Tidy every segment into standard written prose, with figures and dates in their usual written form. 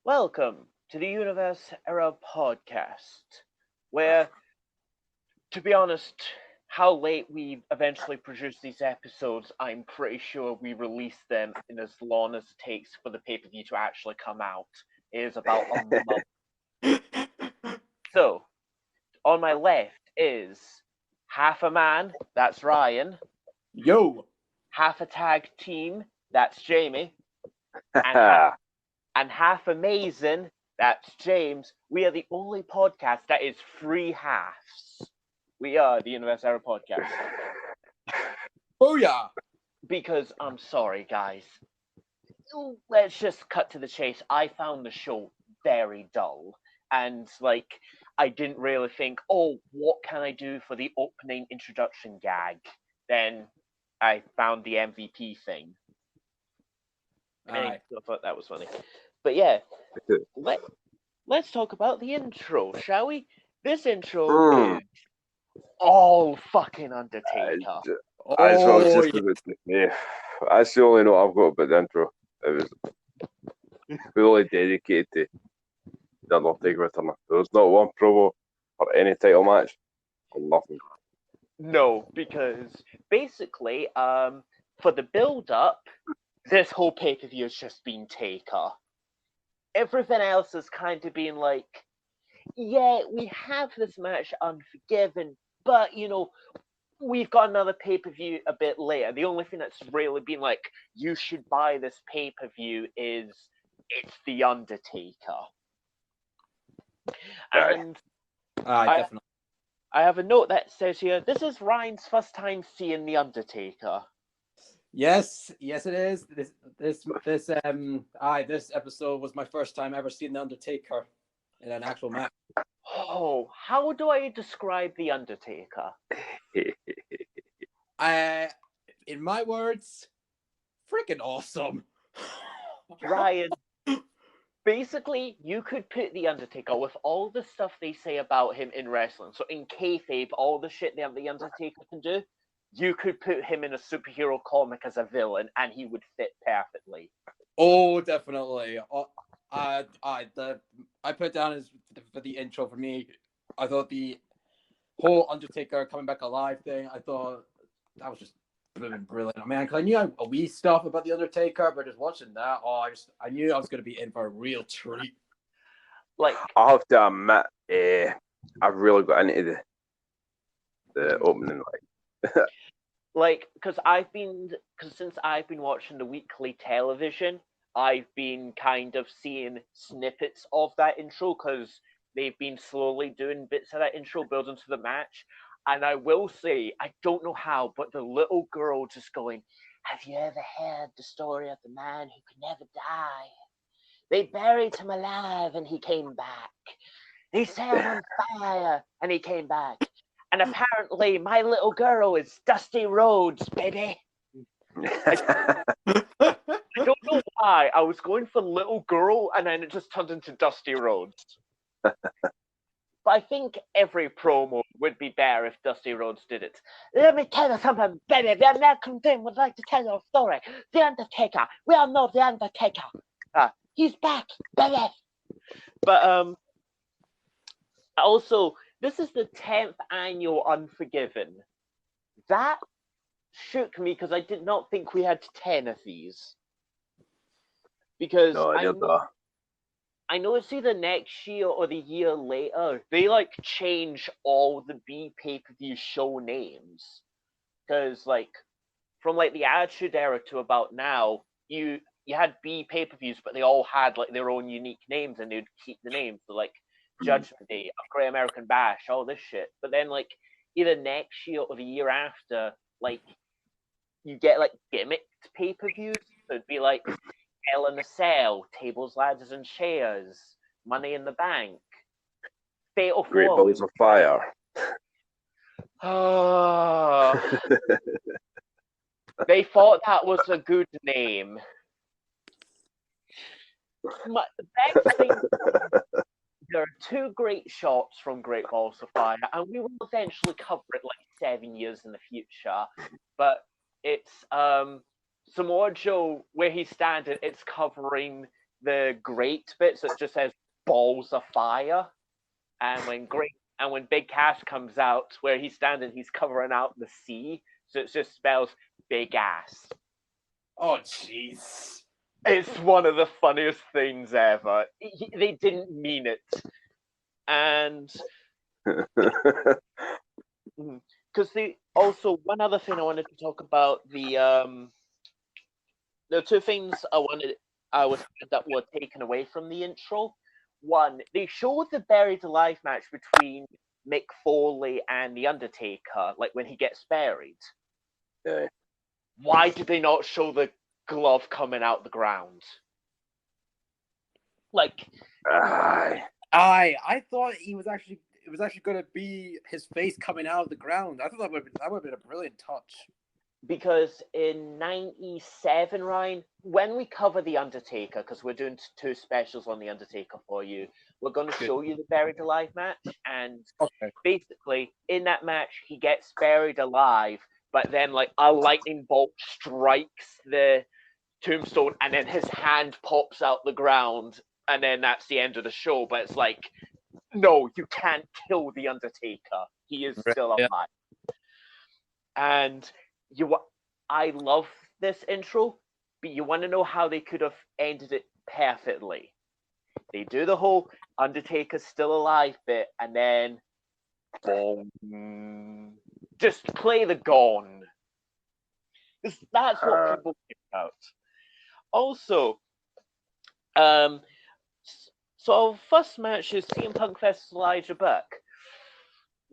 Welcome to the Universe Era podcast, where, to be honest, how late we eventually produce these episodes, I'm pretty sure we release them in as long as it takes for the pay per view to actually come out. It is about a month. So, on my left is half a man, that's Ryan, Yo! half a tag team, that's Jamie, and half amazing, that's James. We are the only podcast that is free halves. We are the Universe Era podcast. Oh yeah! Because I'm sorry, guys. Let's just cut to the chase. I found the show very dull. And, I didn't really think, oh, what can I do for the opening introduction gag? Then I found the MVP thing. I thought that was funny. But yeah, let's talk about the intro, shall we? This intro is all fucking Undertaker. That's what I was just about to say. That's the only note I've got about the intro. It was fully dedicated to the Undertaker return. There was not one promo or any title match or nothing. No, because basically, for the build-up, this whole pay-per-view has just been Taker. Everything else has kind of been like, yeah, we have this match Unforgiven, but, we've got another pay-per-view a bit later. The only thing that's really been like, you should buy this pay-per-view is it's The Undertaker. And definitely. I have a note that says here, this is Ryan's first time seeing The Undertaker. Yes, it is. This episode was my first time ever seeing the Undertaker in an actual match. Oh, how do I describe The Undertaker? In my words, freaking awesome. Ryan, basically, you could put The Undertaker with all the stuff they say about him in wrestling. So in kayfabe, all the shit that The Undertaker can do, you could put him in a superhero comic as a villain, and he would fit perfectly. Oh, definitely. I put down as for the intro for me. I thought the whole Undertaker coming back alive thing, I thought that was just brilliant. Man, because I knew a wee stuff about the Undertaker, but just watching that, I knew I was going to be in for a real treat. I have to admit, I've really got into the opening. Because since I've been watching the weekly television, I've been kind of seeing snippets of that intro because they've been slowly doing bits of that intro building to the match. And I will say, I don't know how, but the little girl just going, have you ever heard the story of the man who could never die? They buried him alive and he came back. They set him on fire and he came back. And apparently my little girl is Dusty Rhodes, baby. I don't know why. I was going for little girl and then it just turned into Dusty Rhodes. But I think every promo would be better if Dusty Rhodes did it. Let me tell you something, baby. The American Dream would like to tell you a story. The Undertaker. We all know The Undertaker. He's back, baby. But also, this is the 10th annual Unforgiven. That shook me because I did not think we had 10 of these. Because I know it's either next year or the year later. They change all the B pay-per-view show names. Because from the Attitude Era to about now, you had B pay-per-views, but they all had their own unique names and they'd keep the names. So Judgment Day, Great American Bash, all this shit. But then either next year or the year after, you get gimmicked pay-per-views. So it'd be Hell in a Cell, Tables, Ladders and Chairs, Money in the Bank, Fatal Great Four. Balls of Fire. They thought that was a good name. The best thing, there are two great shots from Great Balls of Fire, and we will eventually cover it 7 years in the future. But it's Samoa Joe, where he's standing, it's covering the great bit, so it just says balls of fire. And when Big Cass comes out, where he's standing, he's covering out the C, so it just spells big ass. Oh, jeez. It's one of the funniest things ever. They didn't mean it, and because they also one other thing I wanted to talk about the two things I was that were taken away from the intro. One, they showed the buried alive match between Mick Foley and The Undertaker, like when he gets buried. Yeah. Why did they not show the glove coming out the ground? Like, Aye. I thought it was actually going to be his face coming out of the ground. I thought that would have been a brilliant touch. because in 97, Ryan, when we cover The Undertaker, because we're doing two specials on The Undertaker for you, we're going to show you the buried alive match. And basically, in that match, he gets buried alive, but then like a lightning bolt strikes the tombstone, and then his hand pops out the ground, and then that's the end of the show. But it's like, no, you can't kill The Undertaker. He is still alive. And I love this intro, but you want to know how they could have ended it perfectly. They do the whole Undertaker's still alive bit, and then boom, just play the gong. That's what people think about. Also, so our first match is CM Punk versus Elijah Burke.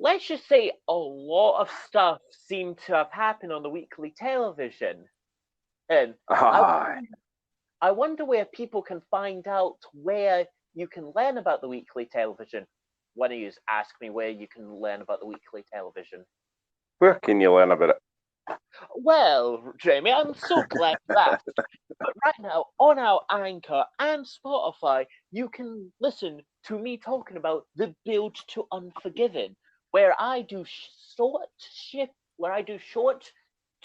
Let's just say a lot of stuff seemed to have happened on the weekly television. And I wonder where people can find out where you can learn about the weekly television. One of you ask me where you can learn about the weekly television. Where can you learn about it? Well, Jamie, I'm so glad you asked. But right now, on our Anchor and Spotify, you can listen to me talking about the build to Unforgiven, where I do short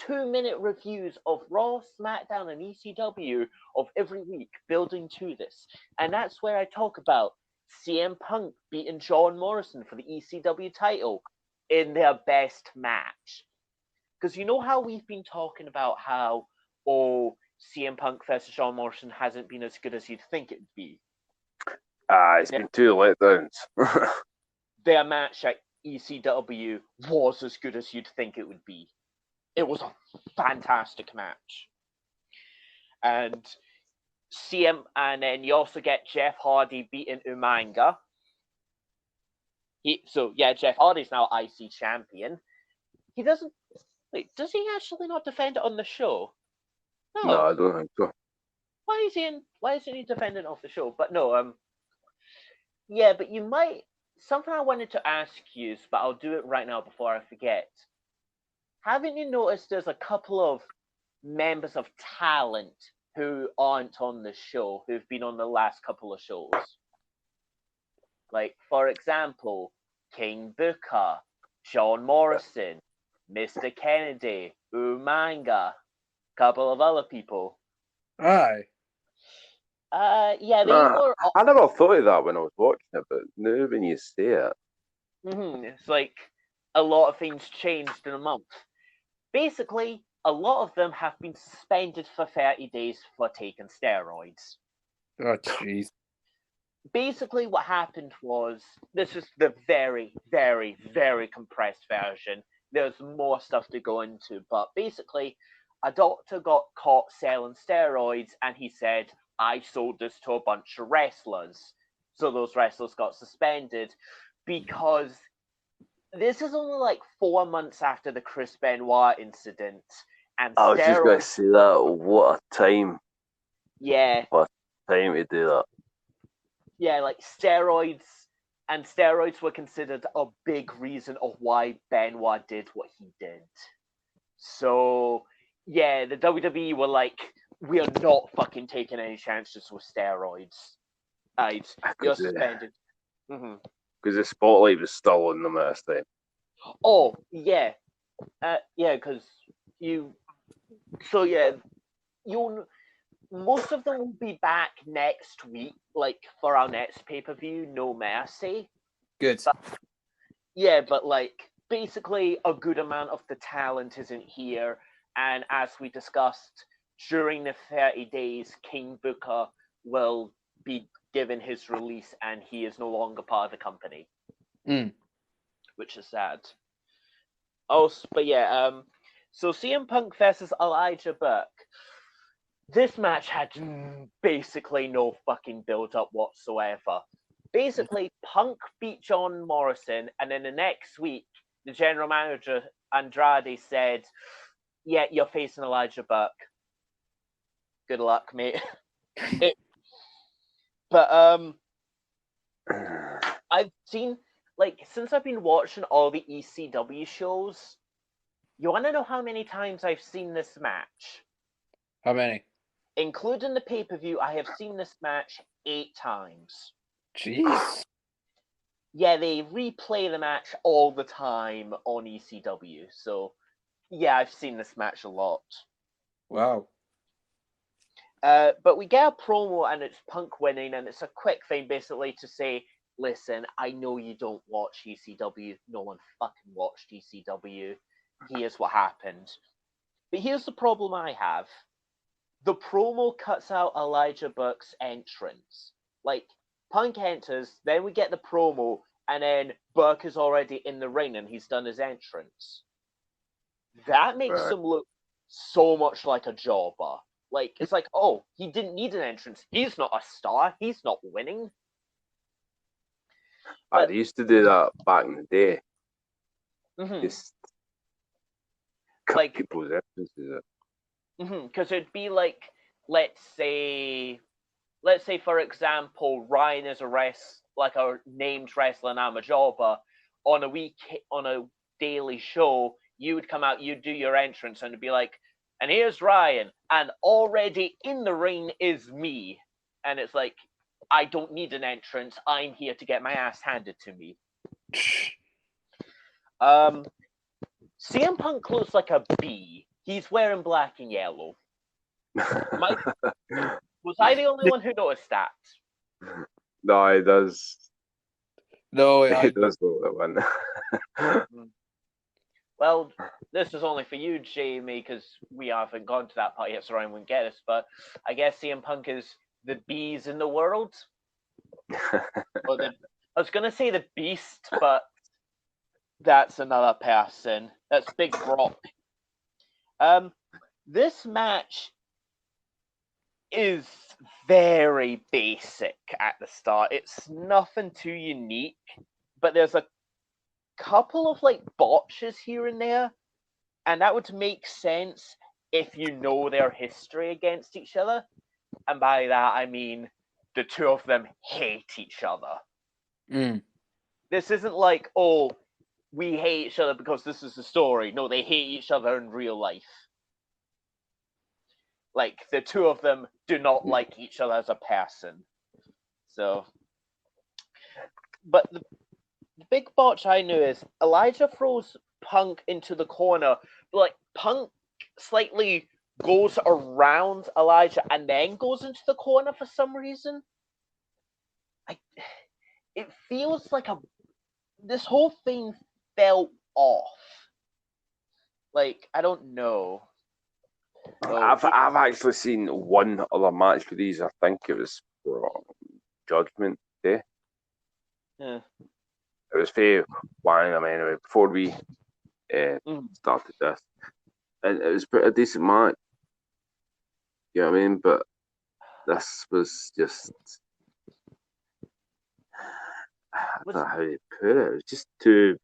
2-minute reviews of Raw, SmackDown, and ECW of every week, building to this. And that's where I talk about CM Punk beating John Morrison for the ECW title in their best match. Because you know how we've been talking about how, CM Punk versus John Morrison hasn't been as good as you'd think it'd be. It's been two letdowns. Their match at ECW was as good as you'd think it would be. It was a fantastic match. And then you also get Jeff Hardy beating Umaga. Jeff Hardy's now IC champion. Does he actually not defend it on the show? No, I don't think so. Why isn't he defending off the show? But no, but you might. Something I wanted to ask you, but I'll do it right now before I forget. Haven't you noticed there's a couple of members of talent who aren't on the show, who've been on the last couple of shows? Like, for example, King Booker, John Morrison, Mr. Kennedy, Umaga, couple of other people. Aye. They were. I never thought of that when I was watching it, but now when you say it, It's like a lot of things changed in a month. Basically, a lot of them have been suspended for 30 days for taking steroids. Oh, jeez. Basically, what happened was, this is the very, very, very compressed version. There's more stuff to go into, but basically, a doctor got caught selling steroids, and he said, I sold this to a bunch of wrestlers. So those wrestlers got suspended because this is only like 4 months after the Chris Benoit incident. And I was just going to say that. What a time. Yeah. What a time to do that. Yeah, like steroids were considered a big reason of why Benoit did what he did. So, yeah, the WWE were like, we are not fucking taking any chances with steroids. You're suspended. Because the spotlight was still on them at this time. Oh, yeah. most of them will be back next week, like for our next pay-per-view, No Mercy. Good. Yeah, but like basically a good amount of the talent isn't here, and as we discussed during the 30 days, King Booker will be given his release, and he is no longer part of the company, which is sad. Also, but yeah, so CM Punk versus Elijah Burke. This match had basically no fucking build-up whatsoever. Basically, Punk beat John Morrison, and then the next week, the general manager, Andrade, said, yeah, you're facing Elijah Burke. Good luck, mate. But I've seen, like, since I've been watching all the ECW shows, you want to know how many times I've seen this match? How many? Including the pay-per-view, I have seen this match 8 times. Jeez. Yeah, they replay the match all the time on ECW. So, yeah, I've seen this match a lot. Wow. But we get a promo, and it's Punk winning, and it's a quick thing basically to say, listen, I know you don't watch ECW. No one fucking watched ECW. Here's what happened. But here's the problem I have. The promo cuts out Elijah Burke's entrance. Like, Punk enters, then we get the promo, and then Burke is already in the ring and he's done his entrance. That makes him look so much like a jobber. Like, it's like, oh, he didn't need an entrance. He's not a star. He's not winning. They used to do that back in the day. Just cut like people's entrances. Because it'd be like, let's say for example, Ryan is a named wrestler and I'm a jobber. On a daily show, you would come out, you'd do your entrance, and it'd be like, and here's Ryan, and already in the ring is me, and it's like, I don't need an entrance. I'm here to get my ass handed to me. CM Punk looks like a bee. He's wearing black and yellow. Was I the only one who noticed that? No, he does. No, He does look like one. Well, this is only for you, Jamie, because we haven't gone to that part yet, so Ryan wouldn't get us. But I guess CM Punk is the bees in the world. I was going to say the beast, but that's another person. That's Big Brock. This match is very basic at the start. It's nothing too unique, but there's a couple of like botches here and there, and that would make sense if you know their history against each other. And by that I mean the two of them hate each other. This isn't like, oh, we hate each other because this is the story. No, they hate each other in real life. Like, the two of them do not like each other as a person. So, but the big botch I knew is Elijah throws Punk into the corner, but like Punk slightly goes around Elijah and then goes into the corner for some reason. It feels like this whole thing fell off. Like, I don't know. I've actually seen one other match for these. I think it was for Judgment Day. Yeah. It was for one of them anyway, before we started this. And it was a decent match. You know what I mean? But this was just... I don't know how to put it. It was just too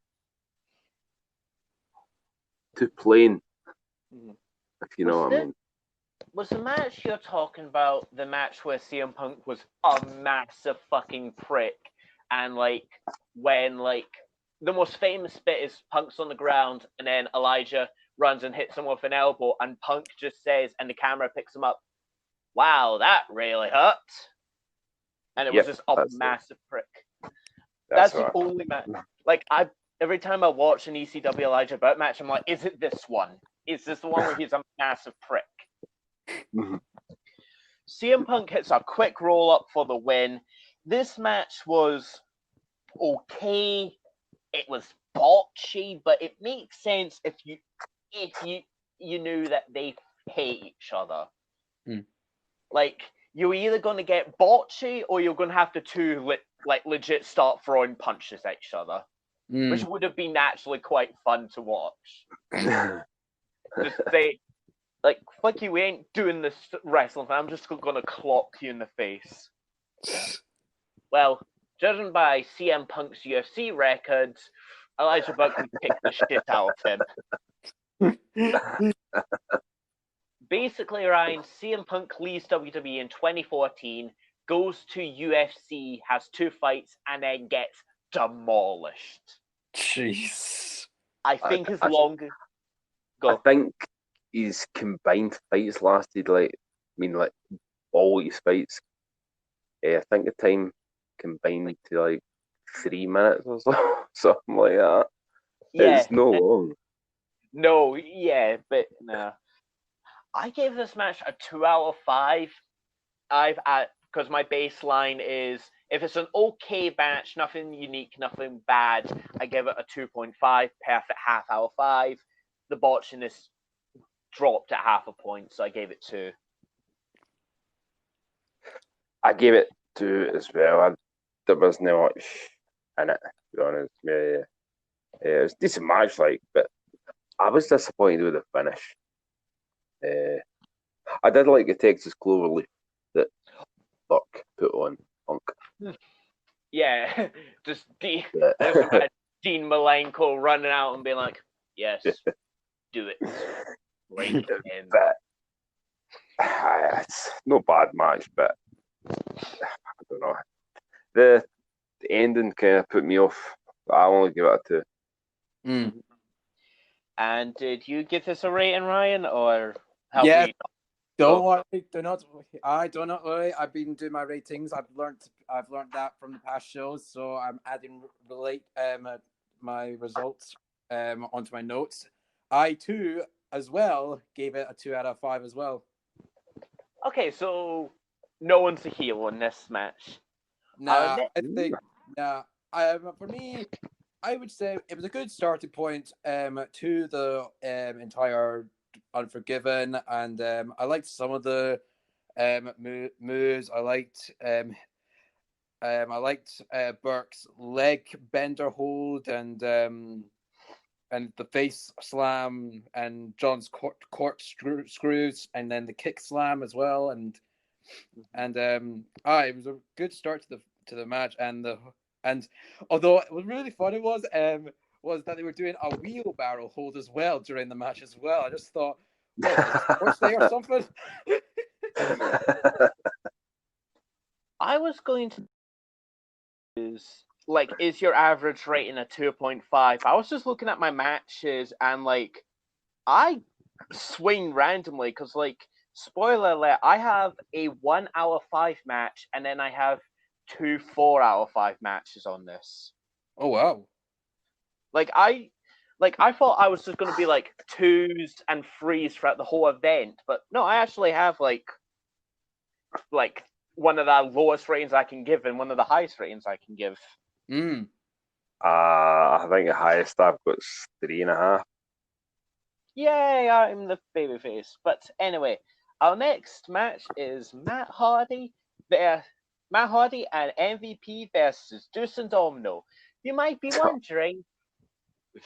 plain. If you know what I mean. Was the match you're talking about the match where CM Punk was a massive fucking prick, and like when like the most famous bit is Punk's on the ground and then Elijah runs and hits him with an elbow and Punk just says, and the camera picks him up, "Wow, that really hurt," and it was just a massive prick. That's the only match. Like, every time I watch an ECW Elijah Burke match, I'm like, is it this one? Is this the one where he's a massive prick? CM Punk hits a quick roll up for the win. This match was okay. It was botchy, but it makes sense if you knew that they hate each other. Like, you're either going to get botchy or you're going to have to legit start throwing punches at each other, which would have been actually quite fun to watch. Just say, like, fuck you, we ain't doing this wrestling thing. I'm just going to clock you in the face. Well, judging by CM Punk's UFC records, Elijah Buckley kicked the shit out of him. Basically, Ryan, CM Punk leaves WWE in 2014, goes to UFC, has 2 fights, and then gets demolished. Jeez. I think his longest... I think his combined fights lasted, all his fights. I think the time combined to, 3 minutes or so, something like that. Yeah. It's no long. No, yeah, but no. I gave this match a 2 out of 5. Because my baseline is, if it's an okay match, nothing unique, nothing bad, I give it a 2.5, perfect half out of 5. The botchiness dropped at half a point, so I gave it 2. I gave it 2 as well. There wasn't much in it, to be honest. Yeah. It was a decent match, but I was disappointed with the finish. I did like the Texas Cloverleaf that Buck put on Punk. Yeah, just Dean Yeah. running out and being like, yes, do it. Break in. But it's no bad match, but I don't know. The ending kind of put me off. I only give it a 2. And did you give this a rating, Ryan, or Yeah. we... Don't worry. Do not worry. I've been doing my ratings. I've learned that from the past shows, so I'm adding my results onto my notes. I too, as well, gave it a 2 out of 5 as well. Okay, so no one's a heel in this match. Nah, I think for me, I would say it was a good starting point to the entire Unforgiven, and I liked some of the moves. I liked Burke's leg bender hold and the face slam and John's court screws, and then the kick slam as well, and it was a good start to the match, and although it was really funny was that they were doing a wheelbarrow hold as well during the match as well. I just thought, what is this, sports day or something? I was going to is your average rating a 2.5? I was just looking at my matches and I swing randomly because spoiler alert, I have a 1 out of 5 match and then I have 2 4 out of 5 matches on this. Oh wow. I thought I was just going to be 2s and 3s throughout the whole event, but no, I actually have one of the lowest ratings I can give and one of the highest ratings I can give. I think the highest I've got is 3.5. Yay, I'm the babyface. But anyway, our next match is Matt Hardy and MVP versus Deuce and Domino. You might be wondering,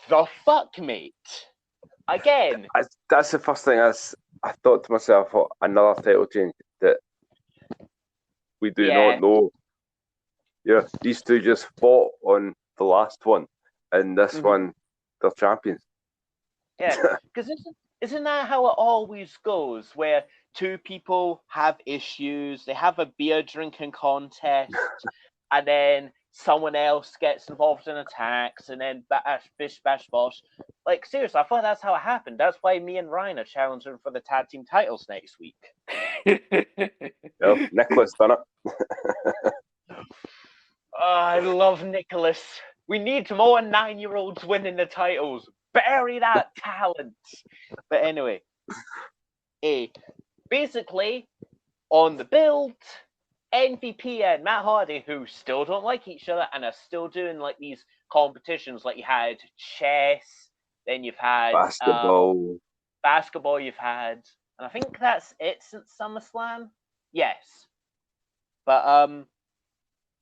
the fuck, mate? Again. That's the first thing I thought to myself, another title change that we do not know. Yeah, these two just fought on the last one, and this one, they're champions. Yeah, because isn't that how it always goes, where 2 people have issues, they have a beer drinking contest, and then someone else gets involved in attacks, and then bish bash bosh. Seriously, I thought that's how it happened. That's why me and Ryan are challenging for the tag team titles next week. Well, Nicholas done it. I love Nicholas. We need more 9-year-olds winning the titles. Bury that talent. But anyway, basically, On the build, MVP and Matt Hardy, who still don't like each other and are still doing like these competitions. Like you had chess, then you've had basketball, you've had, and I think that's it since SummerSlam. Yes, but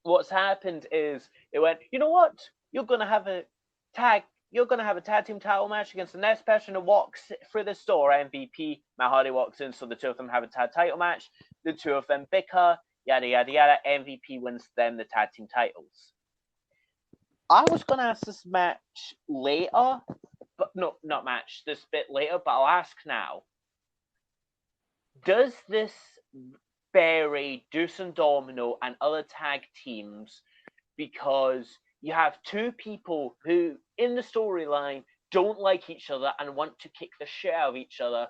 what's happened is it went. You know what? You're gonna have a tag. You're gonna have a tag team title match against the next person who walks through the store. MVP Matt Hardy walks in, so the two of them have a tag title match. The two of them bicker. Yada yada yada. MVP wins them the tag team titles. I was gonna ask this match later, but no, not match. This bit later, but I'll ask now. Does this bury Deuce and Domino and other tag teams because you have two people who, in the storyline, don't like each other and want to kick the shit out of each other,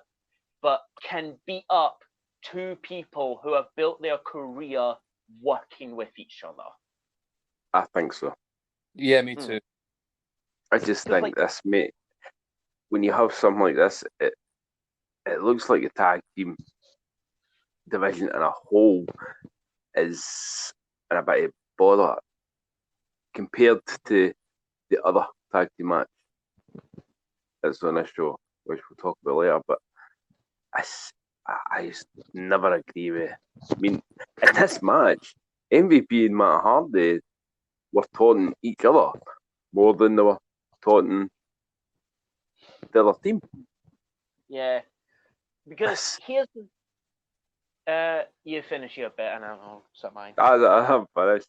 but can beat up two people who have built their career working with each other? I think so. Yeah, me too. I just think this, mate, when you have something like this, it looks like a tag team division in a whole is in a bit of bother compared to the other tag team match that's on this show, which we'll talk about later. But I just never agree with. I mean, in this match, MVP and Matt Hardy were taunting each other more than they were taunting the other team. Yeah, because here's you finish your bit and I'll start mine. I have finished.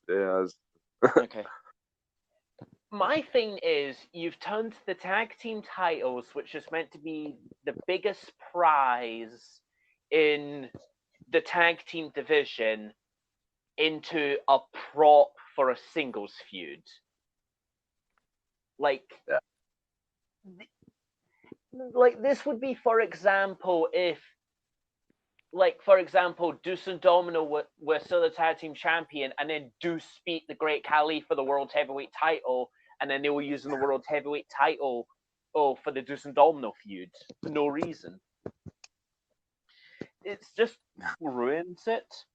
Okay. My thing is, you've turned the tag team titles, which is meant to be the biggest prize in the tag team division, into a prop for a singles feud. Like this would be, for example, if, Deuce and Domino were still the tag team champion, and then Deuce beat the Great Khali for the World Heavyweight title, and then they were using the World Heavyweight title for the Deuce and Domino feud for no reason. It's just ruins it.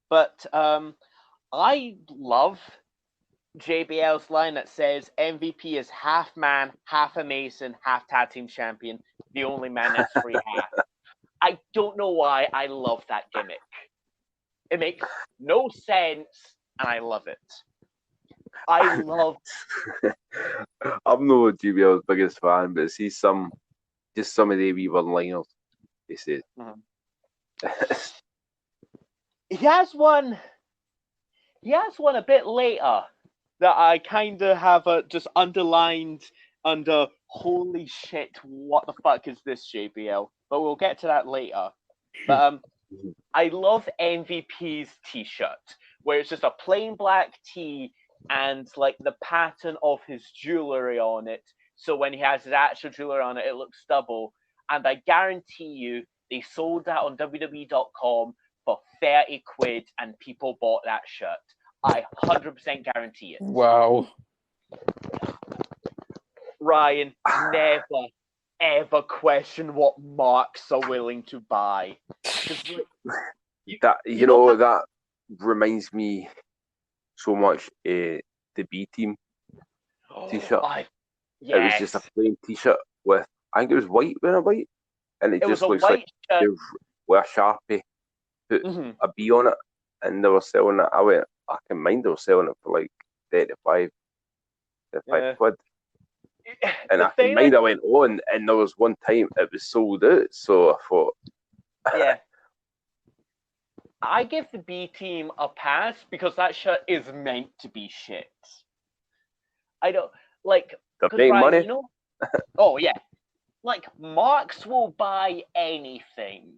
But I love JBL's line that says MVP is half man, half a Mason, half tag team champion, the only man that's free half. I don't know why I love that gimmick. It makes no sense, and I love it. I love. I'm not JBL's biggest fan, but see some of the wee one-liners he said. He has one a bit later that I kind of have just underlined under holy shit, what the fuck is this, JBL? But we'll get to that later. But I love MVP's t-shirt, where it's just a plain black tee and like the pattern of his jewelry on it. So when he has his actual jewelry on it, it looks double. And I guarantee you, they sold that on WWE.com for 30 quid and people bought that shirt. I 100% guarantee it. Wow. Ryan, never, ever question what marks are willing to buy. That reminds me so much the B Team t-shirt. Yes. It was just a plain t-shirt with, I think it was white, and it just looks like they with a Sharpie put a B on it, and they were selling it. I went, I can mind they were selling it for like 35 quid. And I can mind I went on, and there was one time it was sold out, so I thought, yeah. I give the B Team a pass because that shirt is meant to be shit. I don't like. They're paying money. You know? Oh yeah, like Marks will buy anything.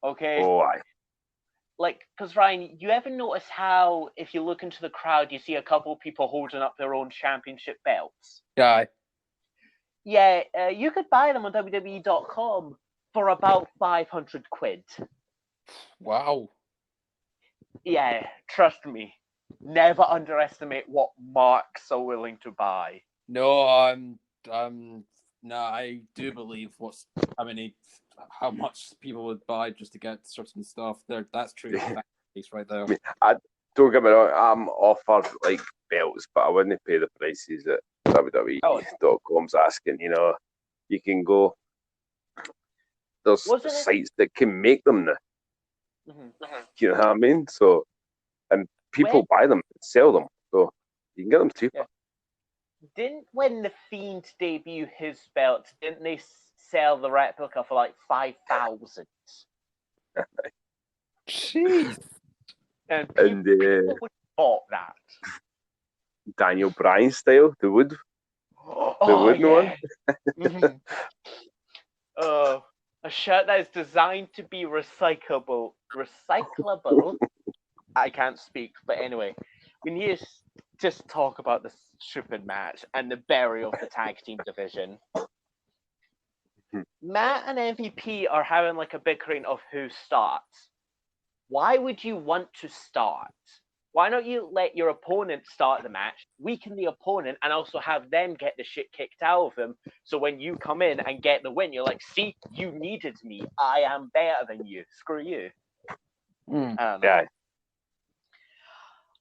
Okay. Oh, aye. Like, because Ryan, you ever notice how if you look into the crowd, you see a couple of people holding up their own championship belts? Yeah. Yeah, you could buy them on WWE.com for about 500 quid. Wow. Yeah, trust me. Never underestimate what marks are willing to buy. No, I'm No, I do believe how much people would buy just to get certain stuff. That's true. That's case right there. I don't get me wrong, I'm offered like belts, but I wouldn't pay the prices that WWE.com's asking. You can go. There's sites that can make them now. Mm-hmm. You know what I mean? So, and people buy them, and sell them, so you can get them cheaper. Yeah. When the Fiend debut his belt, didn't they sell the replica for like 5,000? Jeez. And people would bought that. Daniel Bryan style, the wooden one. Mm-hmm. A shirt that is designed to be recyclable. I can't speak, but anyway, we need to just talk about the stupid match and the burial of the tag team division. Matt and MVP are having like a bickering of who starts. Why would you want to start? Why don't you let your opponent start the match, weaken the opponent, and also have them get the shit kicked out of them? So when you come in and get the win, you're like, see, you needed me. I am better than you. Screw you. I don't know. Yeah.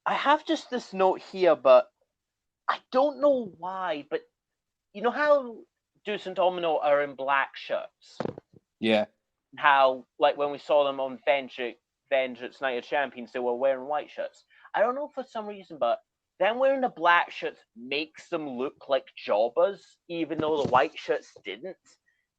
I have just this note here, but I don't know why. But you know how Deuce and Domino are in black shirts? Yeah. How, like, when we saw them on Vengeance Night of Champions, they were wearing white shirts. I don't know for some reason, but them wearing the black shirts makes them look like jobbers, even though the white shirts didn't.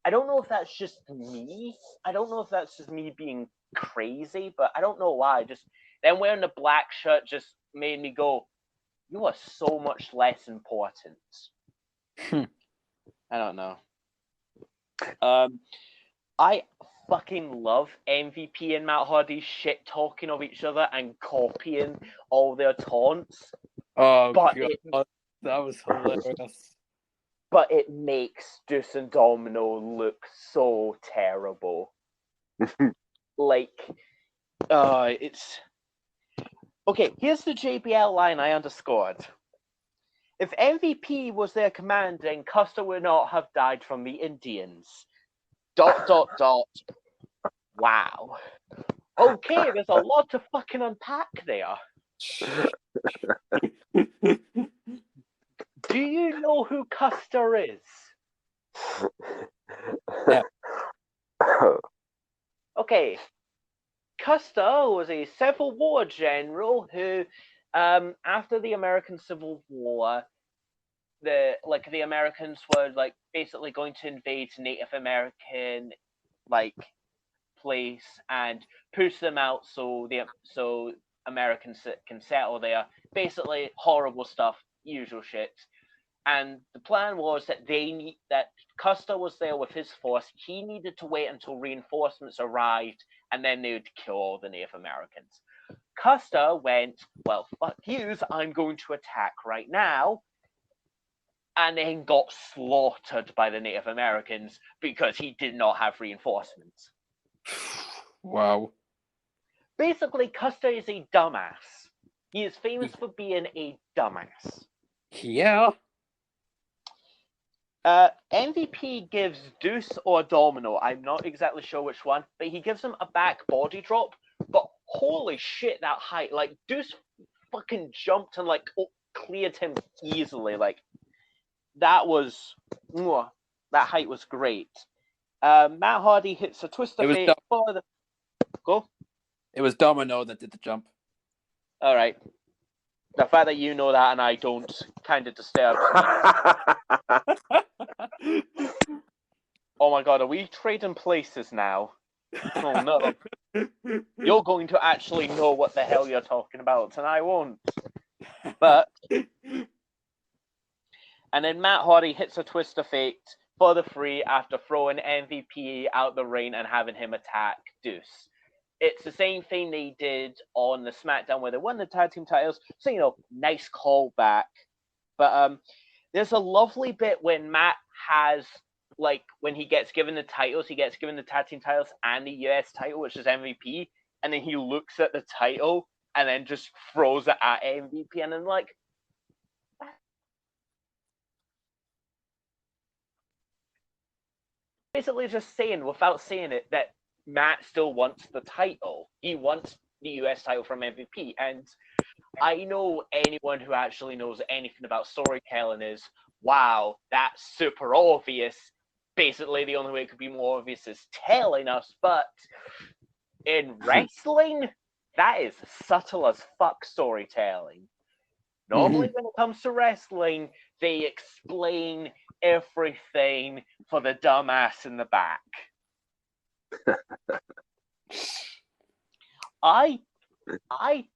I don't know if that's just me. I don't know if that's just me being crazy, but I don't know why. Just them wearing the black shirt just made me go, you are so much less important. I don't know. I fucking love MVP and Matt Hardy shit talking of each other and copying all their taunts. Oh, but God. That was hilarious. But it makes Deuce and Domino look so terrible. It's... Okay, here's the JBL line I underscored. If MVP was their commanding, Custer would not have died from the Indians. ... Wow. Okay, there's a lot to fucking unpack there. Do you know who Custer is? Yeah. Okay. Custer was a Civil War general who, after the American Civil War, the Americans were like basically going to invade Native American place and push them out so Americans can settle there. Basically, horrible stuff, usual shit. And the plan was that Custer was there with his force. He needed to wait until reinforcements arrived, and then they would kill all the Native Americans. Custer went, well, fuck yous, I'm going to attack right now, and then got slaughtered by the Native Americans because he did not have reinforcements. Wow. Basically, Custer is a dumbass. He is famous for being a dumbass. Yeah. MVP gives Deuce or Domino, I'm not exactly sure which one, but he gives him a back body drop. But holy shit, that height. Like, Deuce fucking jumped and, cleared him easily. Like, that height was great. Matt Hardy hits a twist of fate for the... Go. It was Domino that did the jump. All right. The fact that you know that and I don't kind of disturbs me. Oh my god, are we trading places now? Oh no. You're going to actually know what the hell you're talking about, and I won't. But... And then Matt Hardy hits a twist of fate for the free after throwing MVP out the ring and having him attack Deuce. It's the same thing they did on the SmackDown where they won the tag team titles. So, nice callback. But there's a lovely bit when Matt has, when he gets given the titles, he gets given the tag team titles and the US title, which is MVP. And then he looks at the title and then just throws it at MVP. And then, basically just saying, without saying it, that Matt still wants the title. He wants the US title from MVP. And I know anyone who actually knows anything about storytelling is, wow, that's super obvious. Basically, the only way it could be more obvious is telling us. But in wrestling, that is subtle as fuck storytelling. Normally, when it comes to wrestling, they explain everything for the dumbass in the back. I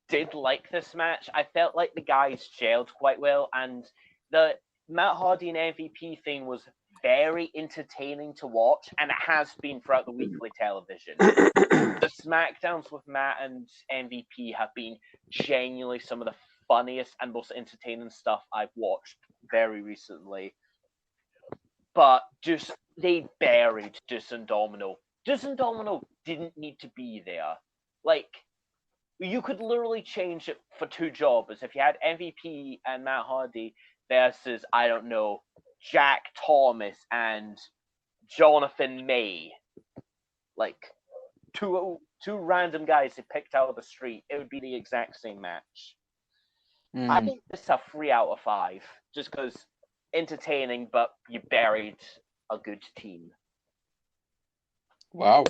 did like this match. I felt like the guys gelled quite well, and the Matt Hardy and MVP thing was very entertaining to watch, and it has been throughout the weekly television. The SmackDowns with Matt and MVP have been genuinely some of the funniest and most entertaining stuff I've watched very recently. But just they buried Deuce and Domino. Deuce and Domino didn't need to be there. Like, you could literally change it for two jobbers. If you had MVP and Matt Hardy versus, I don't know, Jack Thomas and Jonathan May. Like, two random guys they picked out of the street, it would be the exact same match. I think this is a 3 out of 5, just because entertaining, but you buried a good team. Wow.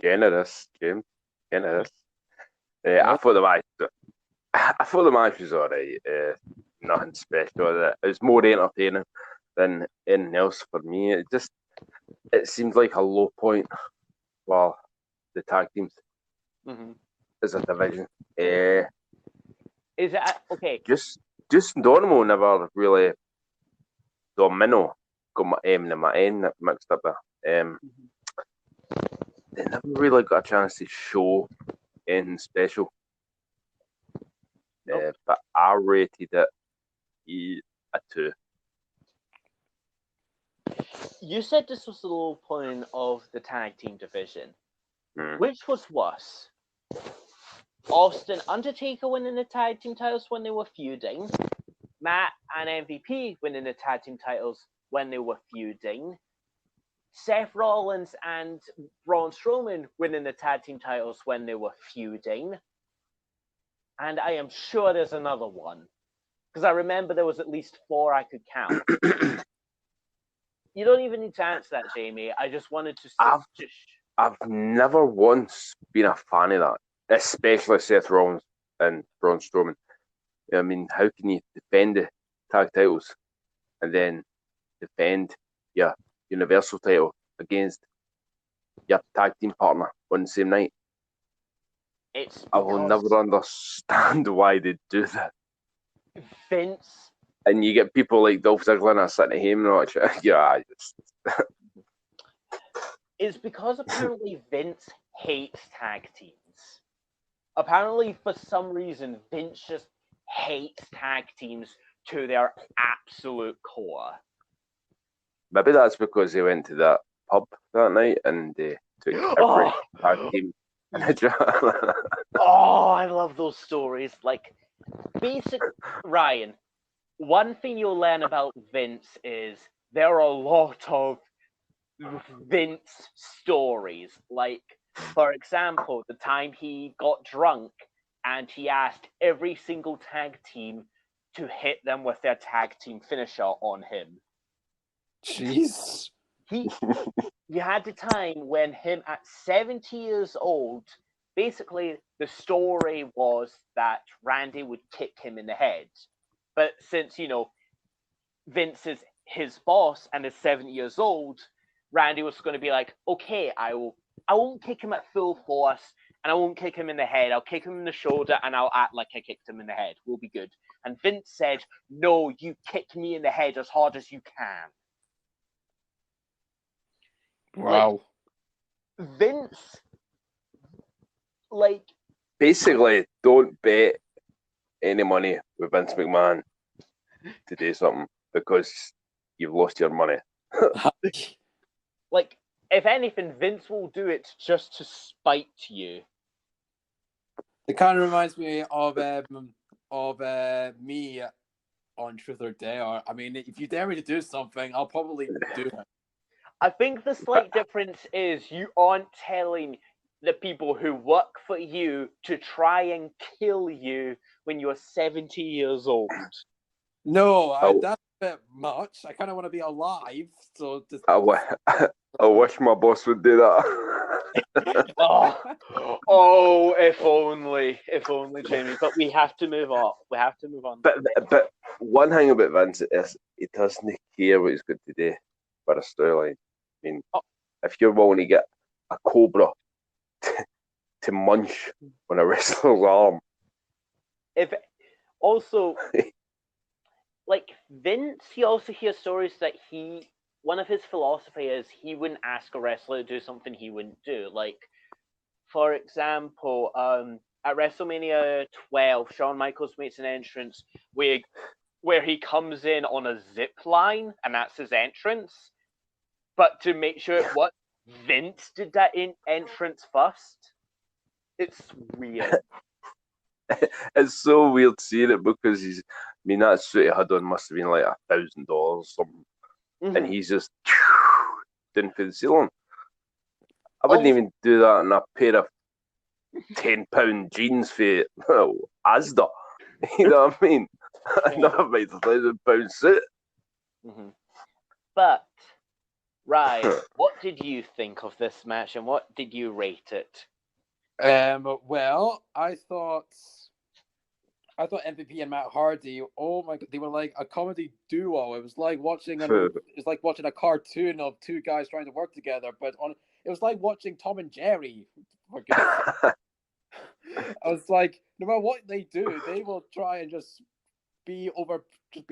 Generous, James. Generous. I thought the match was alright. Nothing special. It was more entertaining than anything else for me. It seemed like a low point for the tag teams as a division. Is it okay? Just Domino never really. Domino got my M and my N mixed up there. They never really got a chance to show anything special. Nope. But I rated it a 2. You said this was the low point of the tag team division. Which was worse? Austin Undertaker winning the tag team titles when they were feuding, Matt and MVP winning the tag team titles when they were feuding, Seth Rollins and Braun Strowman winning the tag team titles when they were feuding, and I am sure there's another one, because I remember there was at least 4 I could count. You don't even need to answer that, Jamie. I just wanted to say... I've never once been a fan of that, especially Seth Rollins and Braun Strowman. I mean, how can you defend the tag titles and then defend your Universal title against your tag team partner on the same night? I will never understand why they do that. Vince. And you get people like Dolph Ziggler sitting at home and watch it. Yeah, It's because apparently Vince hates tag teams. Apparently, for some reason, Vince just hates tag teams to their absolute core. Maybe that's because he went to that pub that night and they took every tag team. Oh, I love those stories. Like, Ryan, one thing you'll learn about Vince is there are a lot of Vince stories. Like, for example, the time he got drunk and he asked every single tag team to hit them with their tag team finisher on him. Jeez. You had the time when him at 70 years old, basically the story was that Randy would kick him in the head. But since, Vince is his boss and is 70 years old, Randy was going to be like, okay, I won't kick him at full force and I won't kick him in the head. I'll kick him in the shoulder and I'll act like I kicked him in the head. We'll be good. And Vince said, no, you kick me in the head as hard as you can. Wow. Vince, basically, don't bet any money with Vince McMahon to do something because you've lost your money. If anything, Vince will do it just to spite you. It kind of reminds me of me on Truth or Dare. I mean, if you dare me to do something, I'll probably do it. I think the slight difference is you aren't telling the people who work for you to try and kill you when you're 70 years old. No, Oh. that's a bit much. I kind of want to be alive, so just. I wish my boss would do that. Oh, if only, Jamie. But we have to move on. We have to move on. But one thing about Vince is he doesn't care what he's got to do for a storyline. I mean, if you're willing to get a cobra to munch on a wrestler's arm, if also like Vince, he also hears stories that one of his philosophy is he wouldn't ask a wrestler to do something he wouldn't do. Like, for example, at WrestleMania 12, Shawn Michaels makes an entrance where he comes in on a zip line, and that's his entrance. But to make sure what Vince did that entrance first, it's weird. It's so weird seeing it because that suit he had on must have been like $1,000 or something. Mm-hmm. And he's just down for the ceiling. I wouldn't even do that in a pair of £10 jeans for Asda. You know what I mean? Never mind a £1,000 suit. Mm-hmm. But Ryan, what did you think of this match, and what did you rate it? Well, I thought MVP and Matt Hardy. Oh my god, they were like a comedy duo. It was like watching a cartoon of two guys trying to work together. But it was like watching Tom and Jerry. I was like, no matter what they do, they will try and just be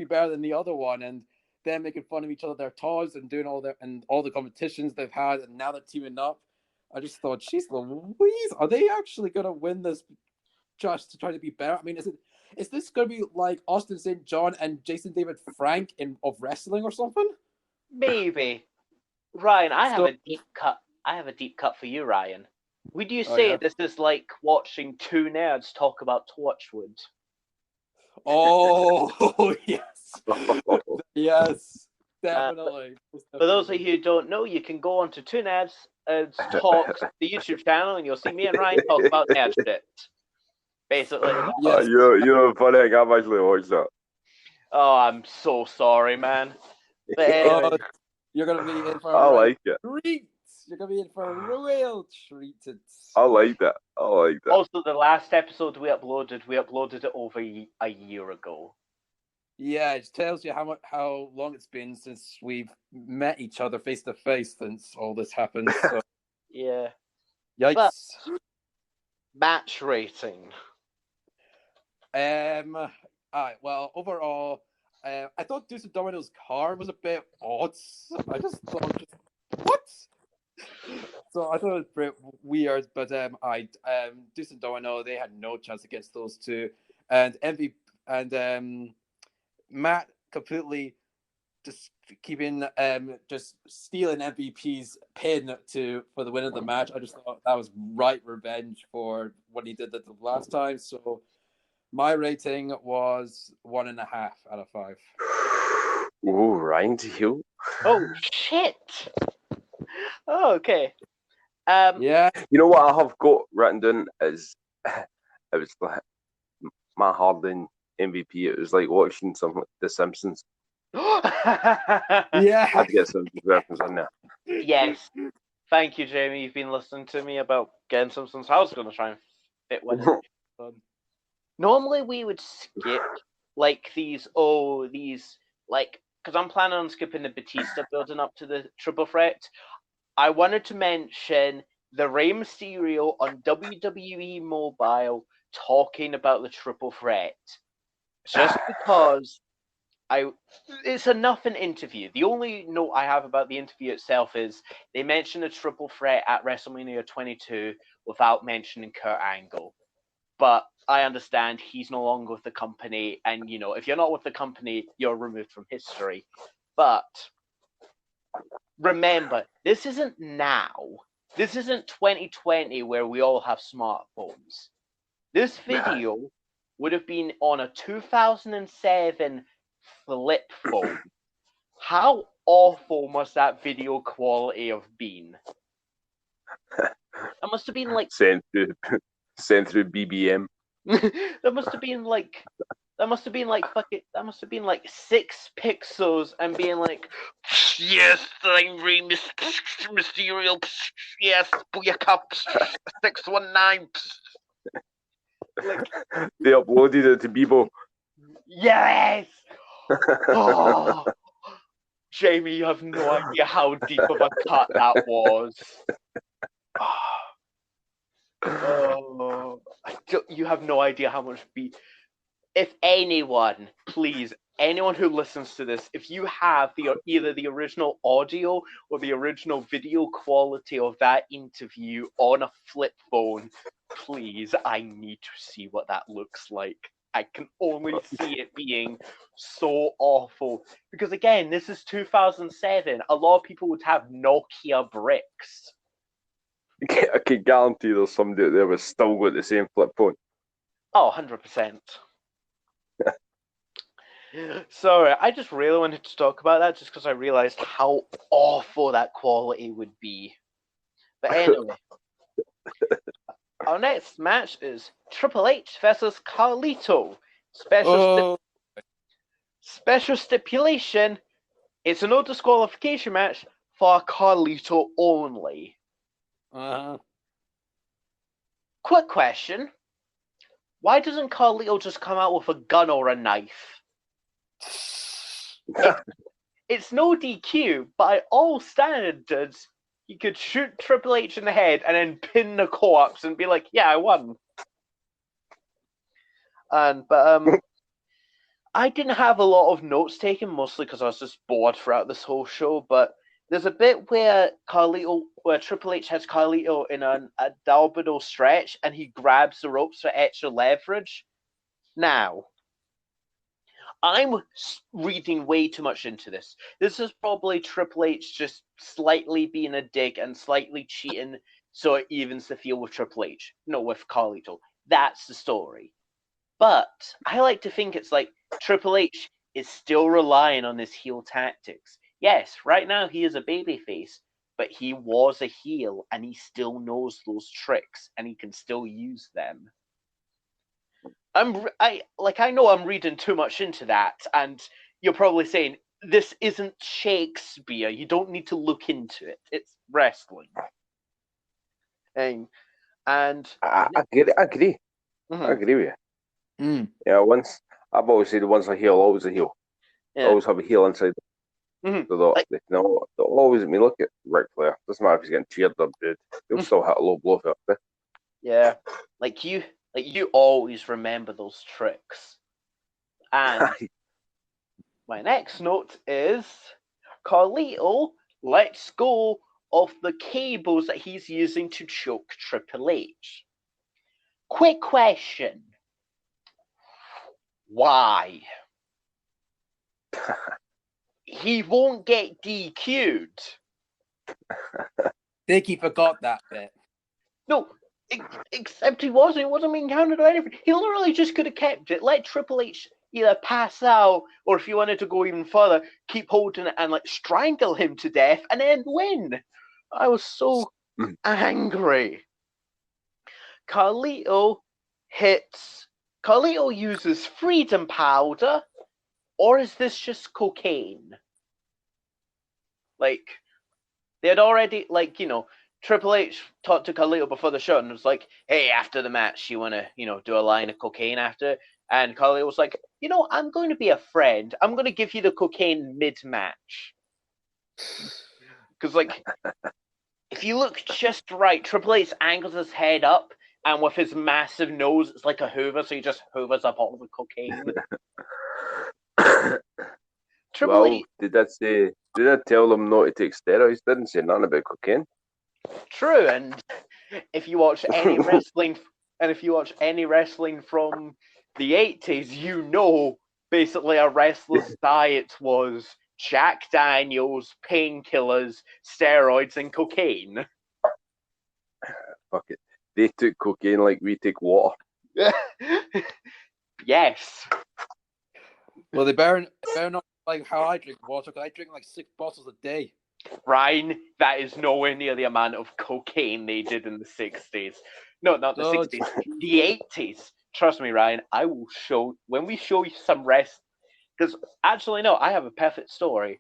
better than the other one, and then making fun of each other, their toys, and doing all the competitions they've had, and now they're teaming up. I just thought, jeez Louise, are they actually gonna win this just to try to be better? I mean, is this gonna be like Austin St. John and Jason David Frank of wrestling or something? Maybe. Ryan, I have a deep cut for you, Ryan. Would you say this is like watching two nerds talk about Torchwood? Oh yes, yes, definitely. For those of you who don't know, you can go on to Two Nerds Talks, the YouTube channel, and you'll see me and Ryan talk about nerd shit. Basically. Yes. You're funny. I've actually watched that. Oh, I'm so sorry, man. But anyway, you're gonna be in for I like it. treat. You're gonna be in for a real treat. I like that. Also, the last episode we uploaded it over a year ago. Yeah, it tells you how long it's been since we've met each other face to face since all this happened. So. Yeah. Yikes. But, match rating. Alright, well, overall, I thought Deuce and Domino's car was a bit odd. I just thought, what? So I thought it was a bit weird, but Deuce and Domino, they had no chance against those two, and MVP and Matt completely just keeping just stealing MVP's pin for the win of the match. I just thought that was right revenge for what he did the last time. So my rating was 1.5 out of 5. Oh, Ryan to you. Oh shit. Oh, okay. Yeah. You know what I have got written down is it was like Matt Hardy MVP. It was like watching something like The Simpsons. Yeah. I'd get some reference in there. Yes. Thank you, Jamie. You've been listening to me about getting Simpsons. I was going to try and fit one in. Normally, we would skip like these, because I'm planning on skipping the Batista building up to the triple threat. I wanted to mention the Rey Mysterio on WWE Mobile talking about the triple threat. Just because it's a nothing interview. The only note I have about the interview itself is they mentioned a triple threat at WrestleMania 22 without mentioning Kurt Angle. But I understand he's no longer with the company, and if you're not with the company, you're removed from history. But remember, this isn't now. This isn't 2020 where we all have smartphones. This video would have been on a 2007 flip phone. How awful must that video quality have been? That must have been like Sent through BBM. that must have been like 6 pixels and being like, yes, I'm Rey Mysterio, yes, Booyaka 619. Like, They uploaded it to Bebo. yes. Oh, Jamie, you have no idea how deep of a cut that was. Oh, you have no idea how much If anyone, please, anyone who listens to this, if you have either the original audio or the original video quality of that interview on a flip phone, please, I need to see what that looks like. I can only see it being so awful. Because again, this is 2007. A lot of people would have Nokia bricks. I can guarantee there's somebody out there was still got the same flip phone. Oh, 100%. Sorry, I just really wanted to talk about that just because I realized how awful that quality would be. But anyway, our next match is Triple H versus Carlito. Special stipulation, it's a no disqualification match for Carlito only. Quick question. Why doesn't Carlito just come out with a gun or a knife? It's no DQ, but by all standards, he could shoot Triple H in the head and then pin the corpse and be like, yeah, I won. But I didn't have a lot of notes taken, mostly because I was just bored throughout this whole show, but there's a bit where Triple H has Carlito in a Dalbado stretch and he grabs the ropes for extra leverage. Now, I'm reading way too much into this. This is probably Triple H just slightly being a dick and slightly cheating so it evens the field with Triple H. No, with Carlito. That's the story. But I like to think it's like Triple H is still relying on his heel tactics. Yes, right now he is a babyface, but he was a heel and he still knows those tricks and he can still use them. I know I'm reading too much into that, and you're probably saying this isn't Shakespeare. You don't need to look into it. It's wrestling. And I agree. Mm-hmm. I agree with you. Yeah, I've always said once a heel, always a heel. Yeah. Always have a heel inside. Mm-hmm. So they'll always look at Ric Flair. Doesn't matter if he's getting cheered or booed. They'll still hit a low blow for it. Yeah, like you always remember those tricks. And my next note is Carlito lets go of the cables that he's using to choke Triple H. Quick question. Why? He won't get DQ'd. Think he forgot that bit. No, except he wasn't being counted or anything. He literally just could have kept it. Let Triple H either pass out, or if you wanted to go even further, keep holding it and like strangle him to death and then win. I was so angry. Carlito uses freedom powder, or is this just cocaine? Like, they had already, Triple H talked to Carlito before the show and was like, hey, after the match, you want to, do a line of cocaine after? And Carlito was like, I'm going to be a friend. I'm going to give you the cocaine mid-match. Because, if you look just right, Triple H angles his head up, and with his massive nose, it's like a hoover, so he just hoovers up all the cocaine. Triple H... Did I tell them not to take steroids? Didn't say nothing about cocaine. True, and if you watch any wrestling, from the 80s, basically a wrestler's diet was Jack Daniels, painkillers, steroids, and cocaine. Fuck it. They took cocaine like we take water. Yes. Well, they better not like how I drink water, because I drink like 6 bottles a day. Ryan, that is nowhere near the amount of cocaine they did in the 60s. No, not the 60s, the 80s. Trust me, Ryan, I will show, when we show you some rest, because actually, no, I have a perfect story.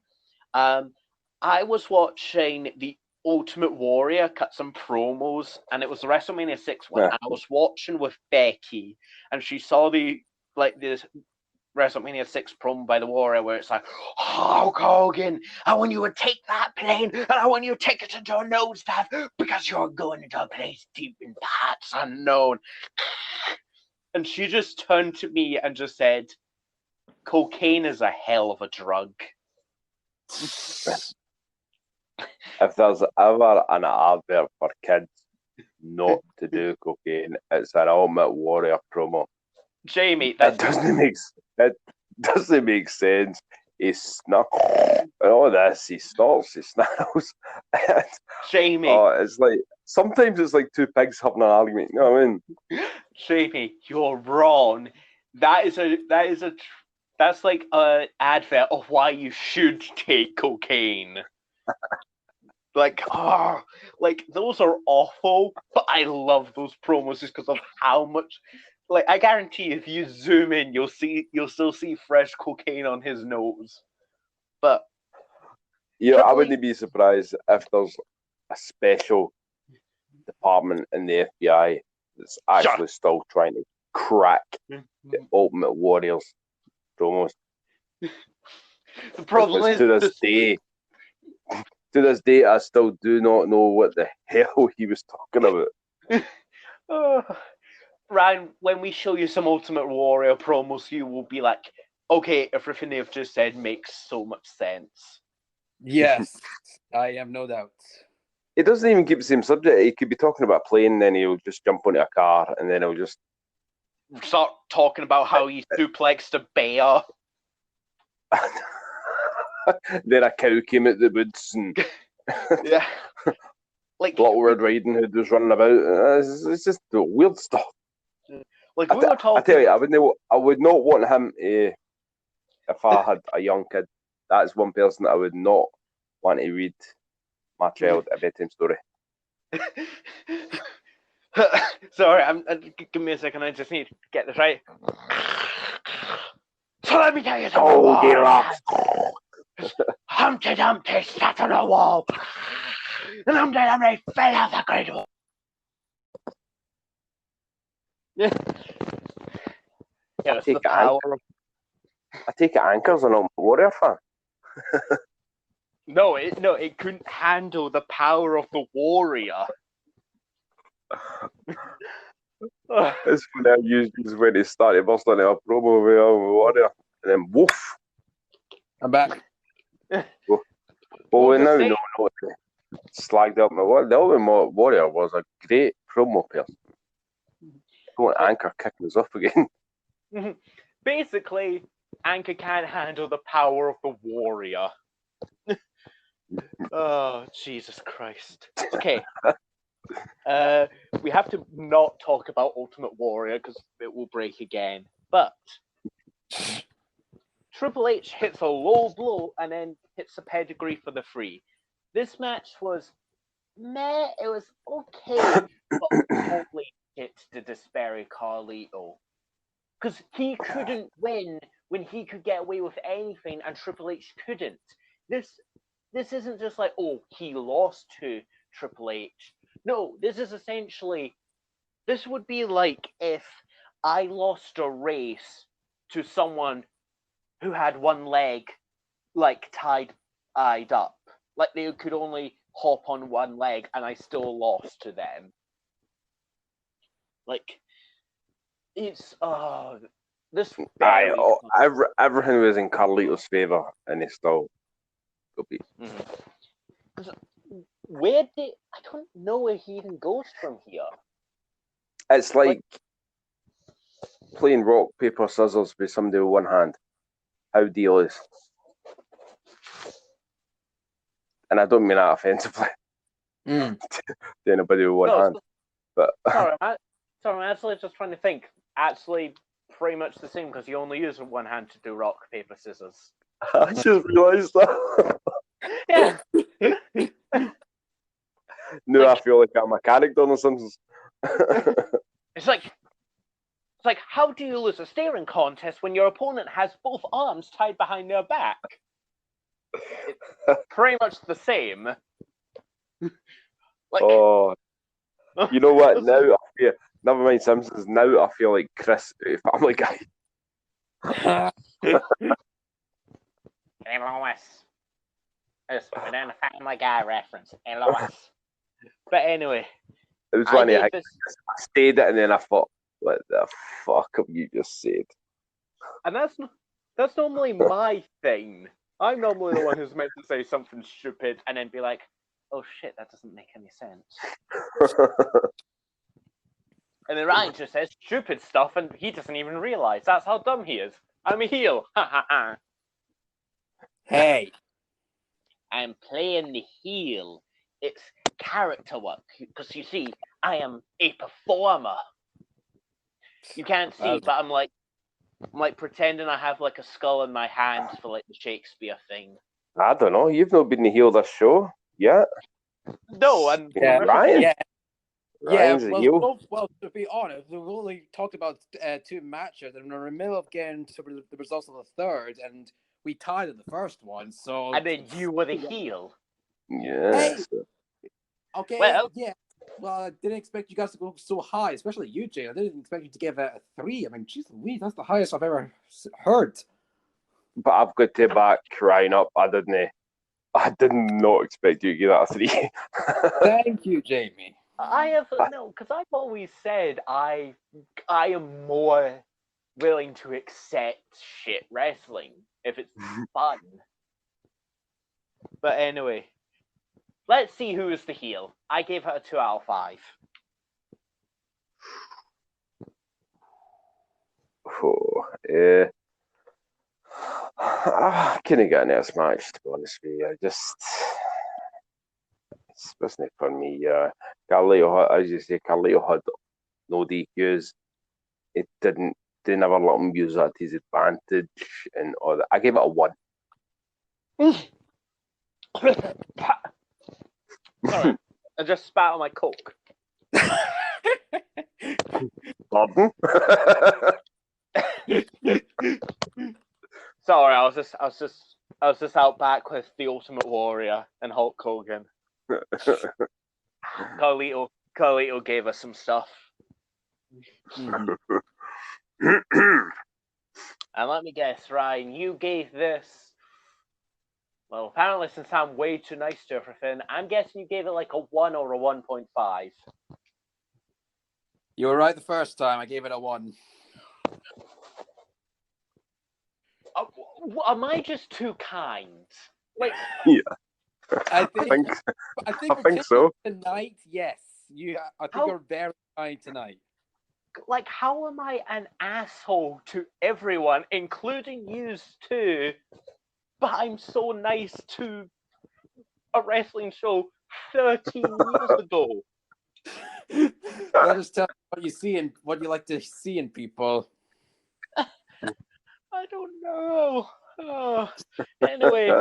I was watching the Ultimate Warrior cut some promos, and it was the WrestleMania 6 one, and I was watching with Becky, and she saw this WrestleMania 6 promo by the Warrior where it's like, Hulk Hogan, I want you to take that plane and I want you to take it into a nosedive because you're going into a place deep in parts unknown. And she just turned to me and just said, cocaine is a hell of a drug. If there's ever an advert for kids not to do cocaine, it's an Ultimate Warrior promo. Jamie, It doesn't make sense. He snuffles and all this. He snorts, he snarls. Jamie, it's like sometimes it's like two pigs having an argument. You know what I mean? Jamie, you're wrong. That's like an advert of why you should take cocaine. Like those are awful, but I love those promos just because of how much. Like, I guarantee if you zoom in, you'll still see fresh cocaine on his nose. But yeah, I wouldn't be surprised if there's a special department in the FBI that's actually still trying to crack the Ultimate Warriors promos. The problem is to this day, I still do not know what the hell he was talking about. Ryan, when we show you some Ultimate Warrior promos, you will be like, okay, everything they've just said makes so much sense. Yes, I have no doubt. It doesn't even keep the same subject. He could be talking about a plane, then he'll just jump onto a car, and then he'll just start talking about how he suplexed a bear. Then a cow came out the woods, and yeah, like Little Red Riding Hood was running about. It's just the weird stuff. Like we were talking. I tell you, I would not want him to. If I had a young kid, that's one person that I would not want to read my child a bedtime story. Sorry, give me a second. I just need to get this right. So let me tell you something. Oh, dear. Humpty Dumpty sat on a wall, and Humpty Dumpty fell off the great wall. Yeah, it's the power. I take it Anchor's an Ultimate Warrior fan. No, it couldn't handle the power of the Warrior. It's funny I used when he started busting out a promo with Warrior, and then woof. I'm back. Well, now we know slagged up my Warrior. The Ultimate Warrior was a great promo person. Come on, Anchor kicking us off again. Basically, Anchor can't handle the power of the Warrior. Oh, Jesus Christ. Okay. We have to not talk about Ultimate Warrior because it will break again. But Triple H hits a low blow and then hits a pedigree for the free. This match was meh. It was okay, but totally hit the Desperate Carlito. Because he couldn't win when he could get away with anything and Triple H couldn't. This isn't just like, oh, he lost to Triple H. No, this would be like if I lost a race to someone who had one leg, like, tied up. Like, they could only hop on one leg, and I still lost to them. Like, it's, this... everything was in Carlito's favour, and he still got beat. I don't know where he even goes from here. It's like playing rock, paper, scissors with somebody with one hand. How deal is. And I don't mean that offensively to anybody with one hand. But sorry, I'm actually just trying to think. Actually, pretty much the same because you only use one hand to do rock, paper, scissors. I just realised that. Yeah. No, I feel like I'm a character on The Simpsons. It's like how do you lose a staring contest when your opponent has both arms tied behind their back? It's pretty much the same. Like, Oh, you know what? Now I feel, never mind Simpsons. Now I feel like Chris, Family Guy. Lois. It's within a Family Guy reference. Lois. But anyway, It was I funny. gave I this, stayed it, and then I thought, "What the fuck have you just said?" and that's normally my thing. I'm normally the one who's meant to say something stupid and then be like, "Oh shit, that doesn't make any sense." And then Ryan just says stupid stuff, and he doesn't even realize that's how dumb he is. I'm a heel. Ha ha ha. Hey. I'm playing the heel. It's character work because you see, I am a performer. You can't see, but I'm like pretending I have like a skull in my hand for like the Shakespeare thing. I don't know. You've not been the heel this show yet. No, and Yeah, Ryan. yeah. Ryan's the heel. Well, to be honest, we've only talked about 2 matches, and we're in the middle of getting to the results of the third, and we tied at the first one. So, and then you were the heel. Yes. Hey. Okay. Well, yeah. Well, I didn't expect you guys to go so high, especially you, Jay. I didn't expect you to give it a 3. I mean, jeez Louise, that's the highest I've ever heard. But I've got to back Ryan up. I did not expect you to give that a 3. Thank you, Jamie. I have no, because I've always said I am more willing to accept shit wrestling if it's fun. But anyway, let's see who is the heel. I gave her a 2 out of 5. Oh, I couldn't get into this match, to be honest with you. It wasn't for me. Carlito, as you say, Carlito had no DQs. They never let him use that to his advantage and all that. I gave it a 1. Sorry, I just spat on my Coke. Pardon? Sorry, I was just out back with the Ultimate Warrior and Hulk Hogan. Carlito gave us some stuff. And let me guess, Ryan, you gave this. Well, apparently, since I'm way too nice to everything, I'm guessing you gave it like a 1 or a 1.5. You were right the first time. I gave it a 1. Am I just too kind? Like, yeah. I think so. Tonight, yes. I think you're very kind tonight. Like, how am I an asshole to everyone, including you too? But I'm so nice to a wrestling show 13 years ago. Let us tell what you see and what you like to see in people. I don't know. Oh. Anyway.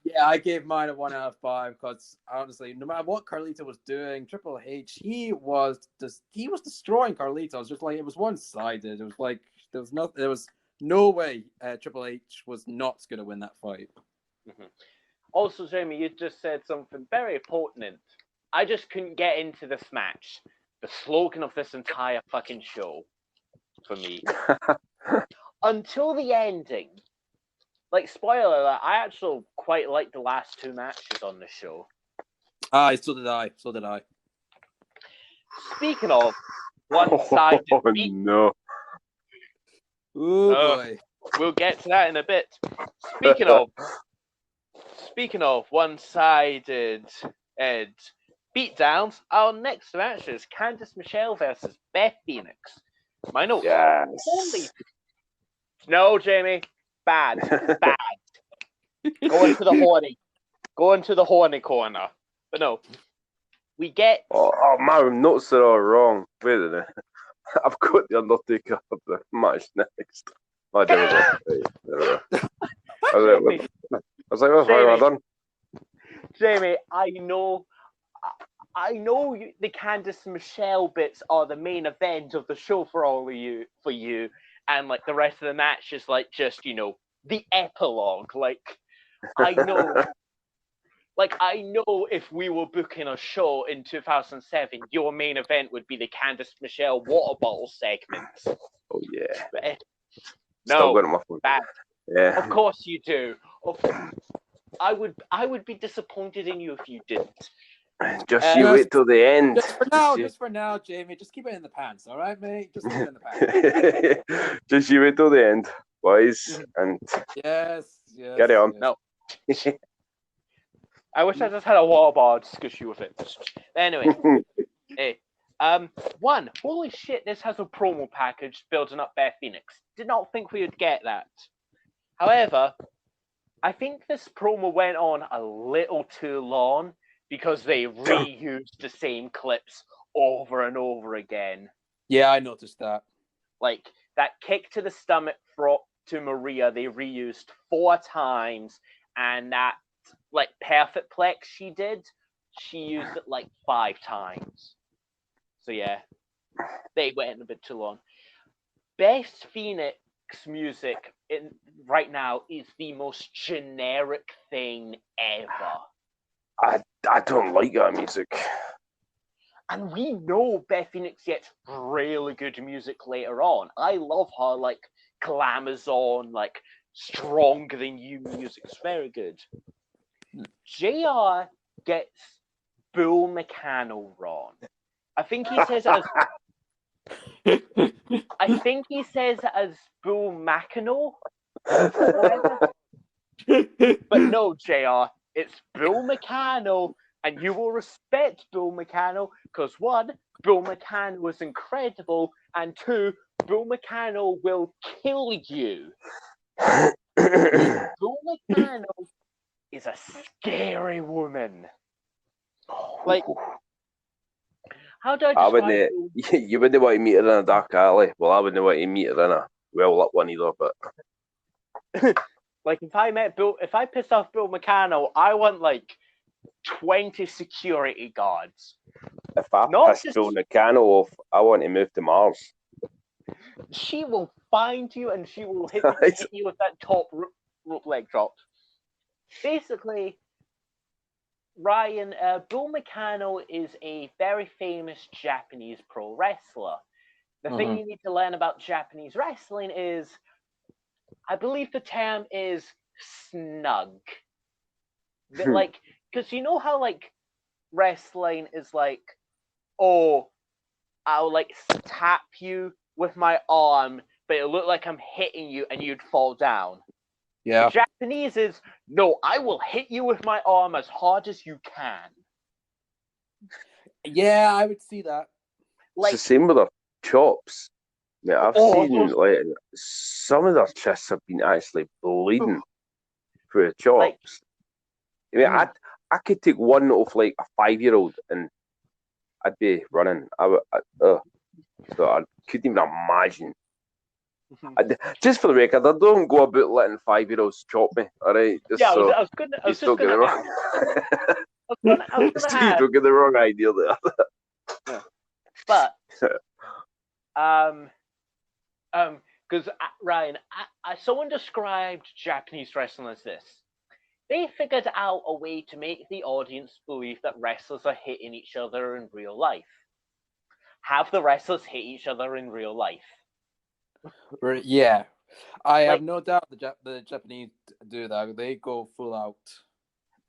Yeah, I gave mine a 1 out of 5 because honestly, no matter what Carlito was doing, Triple H, he was destroying Carlito. It was just like it was one-sided. It was like there was no way Triple H was not going to win that fight. Mm-hmm. Also, Jamie, you just said something very pertinent. I just couldn't get into this match. The slogan of this entire fucking show for me. Until the ending. Like, spoiler alert, I actually quite like the last 2 matches on the show. So did I. Speaking of one-sided beat... no. Oh, boy. We'll get to that in a bit. Speaking of one-sided beatdowns, our next match is Candice Michelle versus Beth Phoenix. My notes. Yes. No, Jamie. Bad. Go into the horny corner. But no. We get... Oh, my notes are all wrong. Wait a minute. I've got the Undertaker for the match next. Oh, there we go. There we go. I was like, what's wrong? Done? Jamie, I know the Candice Michelle bits are the main event of the show for you, and like the rest of the match is like just the epilogue. I know, I know if we were booking a show in 2007, your main event would be the Candice Michelle water bottle segment. Oh yeah. But, Still no, got my phone. bad. Yeah. Of course you do. I would be disappointed in you if you didn't. Just you wait till the end. Just for now, Jamie. Just keep it in the pants, all right, mate? Just keep it in the pants. Just you wait till the end, boys, and yes. Carry on. No. I wish I just had a water bar to squish you with it. Anyway, hey, holy shit! This has a promo package building up Beth Phoenix. Did not think we would get that. However, I think this promo went on a little too long because they reused the same clips over and over again. Yeah, I noticed that. Like that kick to the stomach to Maria, they reused 4 times, and that like perfect plex she used it like 5 times. So yeah, they went a bit too long. Best Phoenix music right now is the most generic thing ever. I don't like that music. And we know Beth Phoenix gets really good music later on. I love her like Glamazon, like Stronger Than You music. It's very good. JR gets Bull Meccano wrong. I think he says it as Bull Meccano. But no, JR, it's Bull Meccano, and you will respect Bull Meccano because 1, Bull Meccano is incredible, and 2, Bull Meccano will kill you. Bull Meccano is a scary woman. Like, how do I describe you wouldn't want to meet her in a dark alley. Well, I wouldn't want to meet her in a well-lit one either, but... Like, if I piss off Bill Meccano, I want, like, 20 security guards. If I piss Bill Meccano off, I want to move to Mars. She will find you and she will hit you with that top rope leg drop. Basically, Ryan, Bill Meccano is a very famous Japanese pro wrestler. The thing you need to learn about Japanese wrestling is, I believe the term is snug. Like, because you know how, like, wrestling is like, oh, I'll, like, tap you with my arm, but it'll look like I'm hitting you and you'd fall down. Yeah. The Japanese is, no, I will hit you with my arm as hard as you can. Yeah, I would see that. Like, it's the same with their chops. Yeah, I've seen like some of their chests have been actually bleeding through the chops. Like, I mean, I could take one off like a 5-year-old and I'd be running. So I couldn't even imagine. Just for the record, I don't go about letting 5-year-olds chop me. All right. Yeah, I was just going to. Steve, don't get the wrong idea there. Yeah. But because Ryan, someone described Japanese wrestling as this: they figured out a way to make the audience believe that wrestlers are hitting each other in real life. Have the wrestlers hit each other in real life? Yeah, I have no doubt the Japanese do that. They go full out.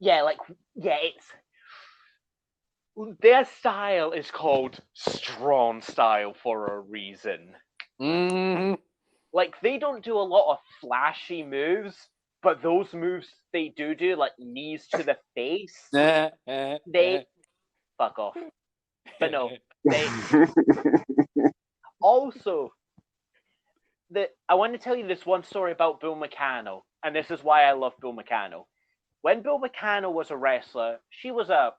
Yeah, it's their style is called strong style for a reason. Mm-hmm. Like, they don't do a lot of flashy moves, but those moves they do, like knees to the face, they fuck off. But no, they also. I want to tell you this one story about Bill Meccano, and this is why I love Bill Meccano. When Bill Meccano was a wrestler, she was a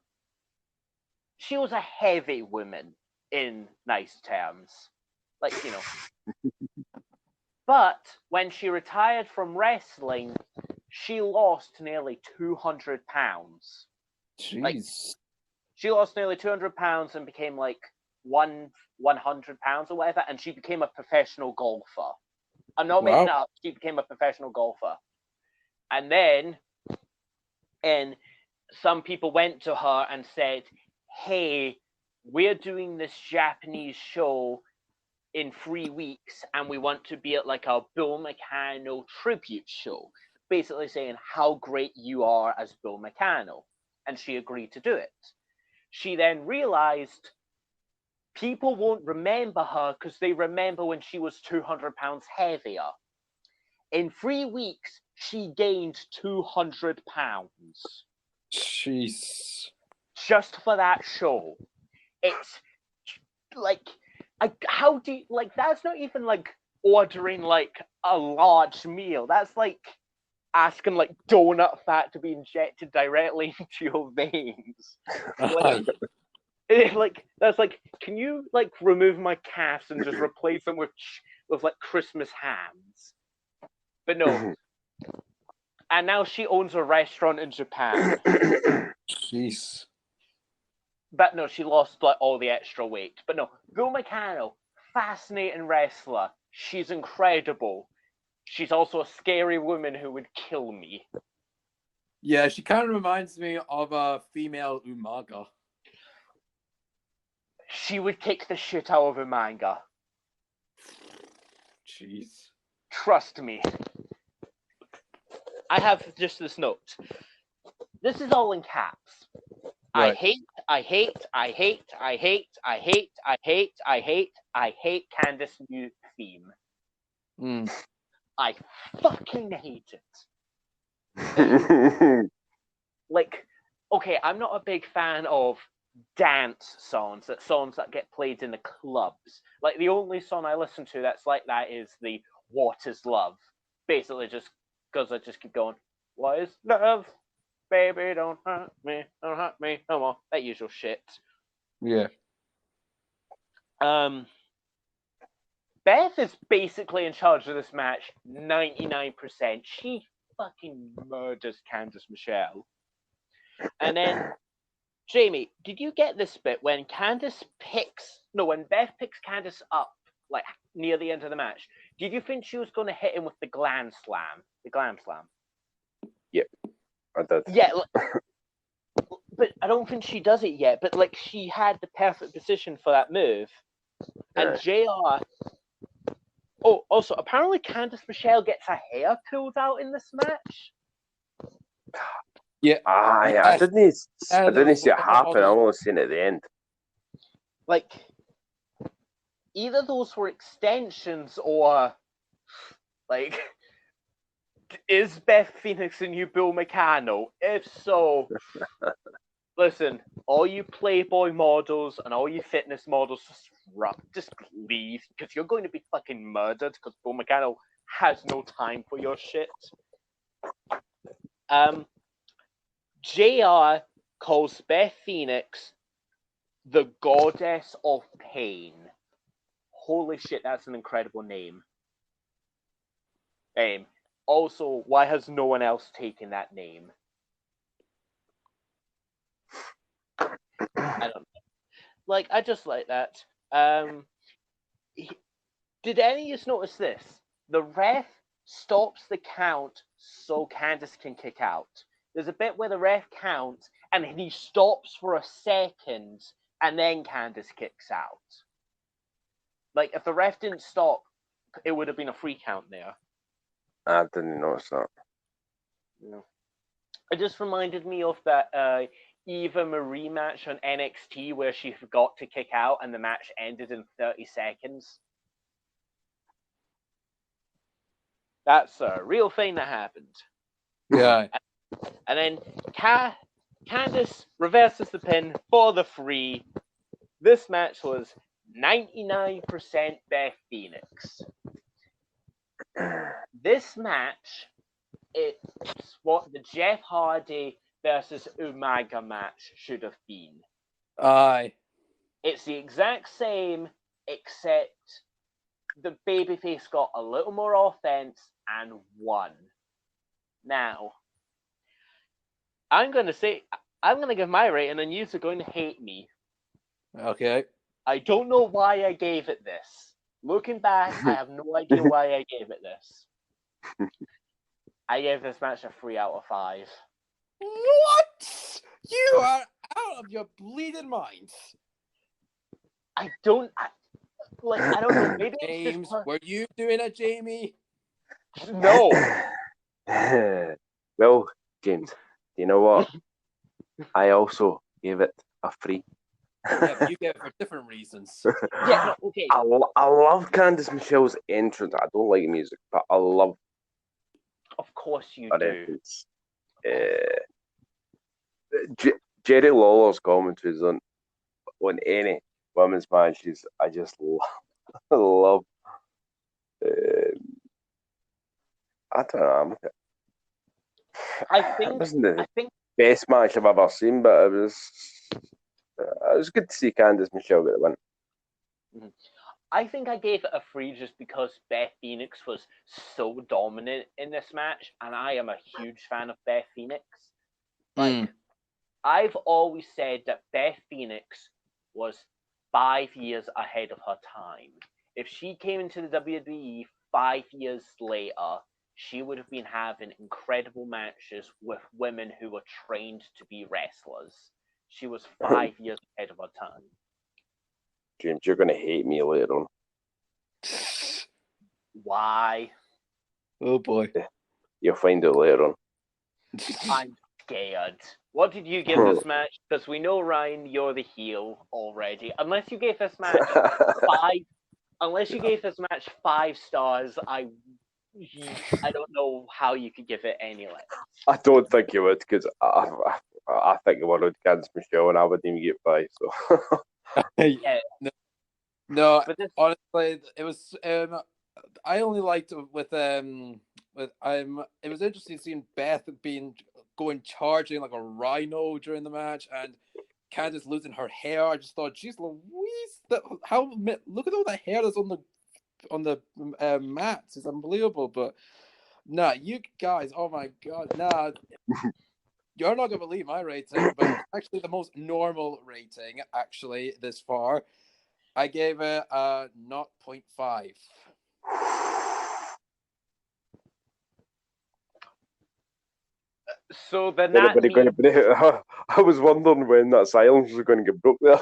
heavy woman in nice terms. Like, But when she retired from wrestling, she lost nearly 200 pounds. Jeez. She lost nearly 200 pounds and became like 100 pounds or whatever, and she became a professional golfer. I'm not making that up. She became a professional golfer. And then, some people went to her and said, hey, we're doing this Japanese show in 3 weeks, and we want to be at like a Bill McCannell tribute show, basically saying how great you are as Bill McCannell. And she agreed to do it. She then realized people won't remember her because they remember when she was 200 pounds heavier. In 3 weeks, she gained 200 pounds. Jeez. Just for that show. It's like, how do you, like, that's not even like ordering like a large meal. That's like asking like donut fat to be injected directly into your veins. Like that's like, can you like remove my calves and just replace them with like Christmas hams? But no. And now she owns a restaurant in Japan. Jeez. But no, she lost like all the extra weight. But no, Bill McCannell, fascinating wrestler. She's incredible. She's also a scary woman who would kill me. Yeah, she kind of reminds me of a female Umaga. She would kick the shit out of Umaga. Jeez. Trust me. I have just this note. This is all in caps. Right. I hate Candice's new theme. I fucking hate it. Like, okay, I'm not a big fan of dance songs that get played in the clubs. Like, the only song I listen to that's like that is the What Is Love. Basically, just because I just keep going, what is love? Baby, don't hurt me no more. That usual shit. Yeah. Beth is basically in charge of this match 99%. She fucking murders Candice Michelle. And then, Jamie, did you get this bit when Beth picks Candice up, like, near the end of the match? Did you think she was going to hit him with the glam slam? Yep, I did. Yeah, but I don't think she does it yet. But, like, she had the perfect position for that move. And JR... Oh, also, apparently Candice Michelle gets her hair pulled out in this match. Yeah. I didn't see it happen. I only seen it at the end. Like, either those were extensions or, like, is Beth Phoenix the new Bill McCannell? If so, listen, all you Playboy models and all you fitness models, just leave, because you're going to be fucking murdered, because Bill McCannell has no time for your shit. JR calls Beth Phoenix the Goddess of Pain. Holy shit, that's an incredible name. Also, why has no one else taken that name? I don't know. Like, I just like that. Did any of you notice this? The ref stops the count so Candice can kick out. There's a bit where the ref counts and he stops for a second and then Candice kicks out. Like, if the ref didn't stop, it would have been a free count there. I didn't notice that. No. It just reminded me of that Eva Marie match on NXT where she forgot to kick out and the match ended in 30 seconds. That's a real thing that happened. Yeah. And then Candice reverses the pin for the free. This match was 99% Beth Phoenix. This match, it's what the Jeff Hardy versus Umaga match should have been. Aye. It's the exact same, except the babyface got a little more offense and won. Now, I'm going to give my rating, and you're going to hate me. Okay. I don't know why I gave it this. Looking back, I have no idea why I gave it this. I gave this match a 3 out of 5. What? You are out of your bleeding mind. I don't know. Maybe James, it's just were you doing it, Jamie? no. Well, James, you know what? I also gave it a 3. Yeah, but you gave it for different reasons. Yeah, no, okay. I love Candice Michelle's entrance. I don't like music, but I love Of course you her do. entrance. Jerry Lawler's commentaries on any women's matches, I just love. I don't know. It wasn't the best match I've ever seen, but it was good to see Candice Michelle get the win. I think I gave it a 3 just because Beth Phoenix was so dominant in this match, and I am a huge fan of Beth Phoenix. I've always said that Beth Phoenix was 5 years ahead of her time. If she came into the WWE 5 years later, she would have been having incredible matches with women who were trained to be wrestlers. She was 5 years ahead of her time. James, you're going to hate me later on. Why? Oh boy. You'll find out later on. I'm scared. What did you give this match? Because we know, Ryan, you're the heel already. Unless you gave this match 5 stars, I don't know how you could give it any less. I don't think you would, because I think it would Candice Michelle, and I wouldn't even get 5. So. Yeah. No, honestly, it was. I only liked it with it was interesting seeing Beth going charging like a rhino during the match, and Candice losing her hair. I just thought, geez, Louise, look at all the hair that's on the mats. It's unbelievable. But nah, you guys, oh my god, nah. You're not gonna believe my rating, but it's actually the most normal rating actually this far. I gave it a 0.5. So then Anybody going to break? I was wondering when that silence was going to get broke there.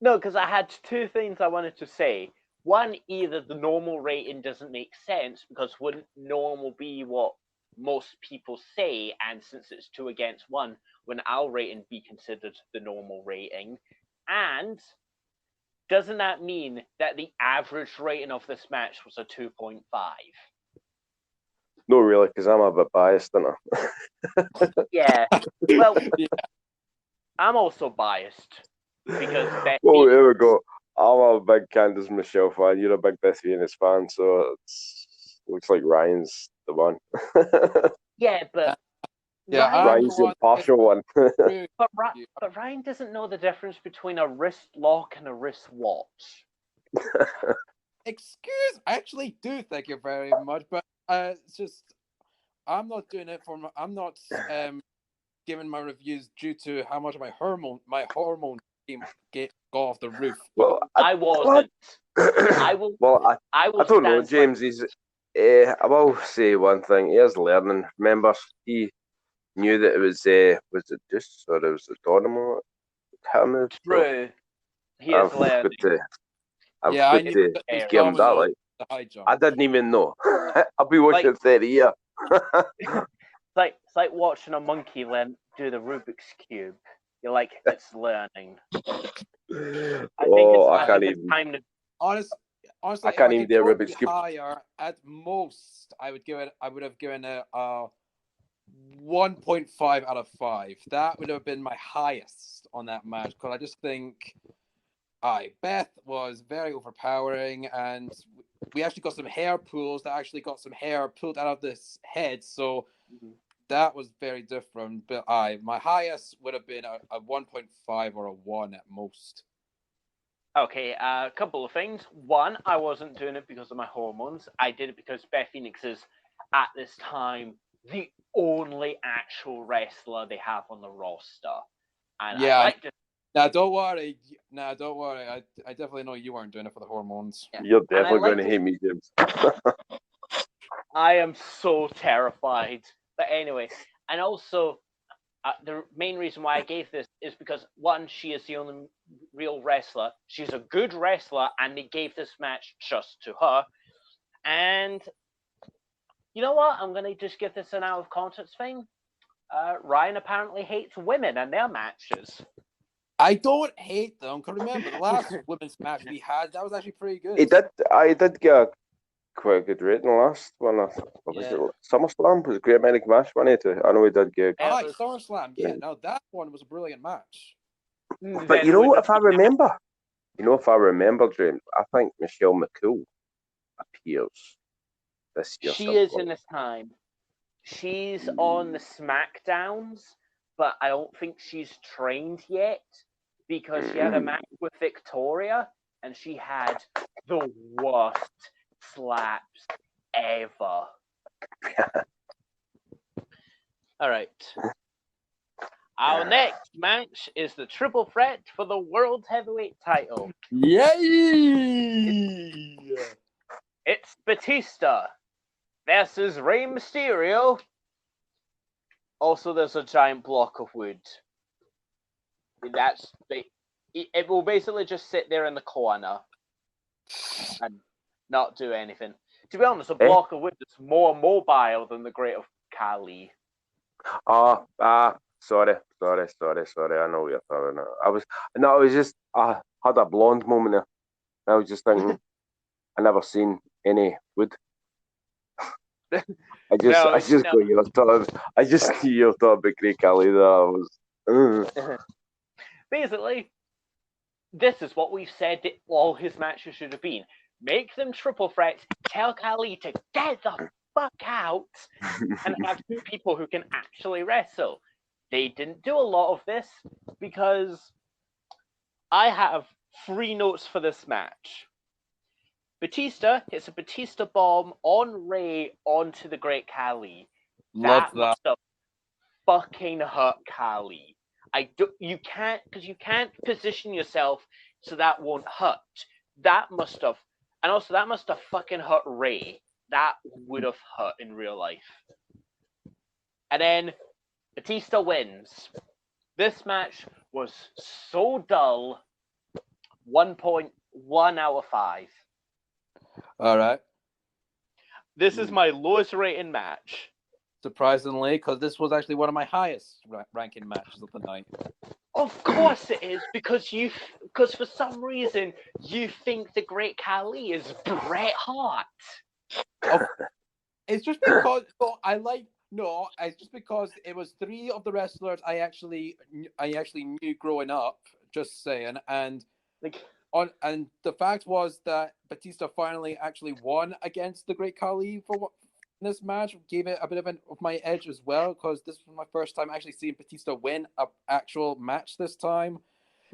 No, because I had 2 things I wanted to say. One, either the normal rating doesn't make sense, because wouldn't normal be what most people say, and since it's 2 against 1, wouldn't our rating be considered the normal rating? And doesn't that mean that the average rating of this match was a 2.5? No, really, because I'm a bit biased, aren't I? Yeah. Well, yeah. I'm also biased because Beth well, Phoenix... here we go. I'm a big Candice Michelle fan. You're a big Beth Phoenix fan, so it looks like Ryan's the one. Yeah, but yeah, Ryan's the impartial one. But Ryan doesn't know the difference between a wrist lock and a wrist watch. Excuse, I actually do thank you very much, but it's just I'm not doing it for. I'm not giving my reviews due to how much my hormone go off the roof. Well, I wasn't. I will. Well, I don't know, James. I will say one thing. He is learning. Remember, he knew that it was it Deuce or it was the tournament? True. He is learning. I knew to give him that. Like, I didn't even know. I've been watching 30 years. It's like watching a monkey do the Rubik's Cube. You're like, it's learning. I can't even. Time to... Honestly, I can't even do a Rubik's Cube. Higher, at most, I would have given it a 1.5 out of 5. That would have been my highest on that match, because I just think Beth was very overpowering, and we actually got some hair pulls that actually got some hair pulled out of this head, so that was very different. But my highest would have been a 1.5 or a 1 at most. Okay, a couple of things. One, I wasn't doing it because of my hormones. I did it because Beth Phoenix is, at this time, the only actual wrestler they have on the roster. And I Yeah. like to. Now, don't worry. Nah, don't worry. I definitely know you weren't doing it for the hormones. Yeah. You're And I definitely like going to to. hate me, James. I am so terrified. But anyway, and also, the main reason why I gave this is because, one, she is the only real wrestler. She's a good wrestler, and they gave this match just to her. And you know what? I'm going to just give this an out of context thing. Ryan apparently hates women and their matches. I don't hate them. Because remember, the last women's match we had, that was actually pretty good. I did get quite a good rating last one. Was it SummerSlam? Was it Great American Match? I know we did get. Ah, SummerSlam. Yeah, now that one was a brilliant match. But you know, if I remember, Dream, I think Michelle McCool appears this year. She is in this time. She's on the SmackDowns, but I don't think she's trained yet because she had a match with Victoria and she had the worst slaps ever. All right. Our next match is the triple threat for the World Heavyweight title. Yay! It's Batista versus Rey Mysterio. Also, there's a giant block of wood. It will basically just sit there in the corner and not do anything. To be honest, a block of wood is more mobile than the Great of Khali. Sorry. I know what you're talking about. I had a blonde moment there. I was just thinking, I never seen any wood. I just knew you were talking about Great Khali. Basically, this is what we've said that all his matches should have been. Make them triple threats, tell Khali to get the fuck out, and have two people who can actually wrestle. They didn't do a lot of this because I have 3 notes for this match. Batista hits a Batista bomb on Rey onto the Great Khali. Love that. Must have fucking hurt Khali. You can't position yourself so that won't hurt. That must have fucking hurt Rey. That would have hurt in real life. And then Batista wins. This match was so dull. 1.1 out of 5. All right. This is my lowest rating match. Surprisingly, because this was actually one of my highest ranking matches of the night. Of course it is, because for some reason you think the Great Khali is Bret Hart. It's just because it's just because it was 3 of the wrestlers I actually knew growing up. Just saying, and and the fact was that Batista finally actually won against the Great Khali for this match, gave it a bit of my edge as well, because this was my first time actually seeing Batista win an actual match this time.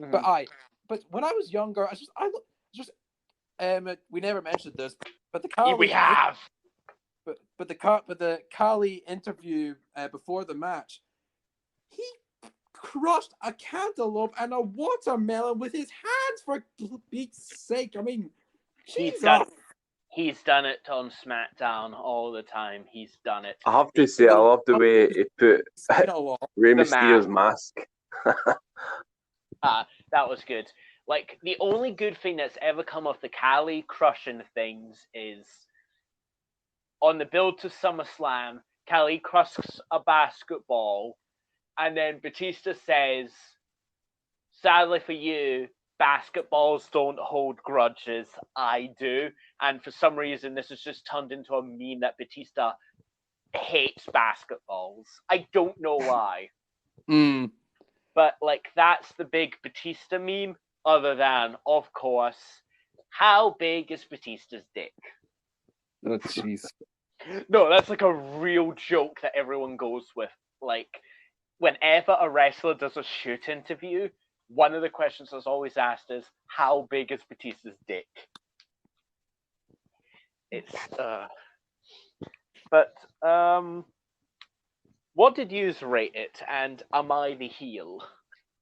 Mm-hmm. But when I was younger, we never mentioned this, but the Khali we have. But the Khali interview before the match, he crushed a cantaloupe and a watermelon with his hands, for Pete's sake. I mean, He's done it on SmackDown all the time. He's done it. I have to say, I love the way he put Rey Mysterio's mask. That was good. Like, the only good thing that's ever come of the Khali crushing things is on the build to SummerSlam, Khali crushes a basketball, and then Batista says, "Sadly for you, basketballs don't hold grudges. I do." And for some reason, this has just turned into a meme that Batista hates basketballs. I don't know why. But, like, that's the big Batista meme, other than, of course, how big is Batista's dick? Oh, jeez. No, that's like a real joke that everyone goes with. Like, whenever a wrestler does a shoot interview, one of the questions that's always asked is, how big is Batista's dick? It's but what did you rate it, and am I the heel?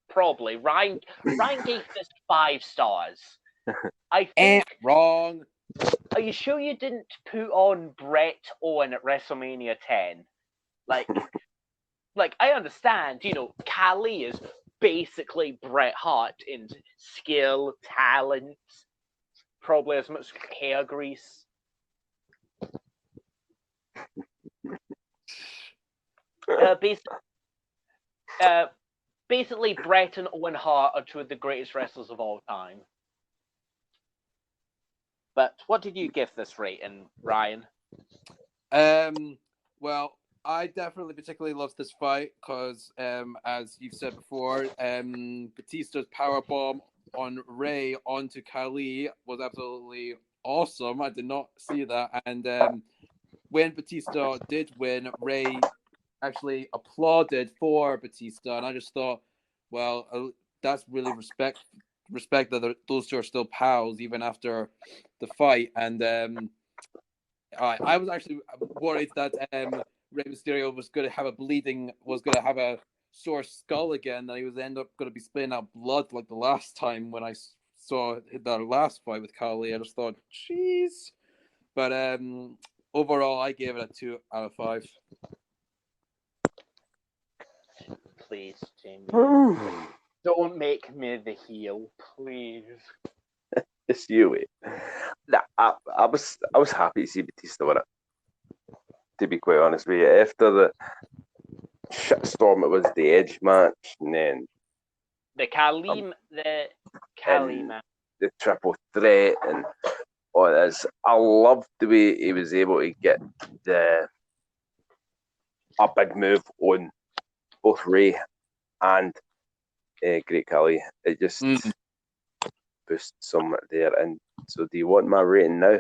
Probably. Ryan gave this 5 stars. I think. Wrong. Are you sure you didn't put on Bret Owen at WrestleMania 10? Like, I understand, Khali is basically Bret Hart in skill, talent, probably as much hair grease. Basically, Bret and Owen Hart are two of the greatest wrestlers of all time. But what did you give this rating, Ryan? Well, I definitely particularly loved this fight because, as you've said before, Batista's powerbomb on Ray onto Khali was absolutely awesome. I did not see that. And when Batista did win, Ray actually applauded for Batista. And I just thought, well, that's really respect that those two are still pals even after the fight. And I was actually worried that Rey Mysterio was going to have a sore skull again, that he was end up going to be spitting out blood like the last time when I saw the last fight with Khali. I just thought, jeez. But overall, I gave it a 2 out of 5. Please, Jamie. Don't make me the heel, please. It's you, wait. I was happy to see Batista win it. To be quite honest with you, after the shitstorm it was the Edge match, and then the Khali match, the triple threat, and all this. I loved the way he was able to get a big move on both Ray and Great Khali. It just boosted some there. And so, do you want my rating now?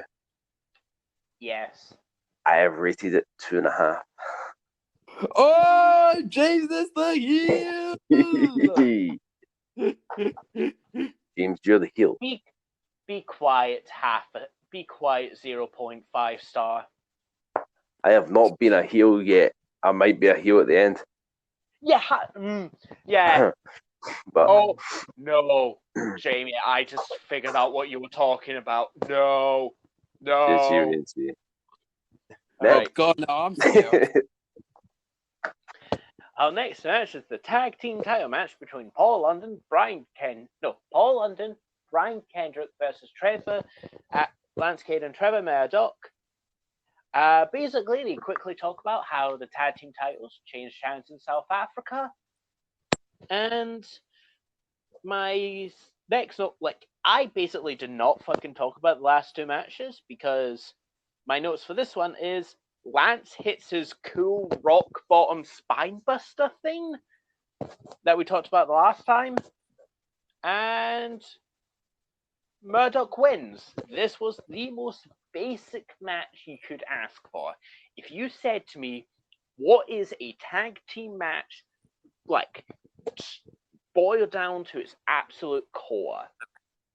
Yes. I have rated it 2.5. Oh, James is the heel. James, you're the heel. Be quiet, Be quiet, 0.5 star. I have not been a heel yet. I might be a heel at the end. Yeah. But oh no, Jamie! I just figured out what you were talking about. No. Just you and see. Oh God, now I'm scared. Our next match is the tag team title match between Paul London, Brian Kendrick versus Lance Cade and Trevor Murdoch. Basically, they quickly talk about how the tag team titles changed hands in South Africa. And my next up, I basically did not fucking talk about the last 2 matches because my notes for this one is Lance hits his cool rock bottom spinebuster thing that we talked about the last time, and Murdoch wins. This was the most basic match you could ask for. If you said to me, what is a tag team match boiled down to its absolute core,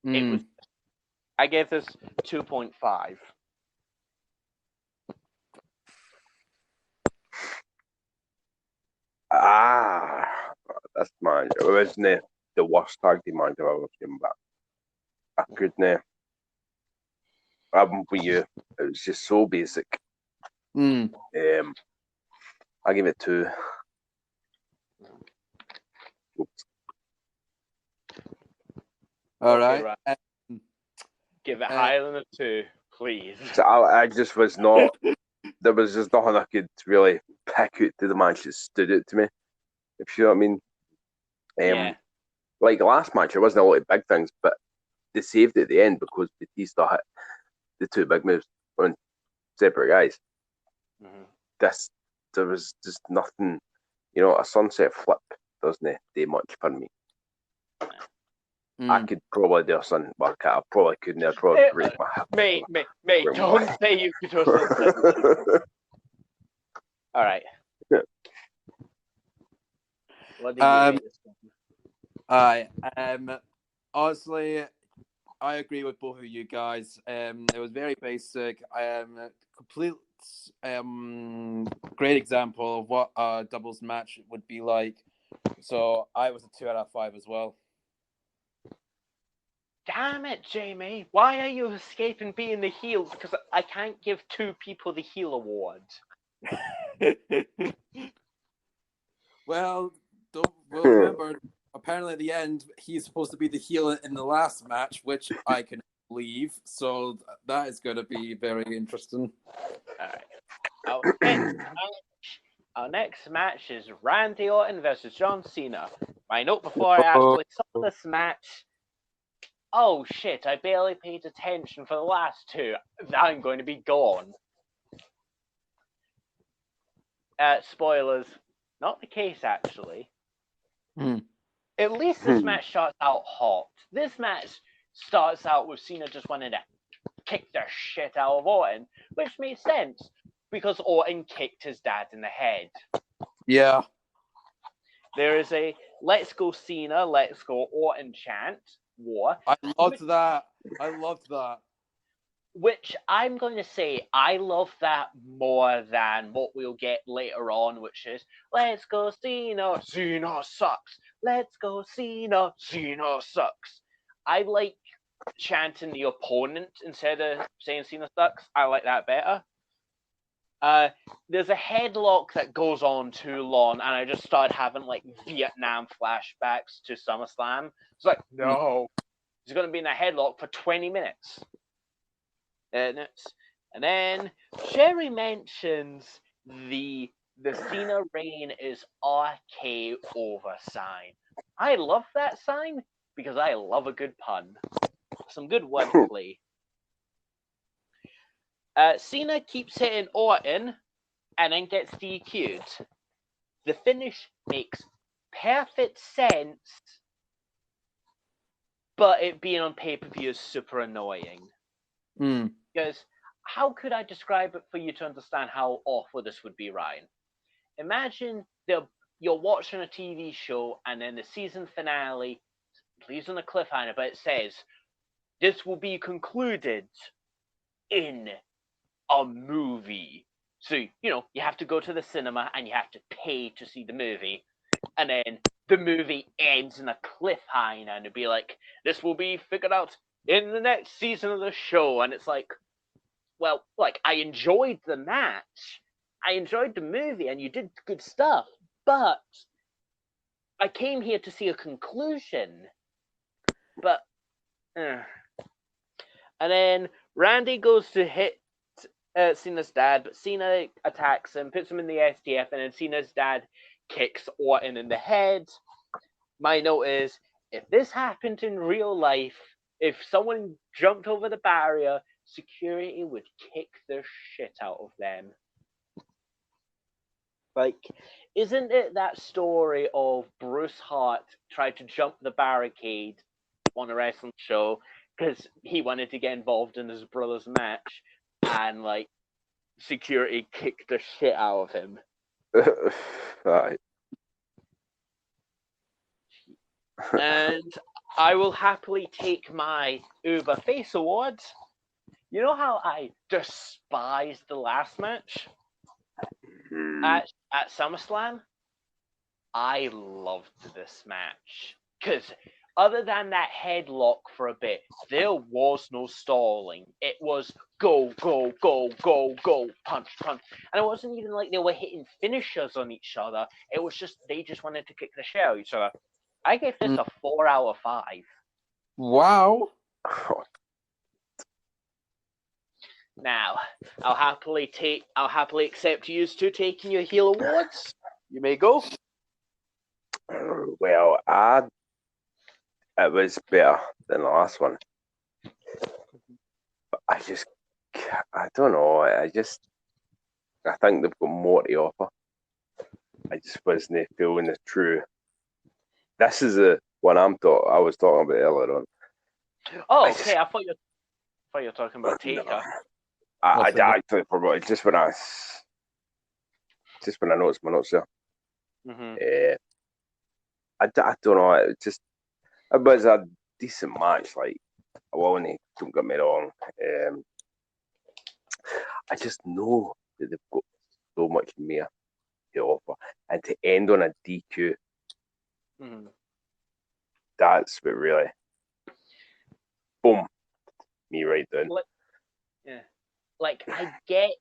it was. I gave this 2.5. That's mine. It wasn't the worst tag team match I've ever seen, but I couldn't. For you, it was just so basic. I give it 2. Oops. All right. Give it higher than a 2, please. So I just was not. There was just nothing I could really pick out to the match that stood out to me. If you know what I mean. Like the last match, there wasn't a lot of big things, but they saved it at the end because Batista hit the 2 big moves on separate guys. There was just nothing. A sunset flip doesn't do much for me. I could probably do a sun. Well, I probably couldn't. I'd probably break my hip. Mate, don't say you could do a sunset. All right. What did you rate this one? I honestly, I agree with both of you guys. It was very basic. Complete great example of what a doubles match would be like. So I was a 2 out of 5 as well. Damn it, Jamie! Why are you escaping being the heel? Because I can't give two people the heel award. Well, remember, apparently at the end, he's supposed to be the heel in the last match, which I can believe. So that is going to be very interesting. All right. Our next match is Randy Orton versus John Cena. My note before I actually saw this match. Oh shit, I barely paid attention for the last two. I'm going to be gone. Spoilers. Not the case, actually. At least this match starts out hot. This match starts out with Cena just wanting to kick the shit out of Orton, which makes sense because Orton kicked his dad in the head. Yeah. There is a "Let's go Cena, let's go Orton" chant war. I loved that. Which I'm going to say, I love that more than what we'll get later on, which is "Let's go Cena, Cena sucks. Let's go Cena, Cena sucks." I like chanting the opponent instead of saying Cena sucks. I like that better. There's a headlock that goes on too long, and I just started having like Vietnam flashbacks to SummerSlam. It's like, no, he's going to be in a headlock for 20 minutes. And then Sherry mentions the Cena reign is RK over sign. I love that sign because I love a good pun. Some good wordplay. Cena keeps hitting Orton and then gets DQ'd. The finish makes perfect sense, but it being on pay-per-view is super annoying. Because how could I describe it for you to understand how awful this would be, Ryan? Imagine you're watching a TV show and then the season finale leaves on a cliffhanger, but it says, this will be concluded in a movie. So, you have to go to the cinema and you have to pay to see the movie. And then the movie ends in a cliffhanger and it'd be like, this will be figured out in the next season of the show. And it's like, well, like, I enjoyed the match. I enjoyed the movie and you did good stuff. But I came here to see a conclusion. But, and then Randy goes to hit Cena's dad, but Cena attacks him, puts him in the STF, and then Cena's dad kicks Orton in the head. My note is, if this happened in real life, if someone jumped over the barrier, security would kick the shit out of them. Like, isn't it that story of Bruce Hart tried to jump the barricade on a wrestling show because he wanted to get involved in his brother's match, and like security kicked the shit out of him. Right. And I will happily take my Uber Face Award. You know how I despised the last match at SummerSlam? I loved this match because other than that headlock for a bit, there was no stalling. It was go, go, go, go, go, punch, punch. And it wasn't even like they were hitting finishers on each other. It was just, they just wanted to kick the shit out of each other. I gave this a 4 out of 5. Wow. Now, I'll happily accept you two taking your heel awards. You may go. Well, it was better than the last one. But I don't know. I think they've got more to offer. I just wasn't feeling the true. This is the one I was talking about earlier on. Oh, okay. I thought you were talking about Taker. No. I actually forgot it just when I noticed my notes there. Mm-hmm. I don't know. It just It was a decent match. Like, don't get me wrong. I just know that they've got so much more to offer, and to end on a DQ, that's what really, boom, me right down. Yeah, like I get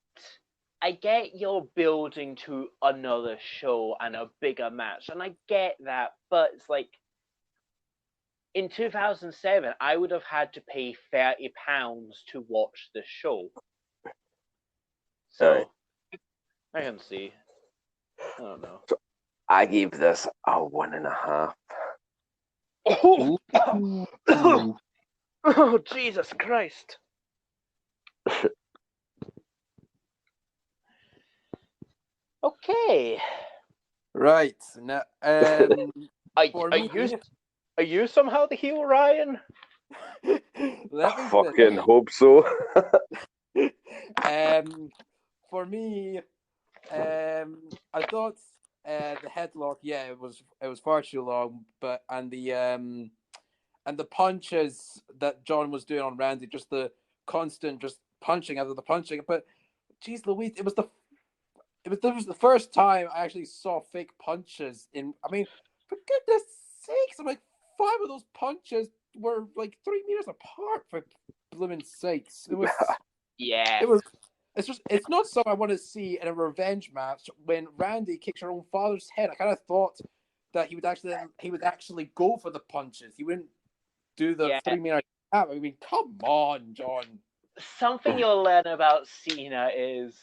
you're building to another show and a bigger match, and I get that, but it's like in 2007, I would have had to pay £30 to watch the show. So I can see. I don't know. So I gave this a 1.5. Oh, Jesus Christ. Okay. Right. Now, are you somehow the heel, Ryan? Let me fucking hope so. For me, I thought the headlock, it was far too long, but and the punches that John was doing on Randy, just the constant just punching after the punching. But geez Louise, it was the first time I actually saw fake punches in. I mean, for goodness sakes, I'm like, 5 of those punches were like 3 meters apart, for blooming sakes. It was it's not something I want to see in a revenge match. When Randy kicks her own father's head, I kind of thought that he would actually go for the punches. He wouldn't do the 3 meter tap. I mean, come on, John. Something you'll learn about Cena is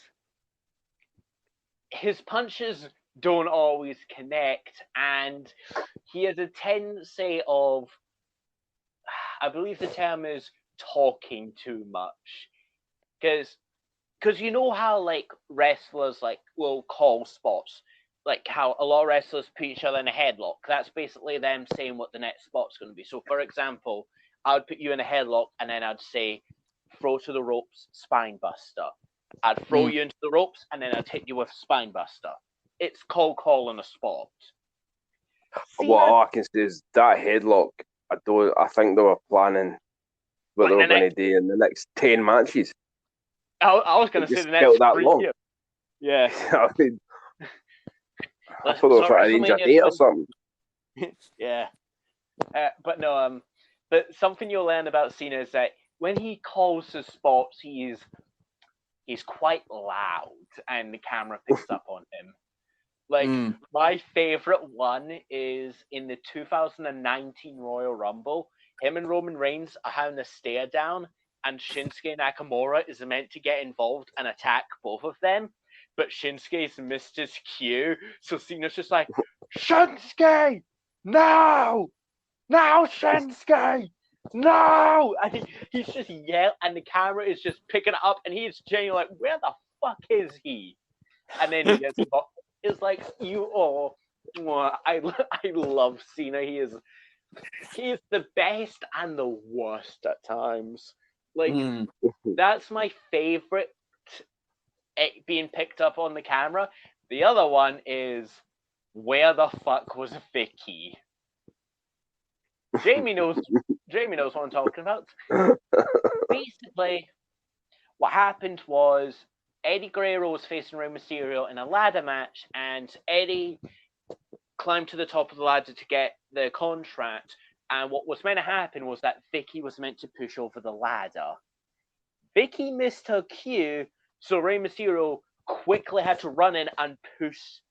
his punches don't always connect, and he has a tendency of, I believe the term is, talking too much. Because you know how like wrestlers like will call spots, like how a lot of wrestlers put each other in a headlock. That's basically them saying what the next spot's going to be. So, for example, I would put you in a headlock, and then I'd say, throw to the ropes, spine buster. I'd throw you into the ropes, and then I'd hit you with spine buster. It's called calling a spot. What all I can say is that headlock, I think they were planning what they were going to do in the next 10 matches. I was going to say the next that long. Yeah. I mean, I thought they were trying to arrange a date or something. Yeah. But no, but something you'll learn about Cena is that when he calls his spots, he's quite loud, and the camera picks up on him. Like, my favorite one is in the 2019 Royal Rumble. Him and Roman Reigns are having a stare down, and Shinsuke Nakamura is meant to get involved and attack both of them, but Shinsuke's missed his cue, so Cena's just like, Shinsuke! No! No, Shinsuke! No! And he's just yelling, and the camera is just picking it up, and he's genuinely like, where the fuck is he? And then he gets involved. It's like, I love Cena. He is the best and the worst at times. Like, that's my favorite, being picked up on the camera. The other one is, where the fuck was Vicky? Jamie knows what I'm talking about. Basically, what happened was Eddie Guerrero was facing Rey Mysterio in a ladder match, and Eddie climbed to the top of the ladder to get the contract. And what was meant to happen was that Vicky was meant to push over the ladder. Vicky missed her cue, so Rey Mysterio quickly had to run in and push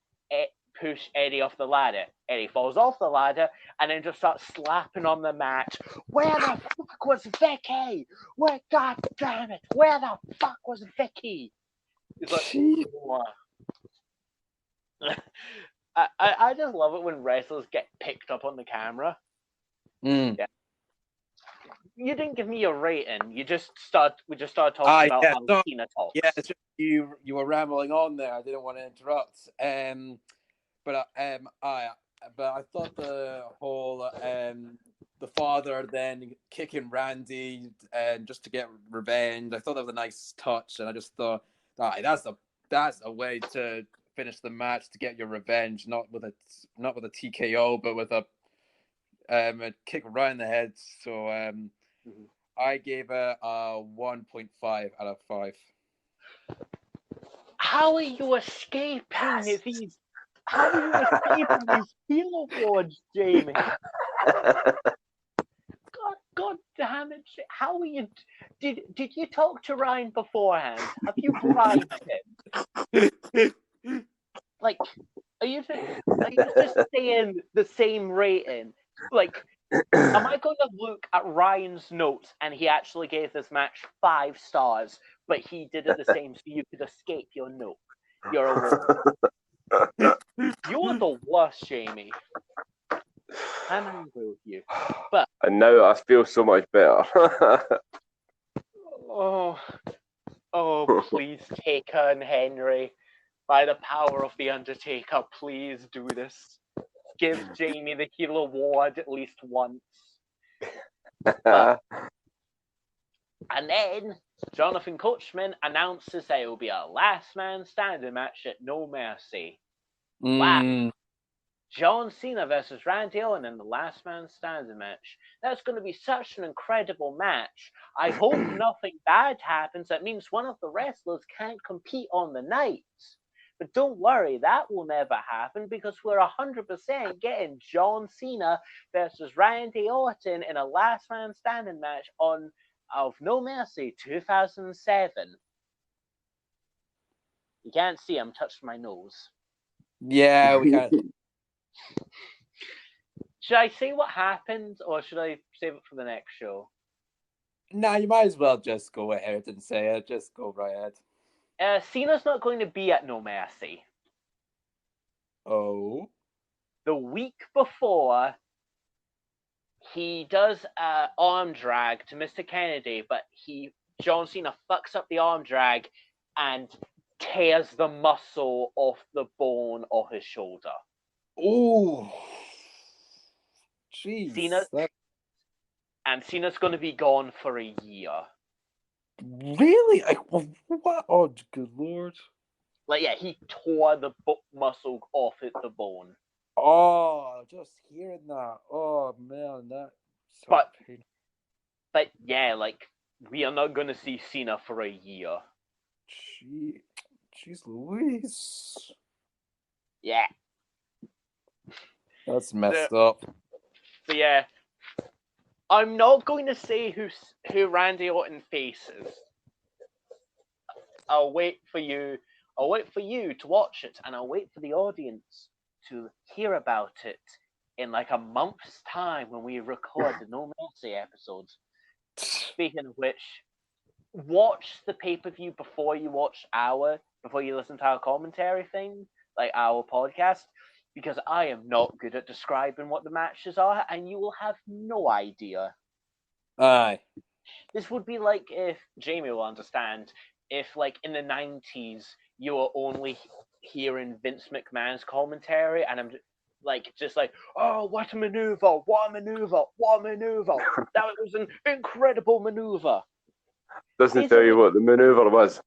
Eddie off the ladder. Eddie falls off the ladder and then just starts slapping on the mat. Where the fuck was Vicky? God damn it! Where the fuck was Vicky? It's like, I just love it when wrestlers get picked up on the camera. Yeah. You didn't give me a rating. We just started talking about how Cena talks. Yeah, it's just you were rambling on there. I didn't want to interrupt. But I thought the whole the father then kicking Randy and just to get revenge, I thought that was a nice touch, and I just thought, that's a way to finish the match, to get your revenge, not with a TKO, but with and kick right in the head. So Mhm. I gave it a 1.5 out of 5. How are you escaping these? How are you escaping these heel awards, Jamie? God damn it! How are you? Did you talk to Ryan beforehand? Have you bribed him? Like, are you just saying the same rating? Like, am I going to look at Ryan's notes and he actually gave this match 5 stars, but he did it the same so you could escape your note, your award? You're the worst, Jamie. I'm angry with you. But And now I feel so much better. oh, please take her and Henry. By the power of the Undertaker, please do this. Give Jamie the heel award at least once. But, and then Jonathan Coachman announces there will be a last man standing match at No Mercy. Wow. John Cena versus Randy Orton in the last man standing match. That's going to be such an incredible match. I hope nothing bad happens. That means one of the wrestlers can't compete on the night. But don't worry, that will never happen because we're 100% getting John Cena versus Randy Orton in a last man standing match on of No Mercy 2007. You can't see I'm touching my nose. Yeah, we can't. Should I say what happened or should I save it for the next show? Nah, you might as well just go ahead and say it. Just go right ahead. Cena's not going to be at No Mercy. Oh. The week before, he does arm drag to Mr. Kennedy, but John Cena fucks up the arm drag and tears the muscle off the bone of his shoulder. Oh. Jeez. Cena's going to be gone for a year. Really? What? Oh, good lord. Like, yeah, he tore the muscle off the bone. Oh, just hearing that. Oh, man, that. But yeah, like, we are not going to see Cena for a year. Jeez Louise. Yeah. That's messed up. So yeah, I'm not going to say who Randy Orton faces. I'll wait for you to watch it, and I'll wait for the audience to hear about it in like a month's time when we record the No Mercy episodes. Speaking of which, watch the pay-per-view before you listen to our commentary thing, like our podcast, because I am not good at describing what the matches are, and you will have no idea. Aye. This would be like if Jamie will understand if, like, in the 90s, you were only hearing Vince McMahon's commentary, and I'm just like, oh, what a maneuver! What a maneuver! What a maneuver! That was an incredible maneuver. Doesn't tell you what the maneuver was.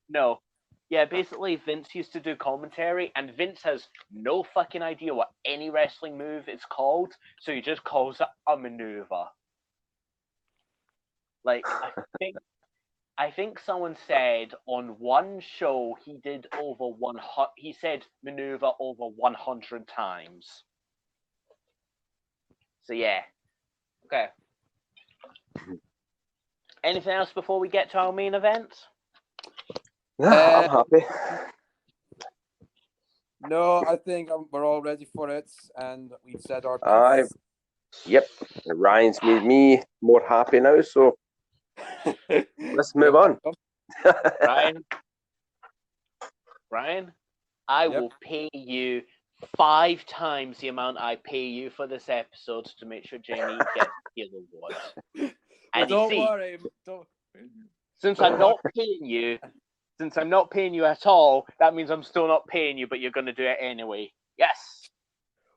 No. Yeah, basically Vince used to do commentary, and Vince has no fucking idea what any wrestling move is called, so he just calls it a maneuver. Like, I think someone said on one show he did he said maneuver over 100 times. So yeah. Okay. Anything else before we get to our main event? No, I'm happy. No, I think we're all ready for it, and we've said our piece. Yep. Ryan's made me more happy now, so let's move on. Ryan, I will pay you 5 times the amount I pay you for this episode to make sure Jamie gets the award. And don't worry. Since I'm not paying you at all, that means I'm still not paying you, but you're going to do it anyway. Yes.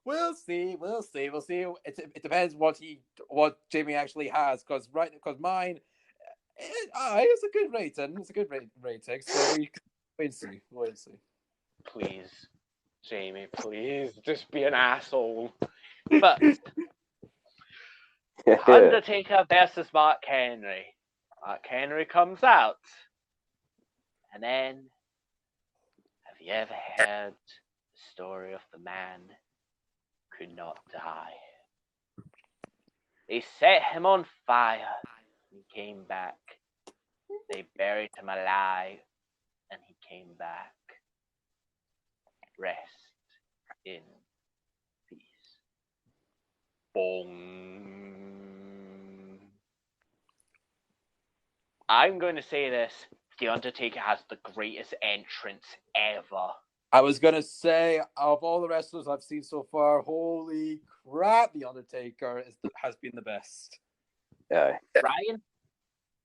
We'll see. It depends what Jamie actually has, because mine, it's a good rating. It's a good rating. So we can wait and see. Please, Jamie, please, just be an asshole. But Undertaker versus Mark Henry. Mark Henry comes out. And then, have you ever heard the story of the man who could not die? They set him on fire. He came back. They buried him alive. And he came back. Rest in peace. Boom. I'm going to say this. The Undertaker has the greatest entrance ever. I was going to say, of all the wrestlers I've seen so far, holy crap, The Undertaker has been the best. Yeah. Ryan,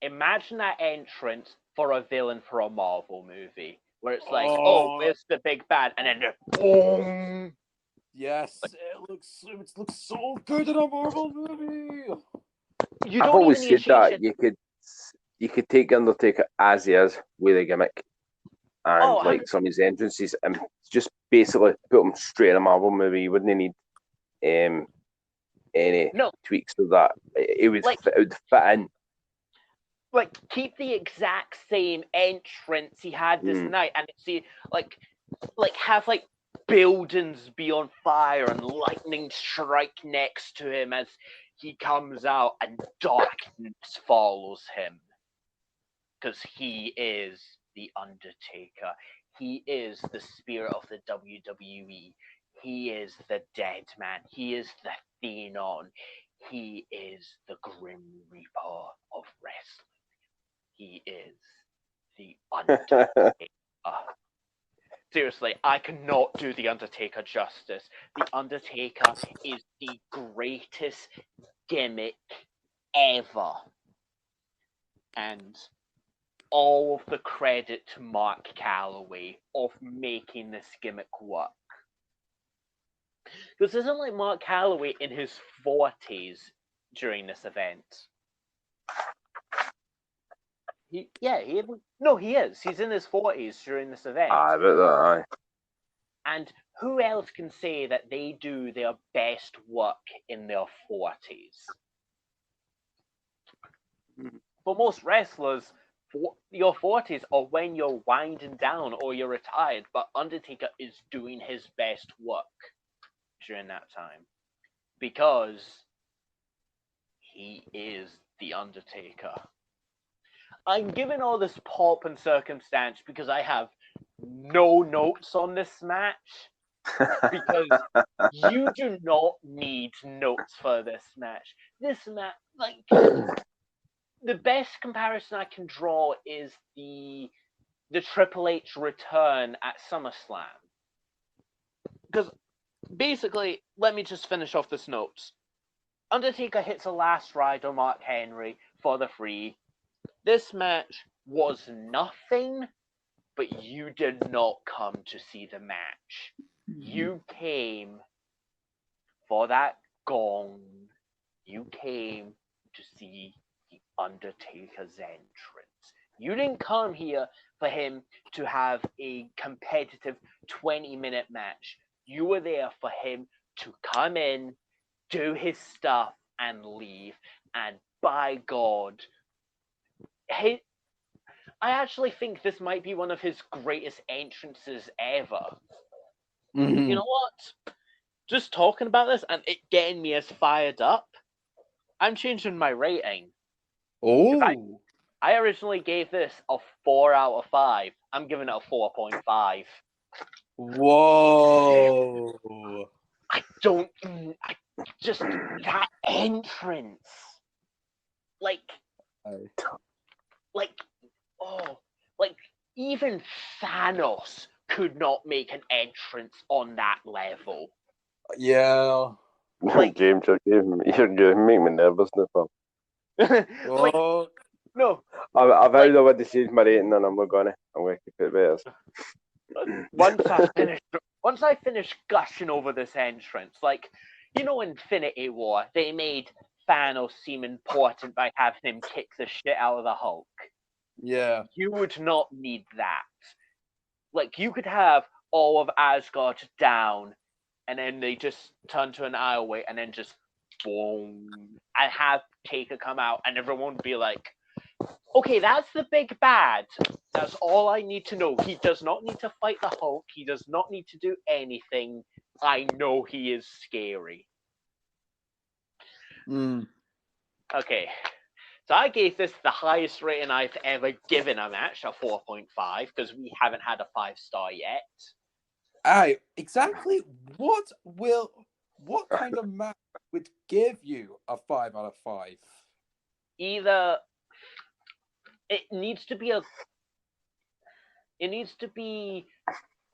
imagine that entrance for a villain for a Marvel movie. Where it's like, where's the big bad? And then boom. Yes, it looks so good in a Marvel movie. I've always said that you could take Undertaker as he is with a gimmick and like some of his entrances and just basically put him straight in a Marvel movie. You wouldn't need any tweaks to that. It would fit in. Like, keep the exact same entrance he had this night, and see, like have like buildings be on fire and lightning strike next to him as he comes out, and darkness follows him, because he is the Undertaker. He is the spirit of the WWE. He is the dead man. He is the Phenom. He is the Grim Reaper of wrestling. He is the Undertaker. Seriously, I cannot do the Undertaker justice. The Undertaker is the greatest gimmick ever. And all of the credit to Mark Calloway of making this gimmick work. Because isn't like Mark Calloway in his 40s during this event? He is. He's in his 40s during this event. I bet that. And who else can say that they do their best work in their 40s? For most wrestlers, your 40s are when you're winding down or you're retired, but Undertaker is doing his best work during that time because he is the Undertaker. I'm giving all this pomp and circumstance because I have no notes on this match, because you do not need notes for this match. This match, like, the best comparison I can draw is the Triple H return at SummerSlam. Because basically, let me just finish off this notes. Undertaker hits a last ride on Mark Henry for the free. This match was nothing, but you did not come to see the match. You came for that gong. You came to see the Undertaker's entrance. You didn't come here for him to have a competitive 20-minute match. You were there for him to come in, do his stuff, and leave. And by God, I actually think this might be one of his greatest entrances ever. You know what? Just talking about this and it getting me as fired up, I'm changing my rating. Oh. I originally gave this a 4 out of 5. I'm giving it a 4.5. Whoa. Just that entrance. Like even Thanos could not make an entrance on that level. Yeah. Like, James, you're making me nervous now. No. I've vowed I would change my rating, and I'm not gonna. I'm gonna keep it better. Once I finish gushing over this entrance, like, you know, Infinity War, they made Thanos seem important by having him kick the shit out of the Hulk. Yeah. You would not need that. Like, you could have all of Asgard down, and then they just turn to an aisleway, and then just boom, and have Taker come out, and everyone be like, okay, that's the big bad. That's all I need to know. He does not need to fight the Hulk. He does not need to do anything. I know he is scary. Okay. So I gave this the highest rating I've ever given a match, a 4.5, because we haven't had a 5-star yet. Exactly. What kind of match would give you a 5 out of 5? Either it needs to be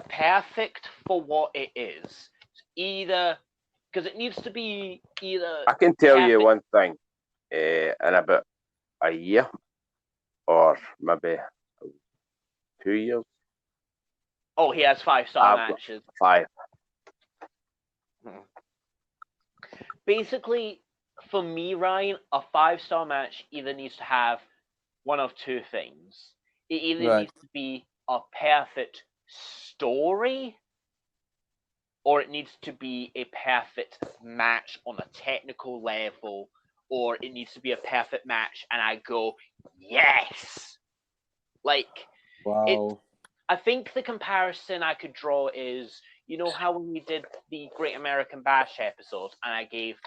perfect for what it is. Either because it needs to be either. I can tell perfect. you one thing. In about a year, or maybe 2 years. Oh, he has 5-star matches. 5. Basically, for me, Ryan, a 5-star match either needs to have one of two things. It either needs to be a perfect story, or it needs to be a perfect match on a technical level, or it needs to be a perfect match, and I go, yes! Like, wow. I think the comparison I could draw is, you know how when we did the Great American Bash episode, and I gave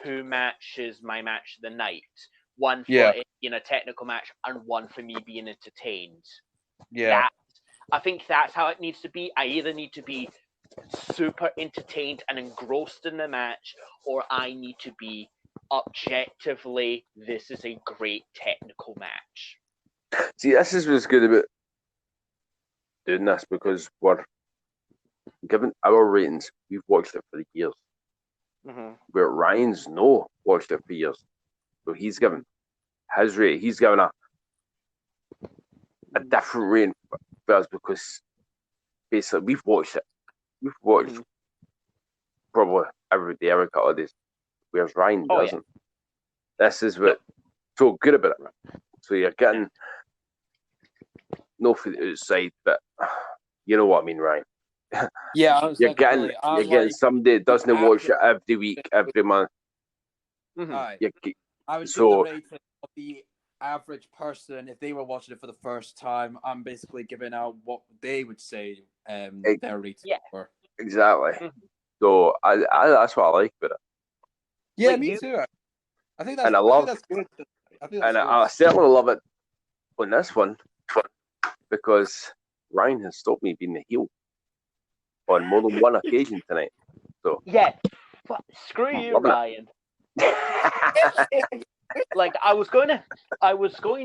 2 matches my match of the night, one for it being a technical match and one for me being entertained. Yeah. I think that's how it needs to be. I either need to be super entertained and engrossed in the match, or I need to be objectively, this is a great technical match. See, this is what's good about doing this, because we're given our ratings. We've watched it for years. Where Ryan's watched it for years, so he's given his rating. He's given a different rating for us, because basically we've watched it. We've watched probably every day, every couple of days, whereas Ryan doesn't. This is what's so good about it. So you're getting no for the outside, but you know what I mean, Ryan. Yeah, you're getting somebody that doesn't watch it every week, every month. I would give the rating of the average person if they were watching it for the first time. I'm basically giving out what they would say their rating for. Exactly. So I that's what I like about it. Yeah, like me too. I think that's. And I think that's good. I think that's and good. I certainly love it on this one, because Ryan has stopped me being the heel on more than one occasion tonight. So but screw you, Ryan. Like I was going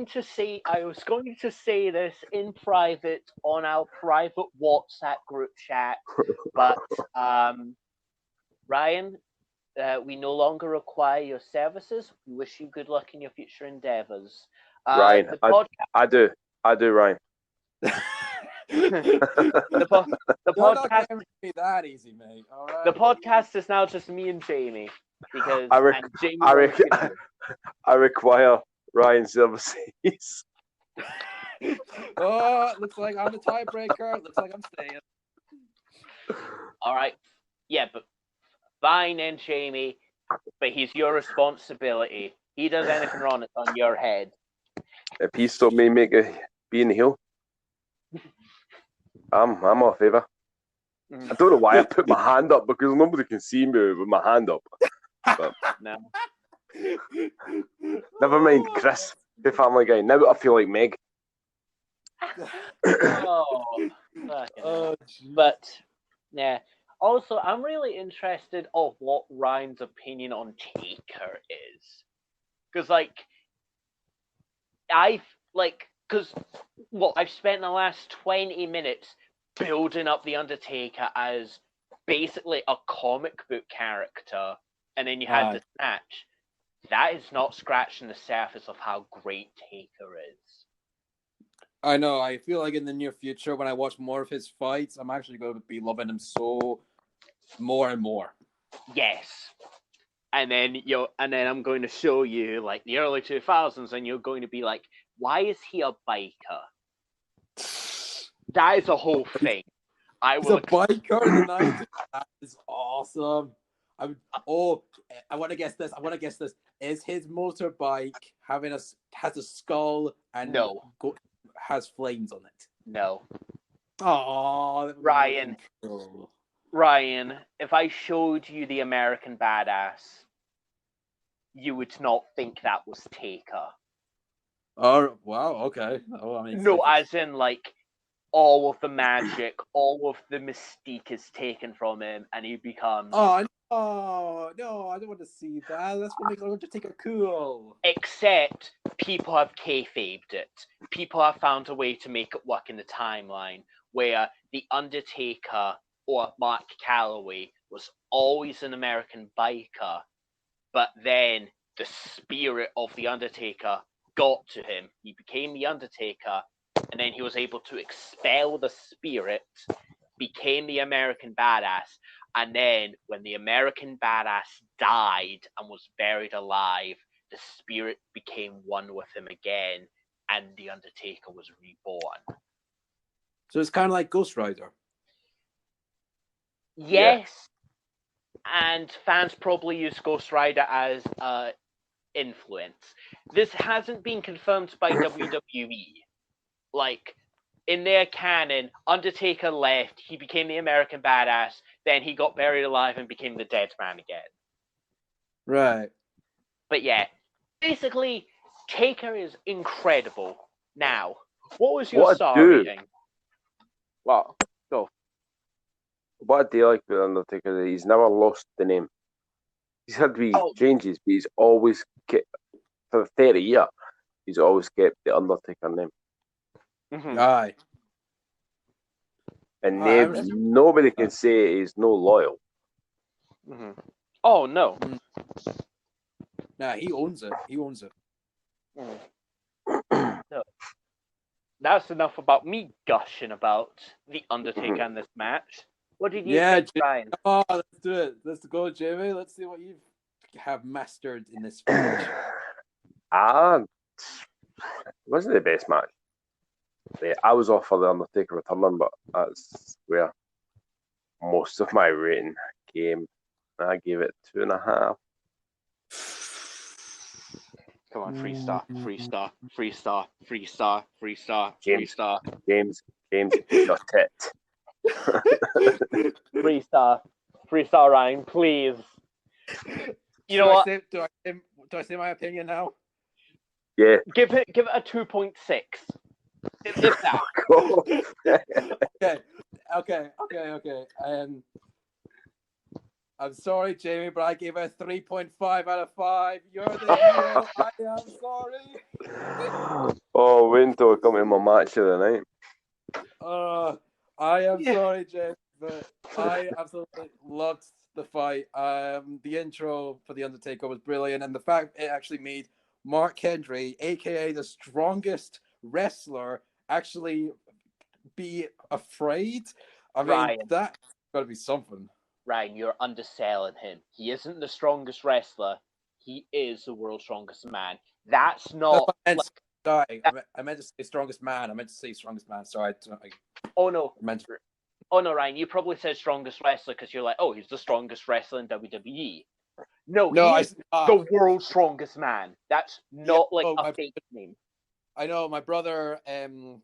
to say this in private on our private WhatsApp group chat, but Ryan, we no longer require your services. We wish you good luck in your future endeavors. Ryan, I do, Ryan. the podcast not be that easy, mate. All right. The podcast is now just me and Jamie, because I require Ryan's services. Oh, looks like I'm the tiebreaker. Looks like I'm staying. All right, but fine and Jamie, but he's your responsibility. He does anything wrong, it's on your head. If he stopped me being the heel, I'm all favour. I don't know why I put my hand up, because nobody can see me with my hand up. But no. Never mind, Chris, the Family Guy. Now I feel like Meg. But yeah. Also, I'm really interested of what Ryan's opinion on Taker is, because I've spent the last 20 minutes building up the Undertaker as basically a comic book character, and then you had this match. That is not scratching the surface of how great Taker is. I know. I feel like in the near future, when I watch more of his fights, I'm actually going to be loving him so more and more. Yes. And then I'm going to show you like the early 2000s, and you're going to be like, why is he a biker? That is a whole thing. He's a biker in the 90s. That is awesome. I want to guess this. Is his motorbike has a skull and No. has flames on it? No. Oh, Ryan. Ryan, if I showed you the American Badass, you would not think that was Taker. Oh, wow, okay. Oh, I mean, No, as in, like, all of the magic, all of the mystique is taken from him, and he becomes... Oh, no, I don't want to see that. That's what makes Undertaker cool. Except people have kayfabed it. People have found a way to make it work in the timeline, where the Undertaker, or Mark Calloway, was always an American biker, but then the spirit of the Undertaker got to him. He became the Undertaker, and then he was able to expel the spirit, became the American Badass, and then when the American Badass died and was buried alive, the spirit became one with him again, and the Undertaker was reborn. So it's kind of like Ghost Rider. Yes, and fans probably use Ghost Rider as influence. This hasn't been confirmed by WWE. Like, in their canon, Undertaker left, he became the American Badass, then he got buried alive and became the Dead Man again. Right. But yeah, basically, Taker is incredible. Now, what was your star rating? Wow. No. What I do like with Undertaker is he's never lost the name. He's had wee changes, but he's always kept, for 30 years, he's always kept the Undertaker name. Mm-hmm. Aye. And nobody can say he's no loyal. Mm-hmm. Oh, no. Nah, he owns it. No. That's enough about me gushing about the Undertaker in this match. What did you think, Ryan? Oh, let's do it. Let's go, Jamie. Let's see what you have mastered in this match. It wasn't the best match. I was off for the Undertaker returning, but that's where most of my rating came. I gave it 2.5. Come on, free star. James, your tit. Free star, Ryan, please. You know what? Do I say my opinion now? Yeah. Give it a 2.6. If that. Okay. I'm sorry, Jamie, but I gave it a 3.5 out of 5. You're the hero. I am sorry. Oh, wait until I come to my match of the night. I am sorry, Jamie, but I absolutely loved the fight. The intro for The Undertaker was brilliant, and the fact it actually made Mark Henry, aka the strongest wrestler, actually be afraid. I mean, Ryan, that's got to be something. Ryan, you're underselling him. He isn't the strongest wrestler. He is the world's strongest man. That's not. Sorry, I meant to say strongest man. Sorry. Oh no. Oh no, Ryan. You probably said strongest wrestler because you're like, oh, he's the strongest wrestler in WWE. No, he's the world's strongest man. That's not a fake name. I know my brother.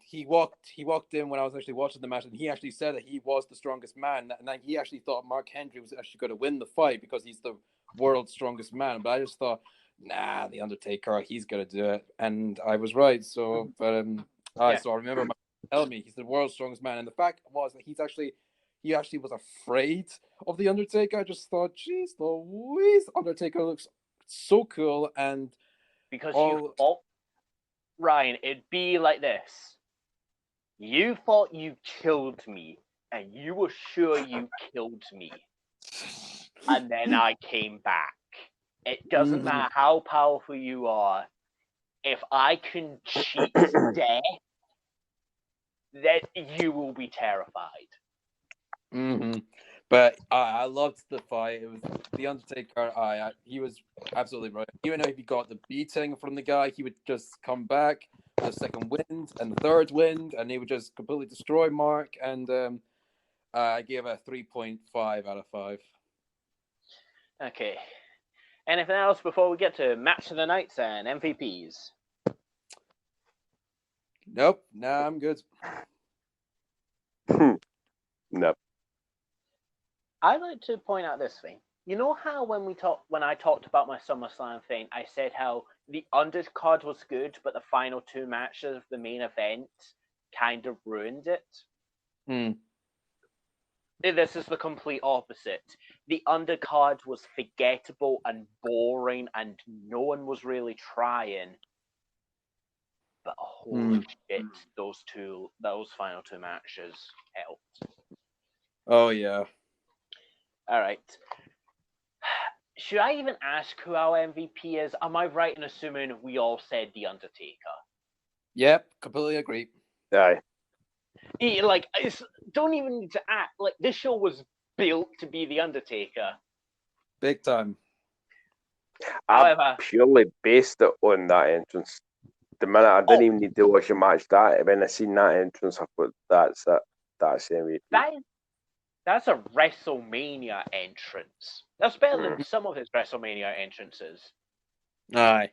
He walked in when I was actually watching the match, and he actually said that he was the strongest man, and then he actually thought Mark Henry was actually going to win the fight because he's the world's strongest man. But I just thought, nah, the Undertaker, he's going to do it, and I was right. So, but so I remember my telling me he's the world's strongest man, and the fact was that he actually was afraid of the Undertaker. I just thought, geez, Louise, Undertaker looks so cool, and because Ryan, it'd be like this. You thought you killed me, and you were sure you killed me. And then I came back. It doesn't matter how powerful you are. If I can cheat death, then you will be terrified. Mm-hmm. But I loved the fight. It was the Undertaker. He was absolutely right. Even if he got the beating from the guy, he would just come back with a second wind and the third wind, and he would just completely destroy Mark. And I gave it a 3.5 out of 5. Okay. Anything else before we get to match of the nights and MVPs? Nope. Nah, I'm good. No. I'd like to point out this thing. You know how when I talked about my SummerSlam thing, I said how the undercard was good, but the final two matches of the main event kind of ruined it. This is the complete opposite. The undercard was forgettable and boring, and no one was really trying. But holy shit, those final two matches helped. Oh yeah. All right. Should I even ask who our MVP is? Am I right in assuming we all said The Undertaker? Yep, completely agree. Aye. Don't even need to act. Like, this show was built to be The Undertaker. Big time. However, I purely based it on that entrance. The minute I didn't even need to watch a match, that when I seen that entrance, I thought that's it. That's MVP. That's a WrestleMania entrance. That's better than some of his WrestleMania entrances. Aye.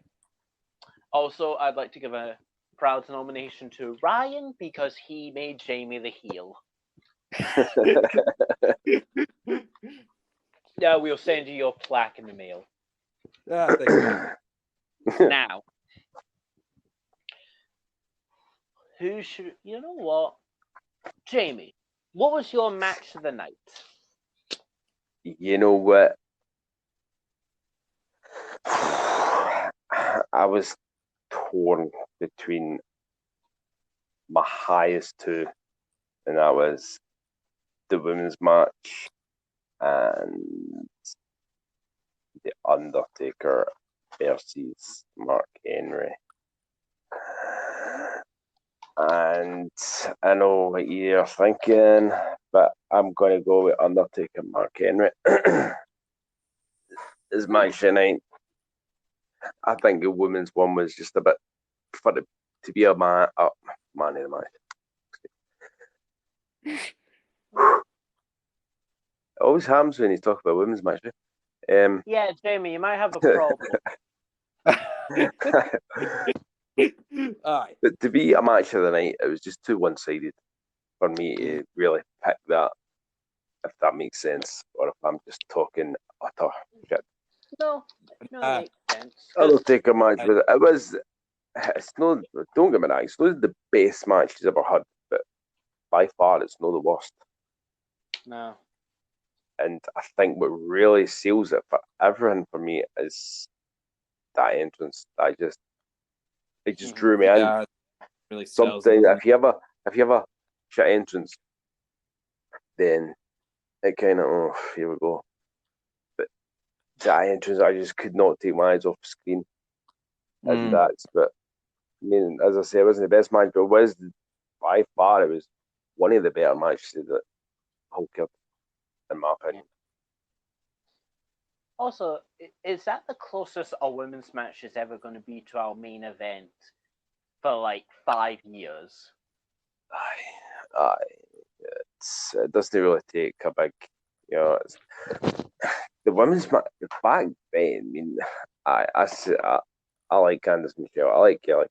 Also, I'd like to give a proud nomination to Ryan because he made Jamie the heel. Yeah, we'll send you your plaque in the mail. Thanks, man. Now, who should... You know what? Jamie, what was your match of the night? You know what? I was torn between my highest two, and that was the women's match and the Undertaker versus Mark Henry. And I know what you're thinking, but I'm going to go with Undertaker Mark Henry. His match tonight, I think the women's one was just a bit for it to be a man of the match. It always happens when you talk about women's match. Yeah, Jamie, you might have a problem. Aye. But to be a match of the night, it was just too one-sided for me to really pick that, if that makes sense, or if I'm just talking utter shit. No, it makes sense. Undertaker match, it's no, don't get me wrong, it's not the best match he's ever had, but by far it's not the worst. No. And I think what really seals it for everything for me is that entrance. It just drew me in. Yeah, really sells Sometimes it. if you have a shit entrance, then it kind of, oh, here we go. But that entrance, I just could not take my eyes off the screen. And that's, but I mean, as I say, it wasn't the best match, but it was by far, it was one of the better matches that Hulk had, in my opinion. Also, is that the closest a women's match is ever going to be to our main event for like 5 years? It doesn't really take a big, the women's match back then. I mean, I like Candice Michelle, I like Kelly,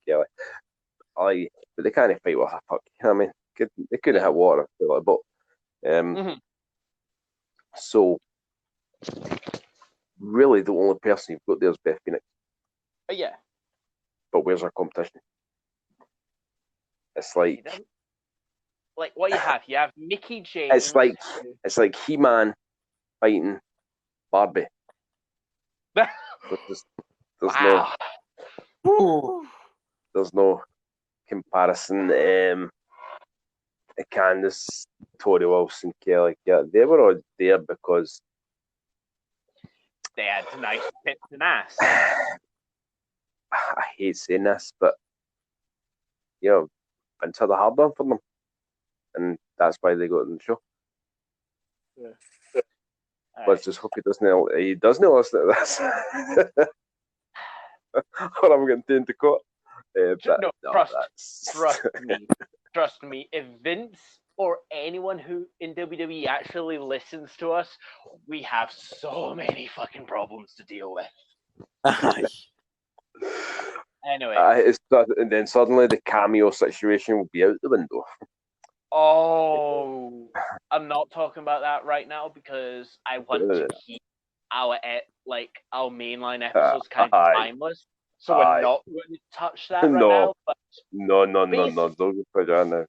but they can't fight with a fuck. You know what I mean? They couldn't hit water, but so really the only person you've got there is Beth Phoenix. Yeah. But where's our competition? It's like what you have. You have Mickey James. It's like He-Man fighting Barbie. There's wow. There's no comparison. Candice, Tori Wilson, Kelly, they were all there because they had nice tits and ass. I hate saying this, but Vince had a hard on for them, and that's why they got in the show. Yeah. Let's just hope he doesn't listen to this, or I'm getting taken to court. Trust me. If Vince or anyone who in WWE actually listens to us, we have so many fucking problems to deal with. Anyway. And then suddenly the cameo situation will be out the window. Oh, I'm not talking about that right now because I want to keep our mainline episodes kind of timeless. So we're not going to touch that right now. But no, don't put that now.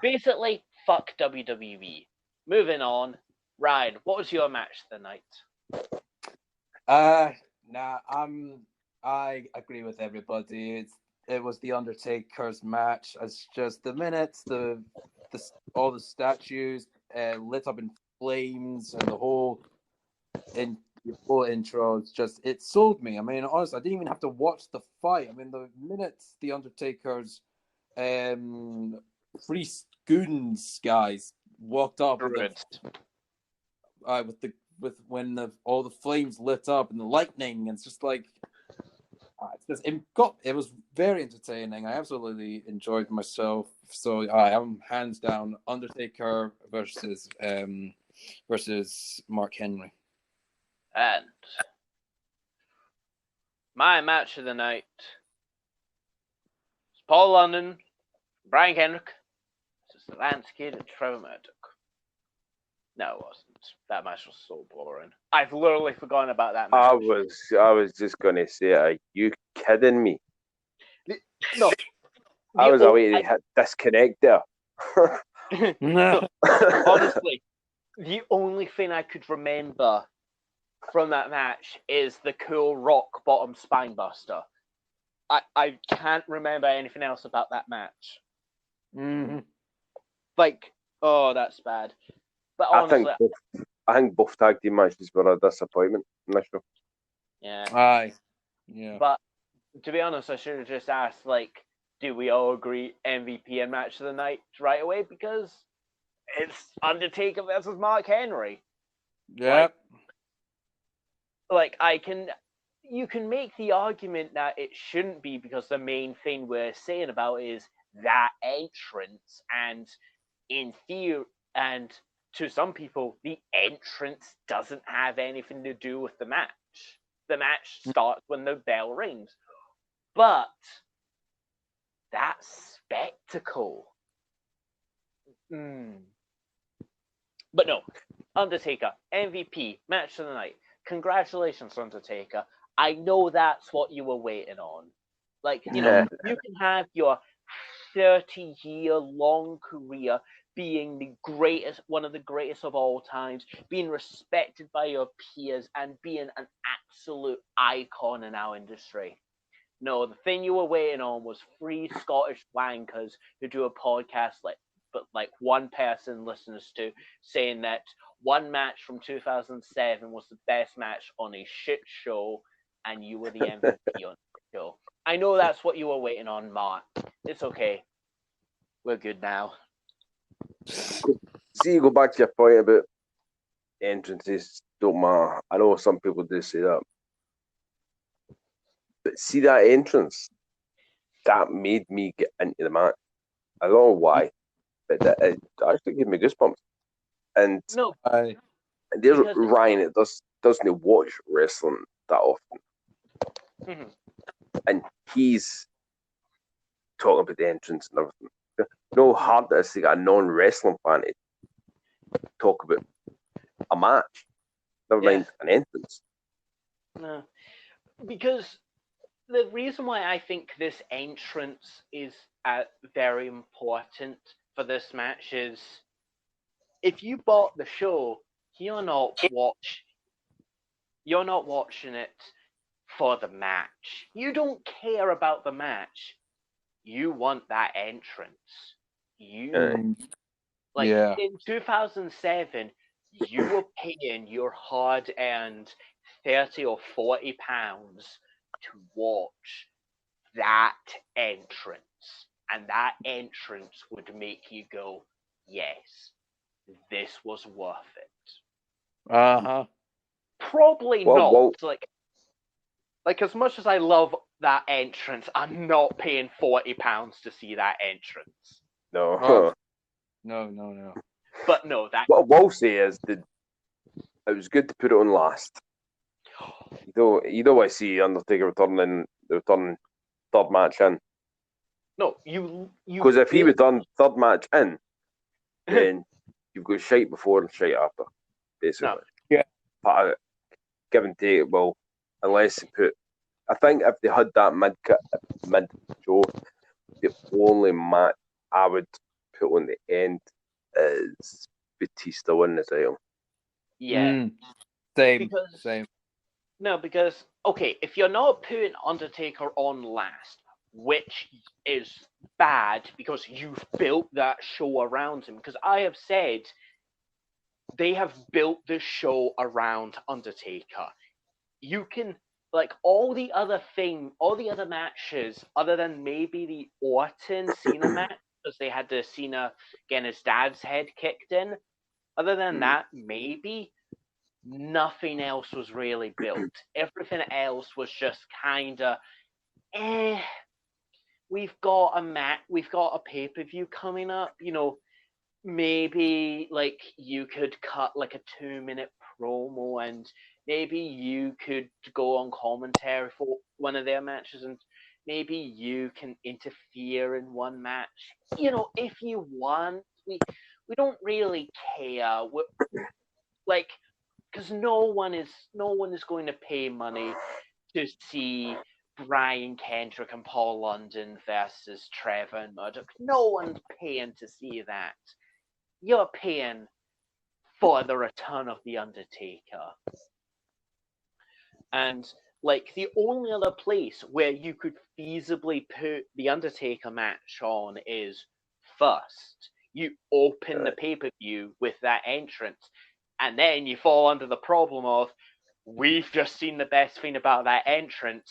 Basically, fuck WWE. Moving on. Ryan, what was your match tonight? I agree with everybody. It was the Undertaker's match. It's just the minutes, all the statues lit up in flames, and the whole intro. It sold me. I mean, honestly, I didn't even have to watch the fight. I mean, the minutes the Undertaker's three goons guys walked up when all the flames lit up and the lightning, and it's just like it was very entertaining. I absolutely enjoyed myself. So I am hands down Undertaker versus Mark Henry. And my match of the night is Paul London, Brian Kendrick versus Lance Kidd and Trevor Murdoch. No, it wasn't. That match was so boring. I've literally forgotten about that match. I was just gonna say, are you kidding me? No. I was away to hit disconnect there. No. Honestly, the only thing I could remember from that match is the cool rock bottom spinebuster. I can't remember anything else about that match. Mm-hmm. Like, oh, that's bad. But honestly, I think both tag team matches were a disappointment in this show. Yeah. Aye. Yeah. But to be honest, I should have just asked, like, do we all agree MVP and match of the night right away? Because it's Undertaker versus Mark Henry. Yep. Like you can make the argument that it shouldn't be because the main thing we're saying about is that entrance, and in theory, and to some people, the entrance doesn't have anything to do with the match. The match starts when the bell rings. But that spectacle. But no, Undertaker, MVP, match of the night. Congratulations, Undertaker. I know that's what you were waiting on. Like, you know, you can have your 30-year-long career being the greatest, one of the greatest of all times, being respected by your peers, and being an absolute icon in our industry. No, the thing you were waiting on was 3 Scottish wankers who do a podcast like one person listens to, saying that one match from 2007 was the best match on a shit show, and you were the MVP on the show. I know that's what you were waiting on, Mark. It's okay. We're good now. See, you go back to your point about entrances don't matter. I know some people do say that. But see that entrance? That made me get into the match. I don't know why, but it actually gave me goosebumps. And no, there's Ryan. It doesn't watch wrestling that often, and he's talking about the entrance and everything. No hard that it's like a non-wrestling fan to talk about a match. Never mind an entrance. No, because the reason why I think this entrance is very important for this match is if you bought the show, you're not watching it for the match. You don't care about the match. You want that entrance. In 2007, you were paying your hard-earned £30 or £40 to watch that entrance, and that entrance would make you go, yes, this was worth it. Probably not. Like as much as I love that entrance, I'm not paying £40 to see that entrance. No. No. But no, that What I will say is that it was good to put it on last. You know I see Undertaker returning third match in. no, you Because if he was done third match in, then you've got shite before and shite after, basically. No. Yeah. But give and take, well, unless they put, I think if they had that mid show, the only match I would put on the end is Batista winning the title. Yeah. Same. No, because okay, if you're not putting Undertaker on last, which is bad because you've built that show around him. Because I have said they have built the show around Undertaker. You can like all the other matches, other than maybe the Orton Cena match, because they had the Cena getting his dad's head kicked in. Other than that, maybe nothing else was really built. Everything else was just kind of, we've got a pay-per-view coming up, maybe like you could cut like a 2-minute promo and maybe you could go on commentary for one of their matches and maybe you can interfere in one match. If you want, we don't really care. Like, because no one is going to pay money to see Brian Kendrick and Paul London versus Trevor and Murdoch. No one's paying to see that. You're paying for the return of the Undertaker. And like the only other place where you could feasibly put the Undertaker match on is first. You open the pay-per-view with that entrance, and then you fall under the problem of we've just seen the best thing about that entrance.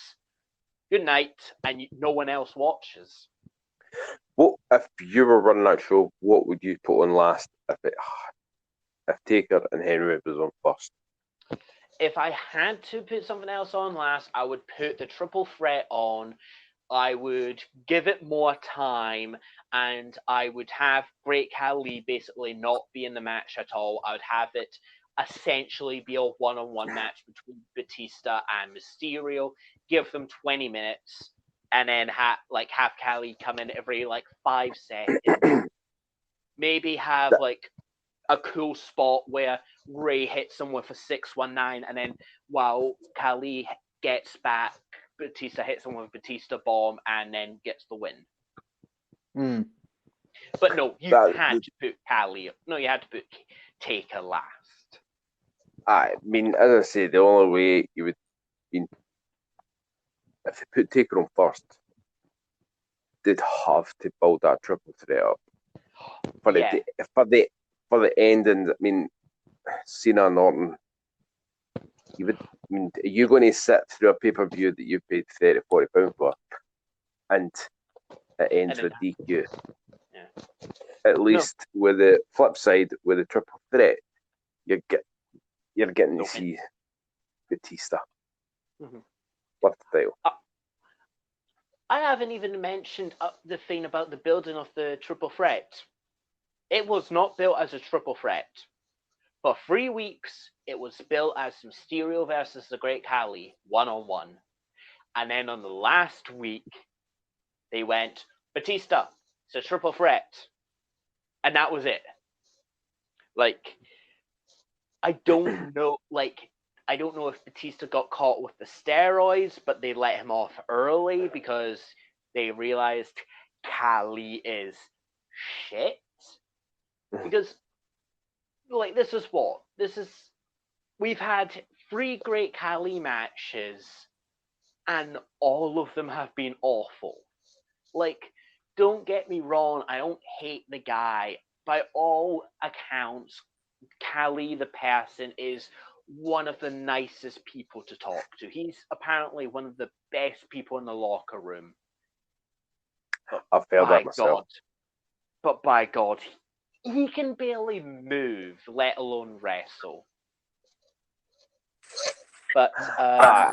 Good night, and no one else watches. What if you were running that show? What would you put on last if Taker and Henry was on first? If I had to put something else on last, I would put the triple threat on. I would give it more time, and I would have Great Khali basically not be in the match at all. I would have it essentially be a one-on-one match between Batista and Mysterio. Give them 20 minutes, and then have Khali come in every 5 seconds. Maybe have a cool spot where Ray hits him with a 619, and then while Khali gets back, Batista hits him with a Batista bomb and then gets the win. But no, you had to put Khali. No, you had to put Taker last. I mean, as I say, the only way you would, if they put Taker on first, they'd have to build that triple threat up for the ending. I mean, Cena and Orton. Are you going to sit through a pay-per-view that you paid £30-40 for, and it ends with DQ? Yeah. At least with the flip side, with the triple threat, you're getting to see Batista with the title. I haven't even mentioned the thing about the building of the triple threat. It was not built as a triple threat. For 3 weeks, it was built as Mysterio versus the Great Khali, one-on-one. And then on the last week, they went, Batista, it's a triple threat. And that was it. I don't know if Batista got caught with the steroids, but they let him off early because they realized Khali is shit. Because we've had 3 Great Khali matches and all of them have been awful. Don't get me wrong, I don't hate the guy. By all accounts, Khali the person is one of the nicest people to talk to. He's apparently one of the best people in the locker room. I've heard that myself. But by God, he can barely move, let alone wrestle. But I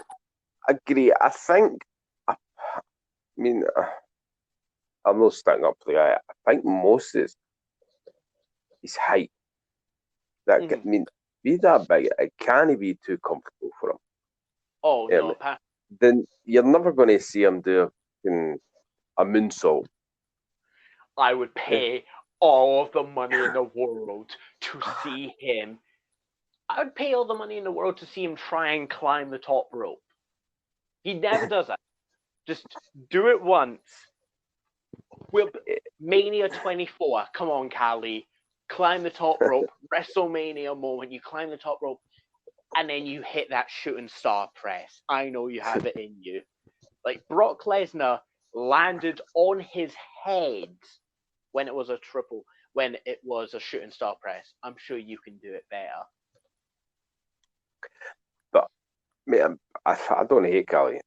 agree. I think, I'm not sticking up for the guy. I think most of his height. That I mean, be that big, it can't be too comfortable for him. Oh no, Then you're never going to see him do a moonsault. I would pay all of the money in the world to see him. I would pay all the money in the world to see him try and climb the top rope. He never does that. Just do it once. Mania 24. Come on, Kali. Climb the top rope. WrestleMania moment. You climb the top rope, and then you hit that shooting star press. I know you have it in you. Like Brock Lesnar landed on his head when it was a shooting star press. I'm sure you can do it better. But man, I don't hate Kali.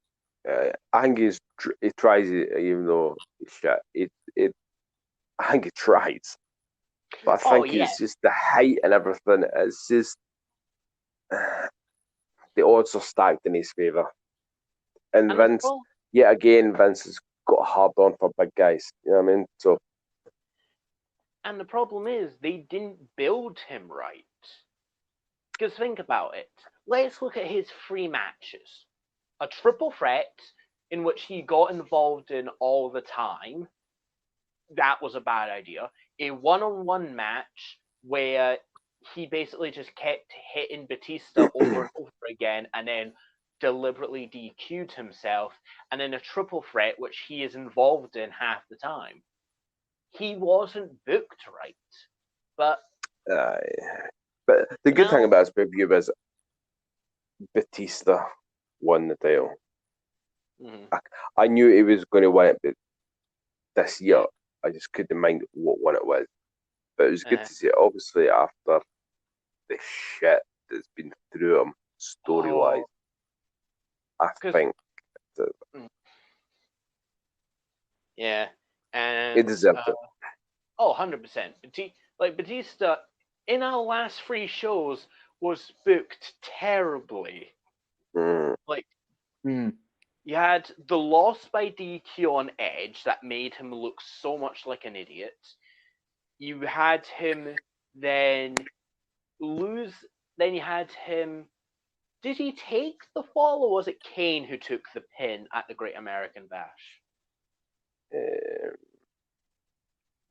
I think he tries it, even though he's shit. I think he tries, but I think it's just the height and everything. It's just the odds are stacked in his favor. And Vince, yet again, Vince has got hard on for big guys. You know what I mean? So. And the problem is they didn't build him right. Because think about it. Let's look at his 3 matches. A triple threat in which he got involved in all the time. That was a bad idea. A one-on-one match where he basically just kept hitting Batista over and over again and then deliberately DQ'd himself. And then a triple threat which he is involved in half the time. He wasn't booked right. But the good thing about his pay-per-view is Batista won the title. Mm-hmm. I knew he was going to win it, but this year I just couldn't mind what one it was. But it was good to see it. Obviously, after the shit that's been through him story-wise, I think. Yeah, and he deserved it. 100%. Batista in our last 3 shows was booked terribly. You had the loss by DQ on Edge that made him look so much like an idiot. You had him then lose. Then you had him. Did he take the fall, or was it Kane who took the pin at the Great American Bash?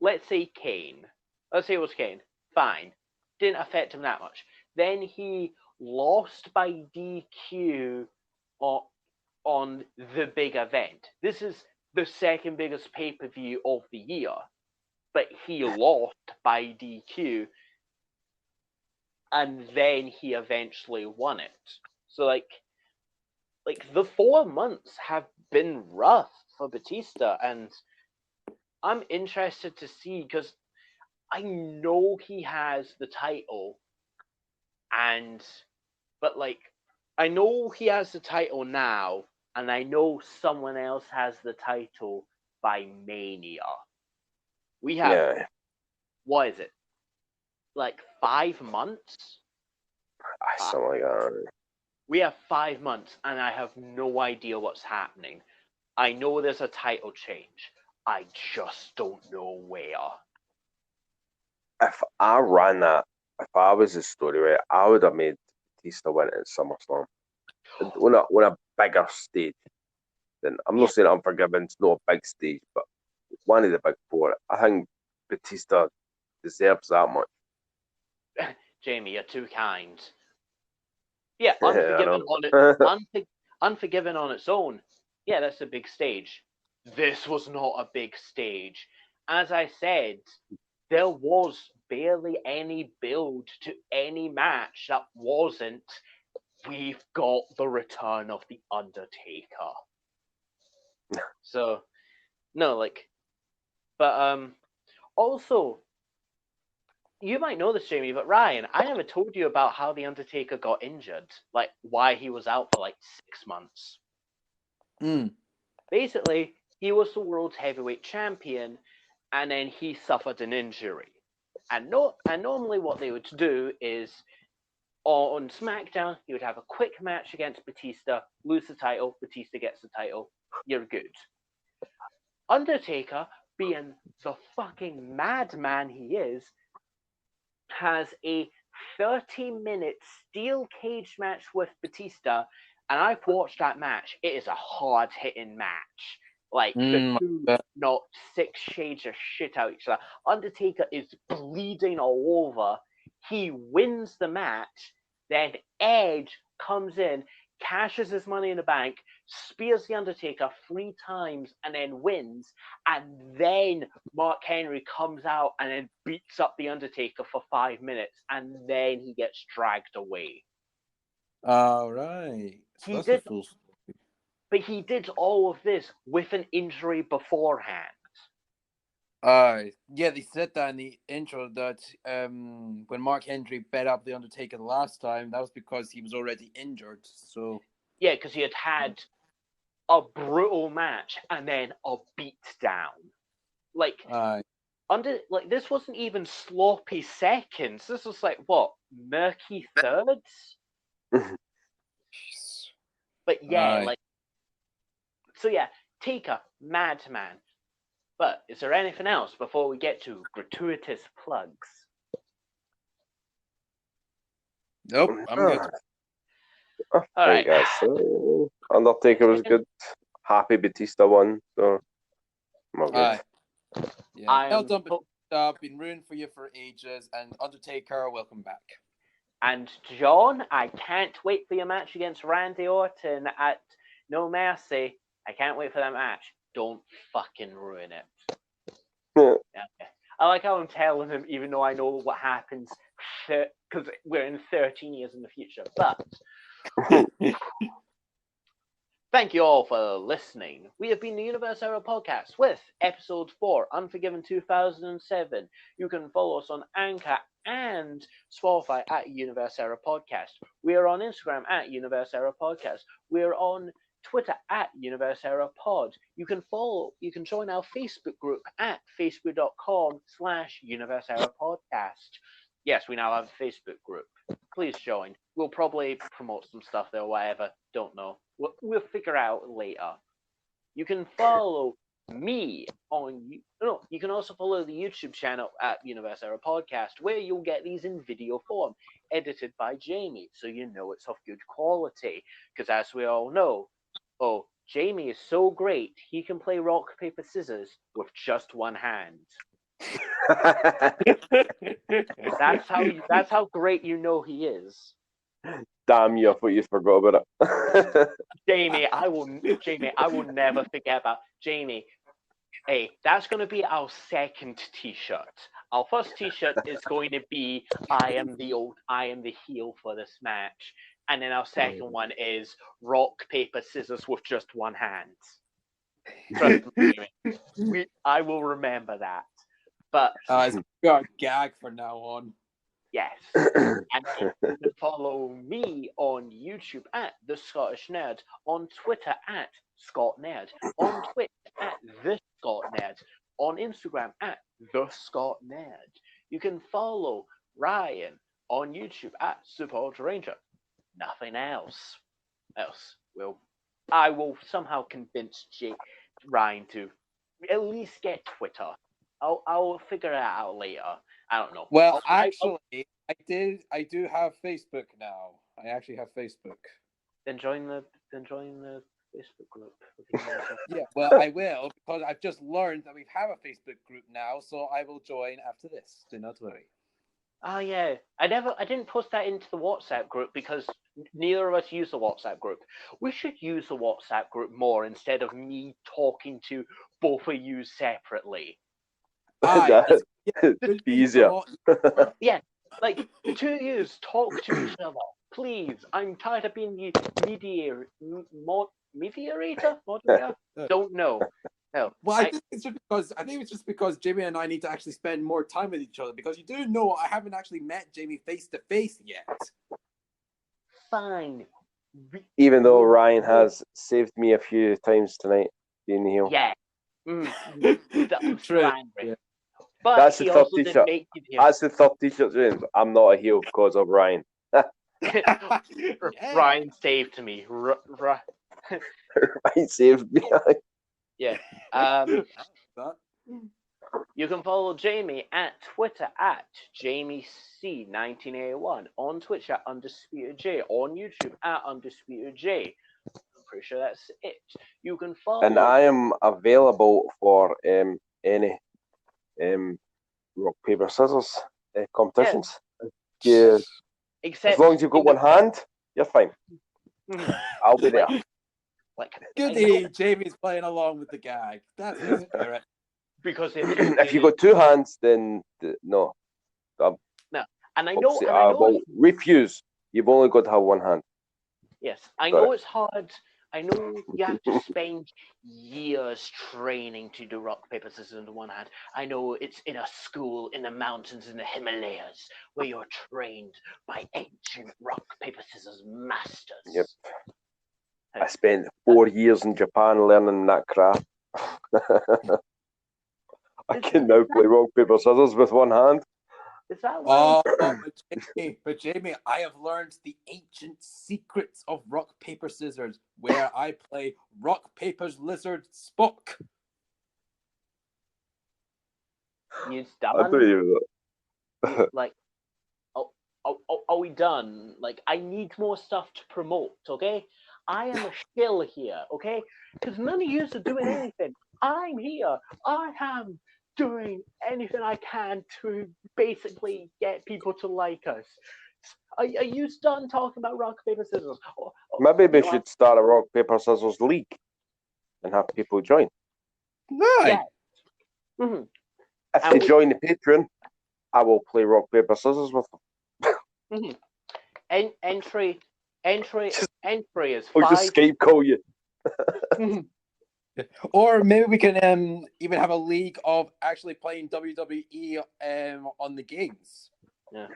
Let's say Kane. Let's say it was Kane. Fine. Didn't affect him that much. Then he lost by DQ on the big event. This is the second biggest pay-per-view of the year. But he lost by DQ. And then he eventually won it. So, like the 4 months have been rough for Batista, and I'm interested to see, because I know he has the title, but I know he has the title now, and I know someone else has the title by Mania. We have, what is it? 5 months? Something like that. We have 5 months, and I have no idea what's happening. I know there's a title change. I just don't know where. If I ran that, if I was the story, right, I would have made Batista win at SummerSlam on a bigger stage. Then I'm not saying Unforgiven's not a big stage, but one of the big 4. I think Batista deserves that much. Jamie, you're too kind. Yeah, Unforgiven on its own. Yeah, that's a big stage. This was not a big stage. As I said, there was barely any build to any match that wasn't, we've got the return of The Undertaker. So, no, but also, you might know this, Jamie, but Ryan, I never told you about how The Undertaker got injured. Why he was out for 6 months. Basically, he was the world's heavyweight champion, and then he suffered an injury. And normally what they would do is, on SmackDown, he would have a quick match against Batista, lose the title, Batista gets the title, you're good. Undertaker, being the fucking madman he is, has a 30-minute steel cage match with Batista, and I've watched that match. It is a hard-hitting match. Like, the two knocked 6 shades of shit out each other. Undertaker is bleeding all over. He wins the match. Then Edge comes in, cashes his money in the bank, spears the Undertaker 3 times, and then wins. And then Mark Henry comes out and then beats up the Undertaker for 5 minutes, and then he gets dragged away. All right. So that's a full... But he did all of this with an injury beforehand. Yeah, they said that in the intro that when Mark Henry bet up the Undertaker the last time, that was because he was already injured. So yeah, because he had a brutal match and then a beat down. Like this wasn't even sloppy seconds. This was like what, murky thirds? But yeah, so yeah, Taker, madman. But is there anything else before we get to gratuitous plugs? Nope, I'm good. All right, guys. So, Undertaker was good. Happy Batista won. So, I'm all good. Yeah. Well done, Batista. Been rooting for you for ages. And Undertaker, welcome back. And John, I can't wait for your match against Randy Orton at No Mercy. I can't wait for that match. Don't fucking ruin it. Okay. I like how I'm telling him, even though I know what happens, because we're in 13 years in the future. But thank you all for listening. We have been the Universe Era Podcast with episode 4, Unforgiven 2007. You can follow us on Anchor and Spotify at Universe Era Podcast. We are on Instagram at Universe Era Podcast. We're on Twitter at Universe Era Pod. You can join our Facebook group at facebook.com/Universe Era Podcast. Yes, we now have a Facebook group. Please join. We'll probably promote some stuff there or whatever. Don't know. We'll figure out later. You can follow me you can also follow the YouTube channel at Universe Era Podcast, where you'll get these in video form, edited by Jamie, so you know it's of good quality. Because as we all know, Jamie is so great, he can play rock, paper, scissors with just one hand. That's how great you know he is. Damn you, I thought you forgot about it. Jamie, I will never forget about Jamie. Hey, that's going to be our second t-shirt. Our first t-shirt is going to be I am the heel for this match. And then our second one is rock, paper, scissors with just one hand. Trust me, I will remember that. But it's got a gag from now on. Yes. And you can follow me on YouTube at The Scottish Nerd, on Twitter at Scott Nerd, on Twitch at The Scott Nerd, on Instagram at The Scott Nerd. You can follow Ryan on YouTube at Super Ultra Ranger. Nothing else. I will somehow convince Ryan to at least get Twitter. I'll figure it out later. I don't know. Well, I do have Facebook now. I actually have Facebook. Then join the Facebook group. Yeah, well, I will, because I've just learned that we have a Facebook group now, so I will join after this. Do not worry. Oh yeah, I didn't post that into the WhatsApp group because neither of us use the WhatsApp group. We should use the WhatsApp group more instead of me talking to both of you separately. That's easier. Yeah, like the two of you talk to each other, please. I'm tired of being the mediator. Moderator? Don't know. No. Well, I think it's just because Jamie and I need to actually spend more time with each other, because you do know I haven't actually met Jamie face to face yet. Fine. Even though Ryan has saved me a few times tonight being the heel. Yeah. True. Yeah. But that's the third t-shirt. That's the third t-shirt, James. I'm not a heel because of Ryan. Ryan saved me. Ryan saved me. Yeah. You can follow Jamie at Twitter at JamieC1981, on Twitch at UndisputedJ, on YouTube at UndisputedJ. I'm pretty sure that's it. You can follow. And I am available for any rock, paper, scissors competitions. Yeah. Except As long as you've got one hand, you're fine. I'll be there. Goody, Jamie's playing along with the gag. That's the spirit. Because if you've got two hands, then no. No, and I know. I will refuse. You've only got to have one hand. Yes, I know it's hard. I know you have to spend years training to do rock, paper, scissors in one hand. I know it's in a school in the mountains in the Himalayas where you're trained by ancient rock, paper, scissors masters. Yep. I spent 4 years in Japan learning that craft. I can now play rock, paper, scissors with one hand. Is that right? But Jamie, I have learned the ancient secrets of rock, paper, scissors, where I play rock, papers, lizard, Spock. You done? I don't even know. Like, are we done? Like, I need more stuff to promote, okay? I am a shill here, okay? Because none of you are doing anything. I'm here. I am doing anything I can to basically get people to like us. Are you done talking about rock, paper, scissors? Maybe we should start a rock, paper, scissors league and have people join. Right. Yeah. Mm-hmm. If they join the Patreon, I will play rock, paper, scissors with them. Mm-hmm. Entry is I'll 5. just Skype call you. Or maybe we can even have a league of actually playing WWE on the games. Yeah,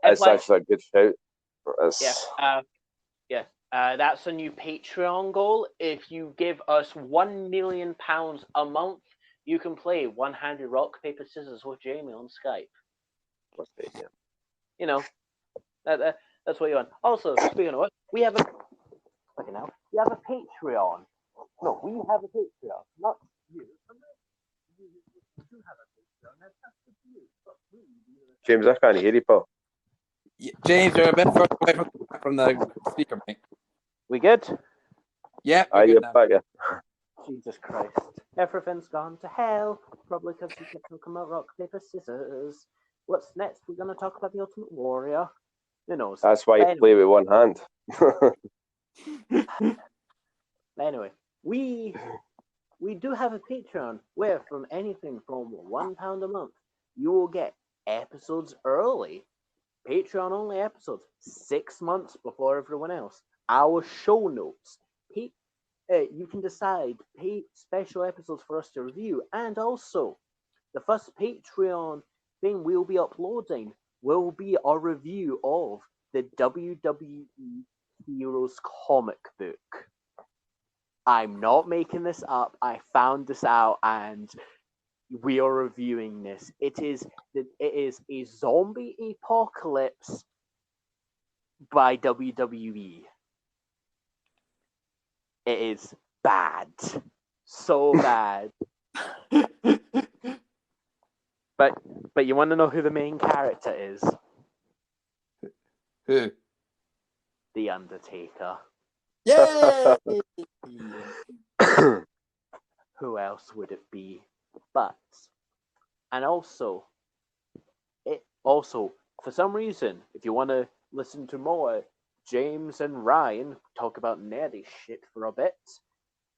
it's actually a good shout. That's a new Patreon goal. If you give us £1 million a month, you can play one-handed rock, paper, scissors with Jamie on Skype. You know, that's what you want. Also, speaking of what, we have a Patreon. No, we have a Patreon, not you. You do have a Patreon. That's up to you. James, I can't hear you, pal. Yeah, James, you're a bit further away from the speaker, mate. We good? Yeah, you're back. Jesus Christ. Everything's gone to hell. Probably because we kept talking about rock, paper, scissors. What's next? We're going to talk about the Ultimate Warrior. Who knows? That's why you play with one hand. Anyway, we do have a Patreon where from anything from £1 a month, you will get episodes early. Patreon only episodes 6 months before everyone else. Our show notes. You can decide special episodes for us to review, and also the first Patreon thing we'll be uploading will be our review of the WWE Heroes comic book. I'm not making this up. I found this out, and we are reviewing this. It is a zombie apocalypse by WWE. It is bad, so bad. But you want to know who the main character is? Who? The Undertaker. Yay! Who else would it be? And also, for some reason, if you want to listen to more James and Ryan talk about nerdy shit for a bit,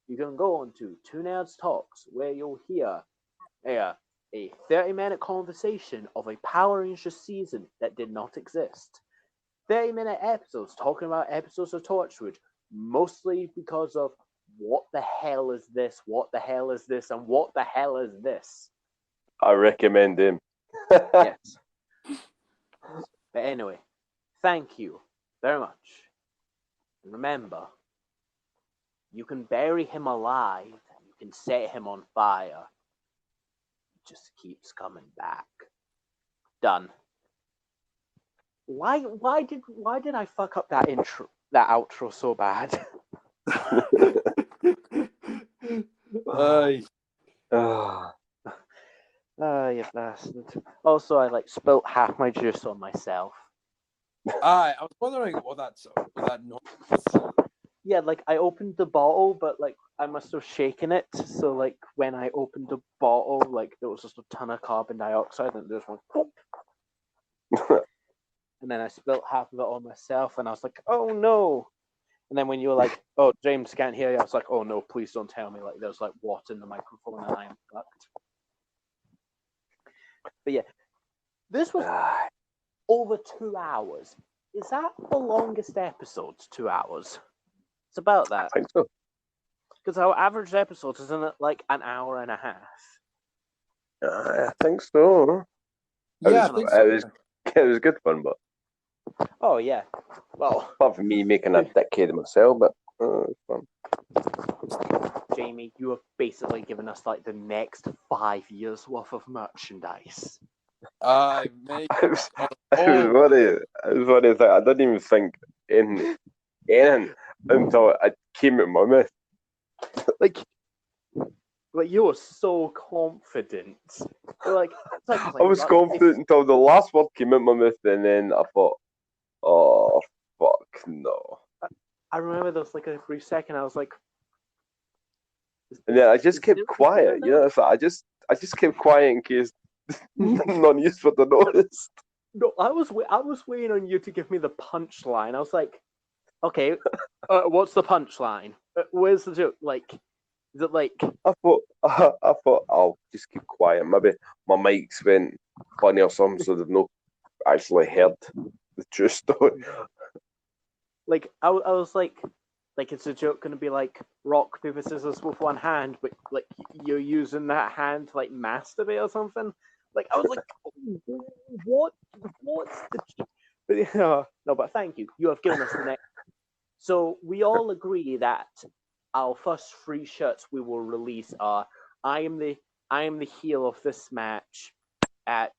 you can go on to Two Nerds Talks, where you'll hear a 30-minute conversation of a Power Rangers season that did not exist. 30-minute episodes talking about episodes of Torchwood, mostly because of what the hell is this, what the hell is this, and what the hell is this. I recommend him. Yes. But anyway, thank you very much. And remember, you can bury him alive, you can set him on fire. He just keeps coming back. Done. Why did I fuck up that outro so bad? Ah, you bastard. Also, I spilt half my juice on myself. I was wondering what was that noise? Yeah, I opened the bottle, but I must have shaken it. So when I opened the bottle, there was just a ton of carbon dioxide, and there's one, pop, and then I spilt half of it on myself, and I was like, oh no. And then when you were like, oh, James can't hear you, I was like, oh no, please don't tell me there's water in the microphone and I am fucked. But yeah, this was over 2 hours. Is that the longest episode? 2 hours. It's about that. I think so. Because our average episode isn't it an hour and a half? I think so. Yeah, I think so. It was good fun, but Oh yeah. Well, apart from me making a dickhead of myself, but it was fun. Jamie, you have basically given us the next 5 years worth of merchandise. I make It was funny. I didn't even think in anything until it came out of my mouth. You were so confident. I was confident until the last word came out of my mouth, and then I thought, oh, fuck, no. I remember there was a brief second, I was like... And then I just kept quiet, so I just kept quiet in case none of you would have noticed. No, I was waiting on you to give me the punchline. I was like, okay, what's the punchline? Where's the joke? Is it I thought I'll just keep quiet. Maybe my mics went funny or something, so they've not actually heard the true story. I was like, is the joke gonna be rock paper scissors with one hand, but you're using that hand to masturbate or something? I was like, what's the joke? But no, but thank you. You have given us the next. So we all agree that our first 3 shirts we will release are I am the heel of this match at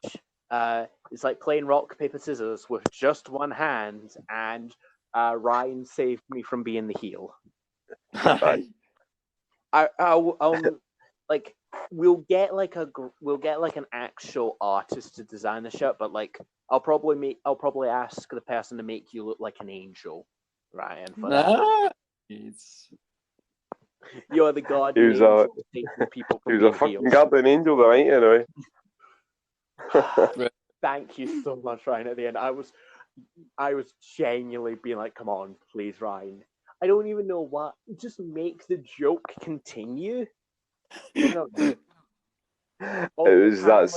it's playing rock paper scissors with just one hand, and Ryan saved me from being the heel. We'll get an actual artist to design the shirt, but I'll probably ask the person to make you look like an angel, Ryan, for that. You're the guardian angel taking people from being fucking healed. guardian angel, right? Anyway. Thank you so much, Ryan. At the end, I was genuinely being like, "Come on, please, Ryan." I don't even know what. Just make the joke continue. No. It was that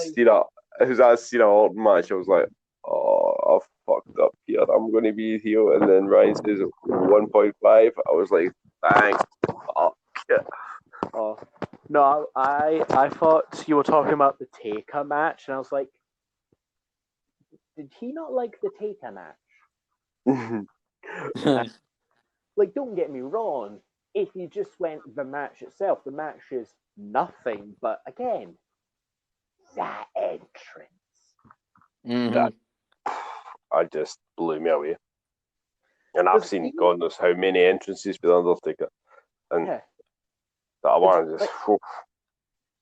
Cena Orton match. I was like, oh, I fucked up here. I'm going to be here. And then Ryan says 1.5. I was like, thanks. Oh, yeah. Oh, no, I thought you were talking about the Taker match, and I was like, did he not like the Taker match? Don't get me wrong. If you just went the match itself, the match is nothing. But again, that entrance. That I just blew me away. And I've seen God knows how many entrances for the Undertaker. And that one just...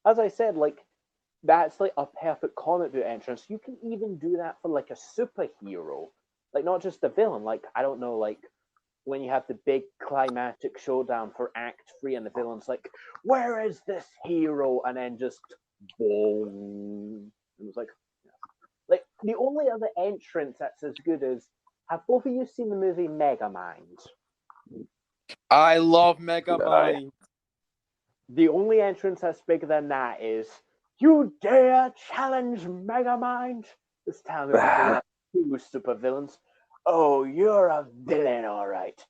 as I said, that's a perfect comic book entrance. You can even do that for a superhero. Not just a villain. I don't know, when you have the big climactic showdown for Act 3 and the villain's like, where is this hero? And then just boom. It was the only other entrance that's as good as, have both of you seen the movie Megamind? I love Megamind. The only entrance that's bigger than that is, you dare challenge Megamind? This time it was 2 supervillains. Oh, you're a villain, all right.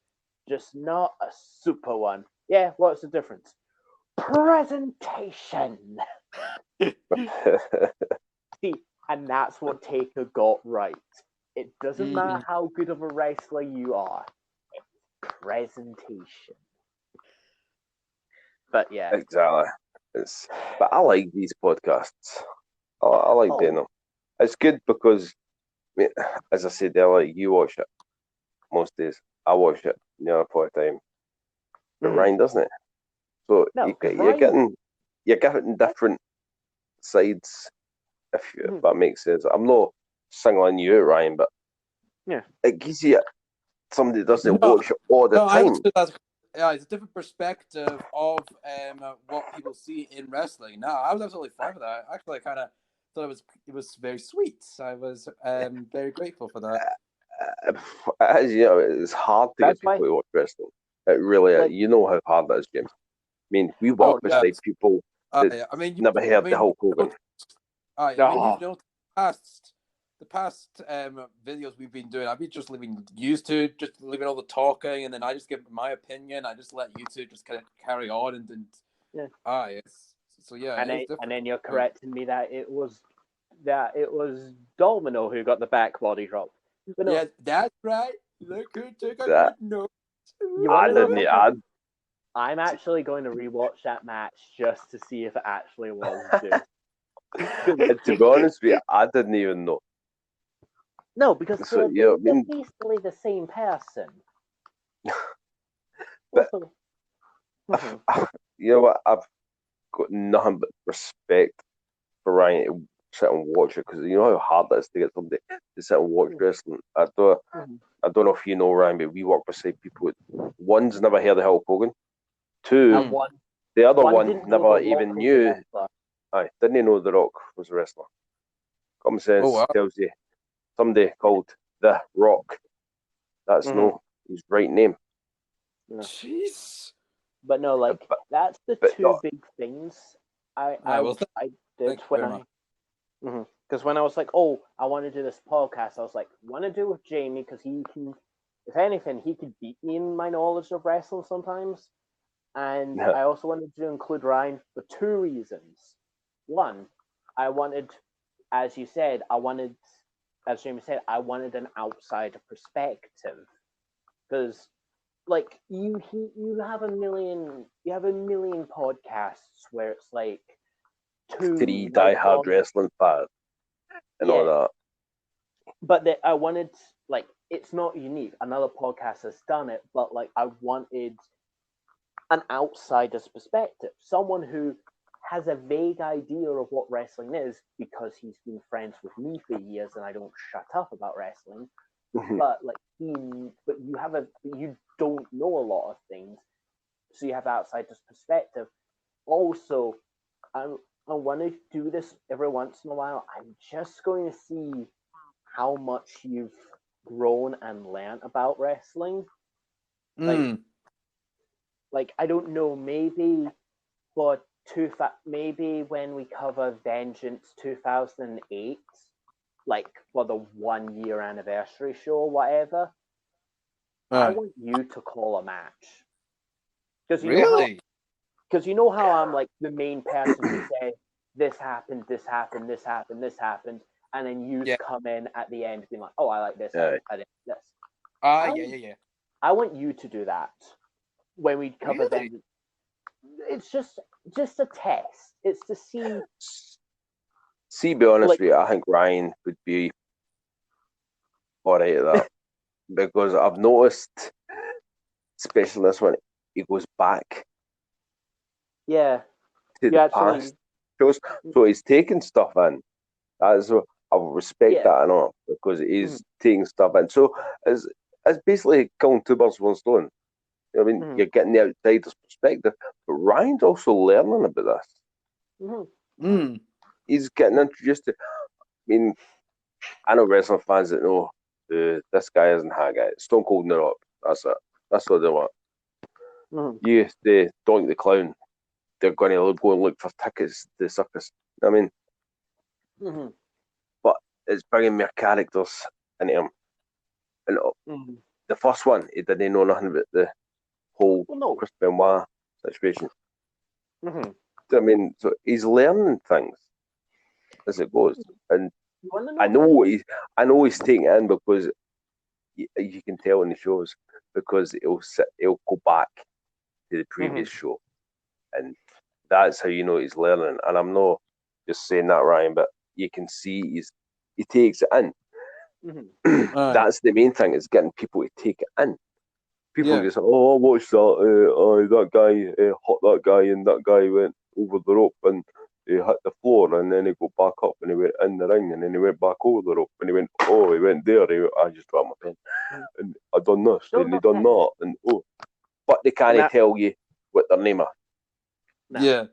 Just not a super one. Yeah, what's the difference? Presentation. See, and that's what Taker got right. It doesn't matter how good of a wrestler you are. It's presentation. But yeah. Exactly. But I like these podcasts. I like doing them. It's good because, as I said earlier, you watch it most days. I watch it near a point of time. But Ryan doesn't it? So you're getting different sides if that makes sense. I'm not singling you out, Ryan, but Yeah. it gives you somebody that doesn't No, watch it all the I time. understood that. Yeah, it's a different perspective of what people see in wrestling. No, I was absolutely fine with that. Actually, I kind of thought it was very sweet. I was very grateful for that. As you know, it's hard to That's get people why, to watch wrestling. It really is. like, You know how hard that is, James. I mean, we Oh, work yeah. beside people that Yeah. I mean, never heard the Hulk Hogan. I mean, oh, you've noticed the past videos we've been doing. I've been just leaving all the talking, and then I just give my opinion. I just let you two just kind of carry on, and yeah. It's so yeah, And it is then, different. and then you're correcting me that it was Domino who got the back body drop. But no, Yeah, that's right. Look who took a That- good note. you I want to know didn't. something? I'm actually going to rewatch that match just to see if it actually was good. And to be honest with you, I didn't even know. No, because So, they're I mean, basically the same person. But- Also, you know what? I've got nothing but respect for Ryan to sit and watch it because you know how hard that is to get somebody to sit and watch wrestling. I don't know if you know, Ryan, but we work beside people. One's never heard of Hulk Hogan. Two, and one the other one didn't know never The even Rock was a knew. wrestler. Aye, didn't know The Rock was a wrestler. Common sense Oh, wow. tells you somebody called The Rock. That's Mhm. no his right name. Jeez. But no, like But- that's the but two no. big things I well, did thank you when very I much. because when I was like, oh, I want to do this podcast, I was like, want to do it with Jamie because he can, if anything, he could beat me in my knowledge of wrestling sometimes. And Yeah. I also wanted to include Ryan for two reasons. One, I wanted, as you said, as Jamie said, I wanted an outsider perspective because, like, you have a million podcasts where it's like two 3 diehard wrestling fans and all that. but I wanted, like, it's not unique. Another podcast has done it, but like I wanted an outsider's perspective, someone who has a vague idea of what wrestling is because he's been friends with me for years and I don't shut up about wrestling. But like you don't know a lot of things, so you have outsider's perspective. Also, I want to do this every once in a while. I'm just going to see how much you've grown and learned about wrestling. Like I don't know, maybe maybe when we cover Vengeance 2008, like for the 1 year anniversary show or whatever, I want you to call a match. Because you know how I'm like the main person who said this happened, this happened, this happened, this happened, and then you come in at the end being like, oh, I like this, I like this. Yeah. I want you to do that when we cover them. It's just a test. It's to see. See, be honest with you, I think Ryan would be all right at that because I've noticed, especially this one, he goes back. Yeah. To the past shows, so he's taking stuff in. That's I respect that enough because he's taking stuff in. So it's basically killing two birds with one stone. I mean, you're getting the outsider's perspective, but Ryan's also learning about this. He's getting introduced to. I mean, I know wrestling fans that know this guy isn't that guy. Stone Cold and The Rock. That's it. That's what they want. You, the Doink the Clown, they're going to go and look for tickets to the circus. I mean, but it's bringing more characters into him. And the first one, he didn't know nothing about the whole Chris Benoit situation. I mean, so he's learning things as it goes, and I know he's taking it in because you can tell in the shows because he'll go back to the previous show, and that's how you know he's learning. And I'm not just saying that, Ryan, but you can see he takes it in. That's the main thing, is getting people to take it in. People just say, oh, I watched that, that guy hot that guy, and that guy went over the rope, and he hit the floor, and then he got back up, and he went in the ring, and then he went back over the rope, and he went there. I just dropped my pen, and I done this, and he done that, and but they can't tell you what their name are. No. Yeah.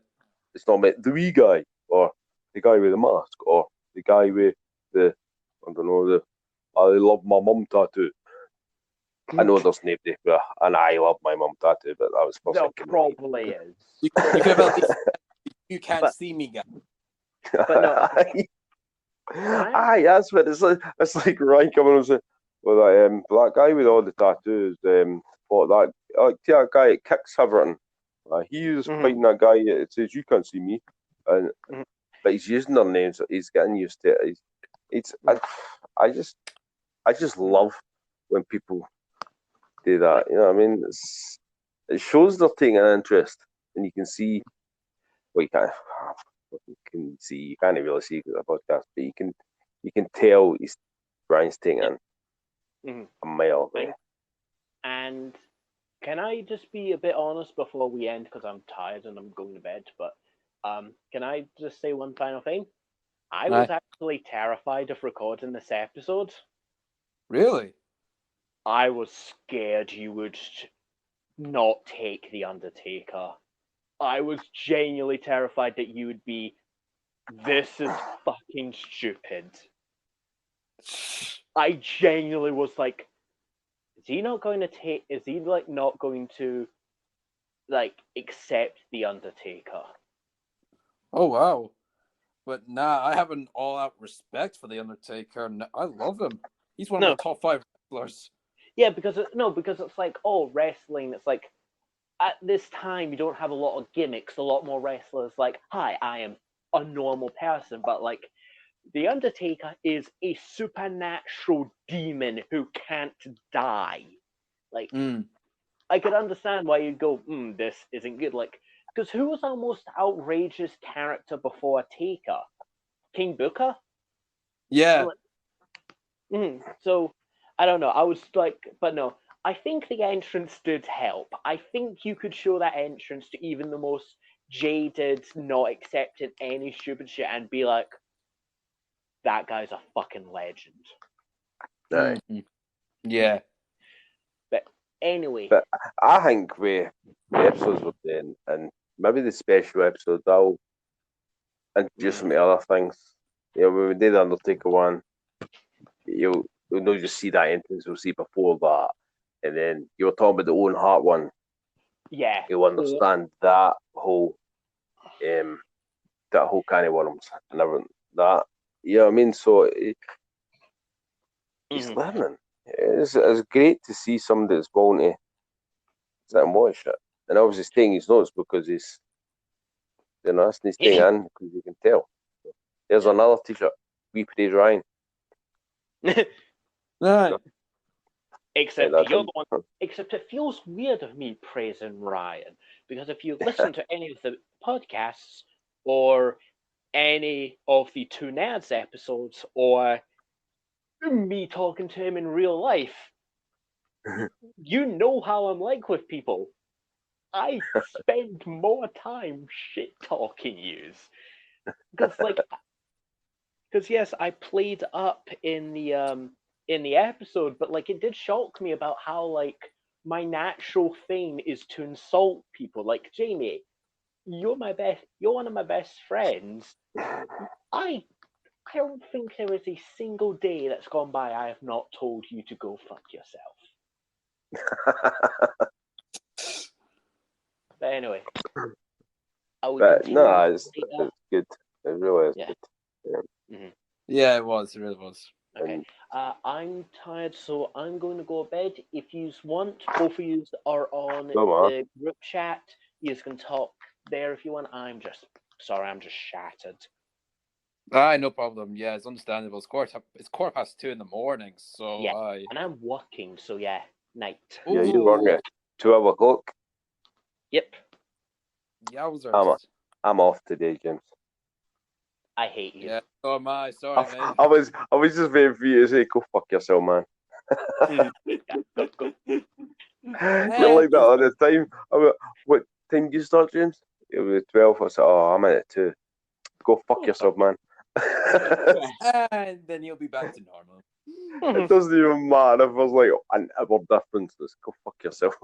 It's not about the wee guy, or the guy with the mask, or the guy with the, I don't know, the I love my mum tattoo. I know there's nobody, and I love my mum tattoo, but that was first There thinking. probably is. You could have at least you can't see me, guy. But no. Aye, that's what it's like. It's like Ryan coming and saying, well, that guy with all the tattoos, what that guy that kicks everything. He was fighting that guy that says, you can't see me. And but he's using their names, he's getting used to it. I just love when people do that. You know what I mean? It shows they're taking an interest, and you can see. Well, you can't really see the podcast, but you can tell Brian's taking a mile away. And can I just be a bit honest before we end, because I'm tired and I'm going to bed, but can I just say one final thing? I was actually terrified of recording this episode. Really? I was scared you would not take The Undertaker. I was genuinely terrified that you would be, this is fucking stupid. I genuinely was like, is he not going to accept The Undertaker? Oh, wow. But nah, I have an all-out respect for The Undertaker. I love him. He's one of my top 5 wrestlers. Yeah, because it's like, wrestling, it's like, at this time, you don't have a lot of gimmicks, a lot more wrestlers like, hi, I am a normal person, but like, The Undertaker is a supernatural demon who can't die. Like, I could understand why you'd go, this isn't good. Like, because who was our most outrageous character before Taker? King Booker? Yeah. So, I don't know. I was like, but no. I think the entrance did help. I think you could show that entrance to even the most jaded, not accepting any stupid shit, and be like, that guy's a fucking legend. Right. Yeah. But anyway. But I think with the episodes we're doing, and maybe the special episode, I'll introduce some other things. You know, when we did the Undertaker one, you'll not just see that entrance, you'll see before that. And then you were talking about the Owen Hart one. Yeah. You'll understand that whole kind of worms and everything. That, you know what I mean? So he's learning. It's great to see somebody that's willing to sit and watch it. And obviously taking his notes because he's he's staying in because you can tell. There's another t-shirt. We praise Ryan. Right. Except it feels weird of me praising Ryan, because if you listen to any of the podcasts or any of the Two Nerds episodes or me talking to him in real life, you know how I'm like with people. I spend more time shit talking yous. Because yes, I played up in the episode, but like it did shock me about how like my natural thing is to insult people. Like, Jamie, you're one of my best friends. I don't think there is a single day that's gone by I have not told you to go fuck yourself. But anyway, it's good. It really is good. Yeah. Yeah, it was. It really was. Okay. I'm tired, so I'm going to go to bed. If you want, both of you are on the group chat. You can talk there if you want. I'm just shattered. No problem. Yeah, it's understandable. It's 2:15 in the morning, so yeah. And I'm working, so yeah, night. Yeah, you're working at 12 o'clock. Yep. Yowzers. I'm off today, James. I hate you. Yeah, so am I. Sorry, man. I was just waiting for you to say, go fuck yourself, man. Go. You're like that all the time. What time do you start, James? It was 12. I said, I'm in at 2. go fuck yourself, man. And then you'll be back to normal. It doesn't even matter if there's like an hour difference. Just go fuck yourself.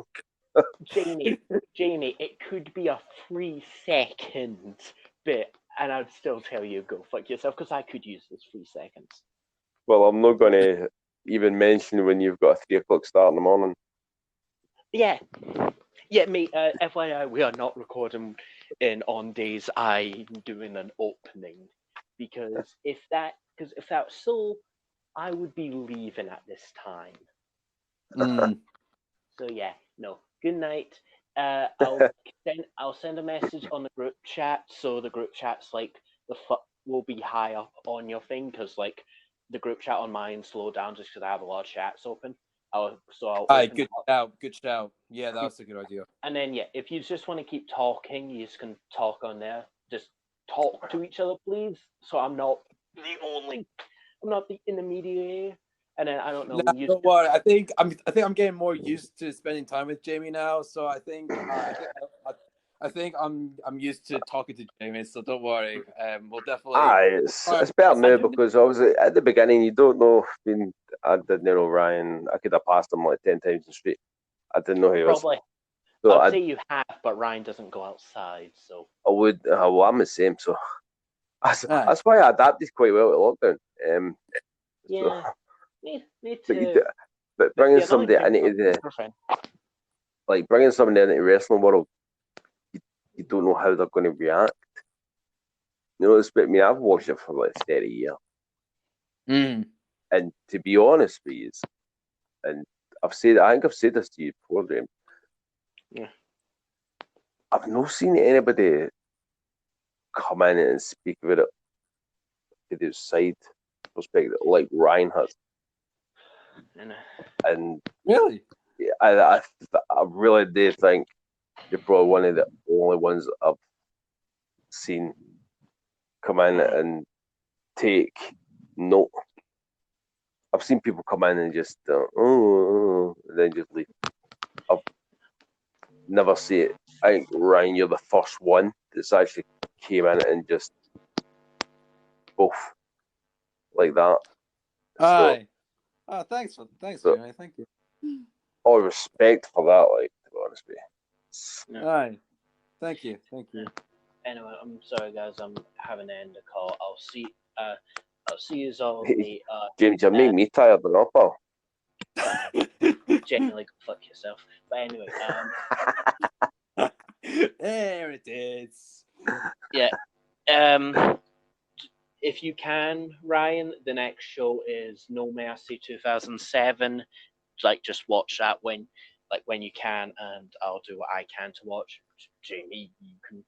Jamie, it could be a 3 second bit, and I'd still tell you go fuck yourself because I could use those 3 seconds. Well, I'm not going to even mention when you've got a 3 o'clock start in the morning. Yeah, mate. FYI, we are not recording on days I'm doing an opening because if that's so, I would be leaving at this time. So yeah, no. Good night. I'll send a message on the group chat, so the group chat's like will be high up on your thing because like the group chat on mine slowed down just because I have a lot of chats open. I'll open Good shout. Yeah, that's a good idea. And then yeah, if you just want to keep talking, you just can talk on there. Just talk to each other, please. So I'm not the intermediary. And then I don't know. No, don't worry. I think I'm getting more used to spending time with Jamie now. So I think I'm used to talking to Jamie. So don't worry. We'll definitely. It's better now because obviously at the beginning you don't know. I mean, I didn't know Ryan. I could have passed him like 10 times in the street. I didn't know he was. Probably. So I'd say you have, but Ryan doesn't go outside, so. I would. Well, I'm the same. So that's why I adapted quite well to lockdown. Yeah. So. Me too. But bringing somebody into bringing somebody into the wrestling world, you don't know how they're going to react. You know, I mean, I've watched it for like 30 years. And to be honest with you, and I think I've said this to you before, James. Yeah. I've not seen anybody come in and speak about it to the side perspective like Ryan has. And really, I really do think you're probably one of the only ones that I've seen come in and take note. I've seen people come in and just and then just leave. I've never seen it. I think Ryan, you're the first one that's actually came in and just both like that. Aye. Thanks, Jamie. Thank you. All respect for that, like, to be honest with you. Aye. Thank you. Anyway, I'm sorry guys, I'm having to end the call. I'll see you all later. James, you're making me tired enough, pal. Genuinely go fuck yourself. But anyway, there it is. Yeah. If you can, Ryan, the next show is No Mercy 2007. Like, just watch that when you can, and I'll do what I can to watch. Jamie, you can.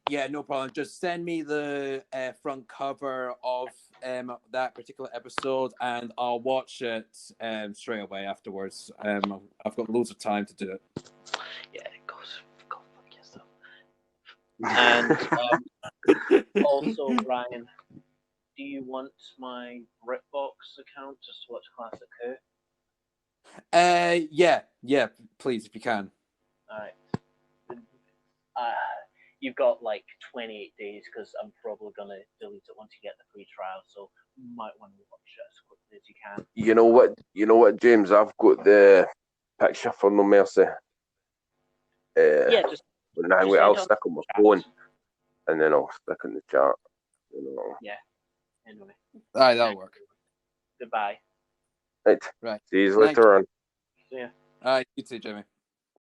Yeah, no problem. Just send me the front cover of that particular episode, and I'll watch it straight away afterwards. I've got loads of time to do it. Yeah, go fuck yourself. And also, Ryan, do you want my BritBox account just to watch Classic Who? Yeah, please, if you can. Alright. You've got like 28 days because I'm probably gonna delete it once you get the free trial, so you might want to watch it as quickly as you can. You know what, James? I've got the picture for No Mercy. I'll stick on my phone, and then I'll stick in the chat. You know. Yeah. Anyway. Alright, that'll work. Goodbye. Right. See you later on. See ya. Alright, you too, Jamie.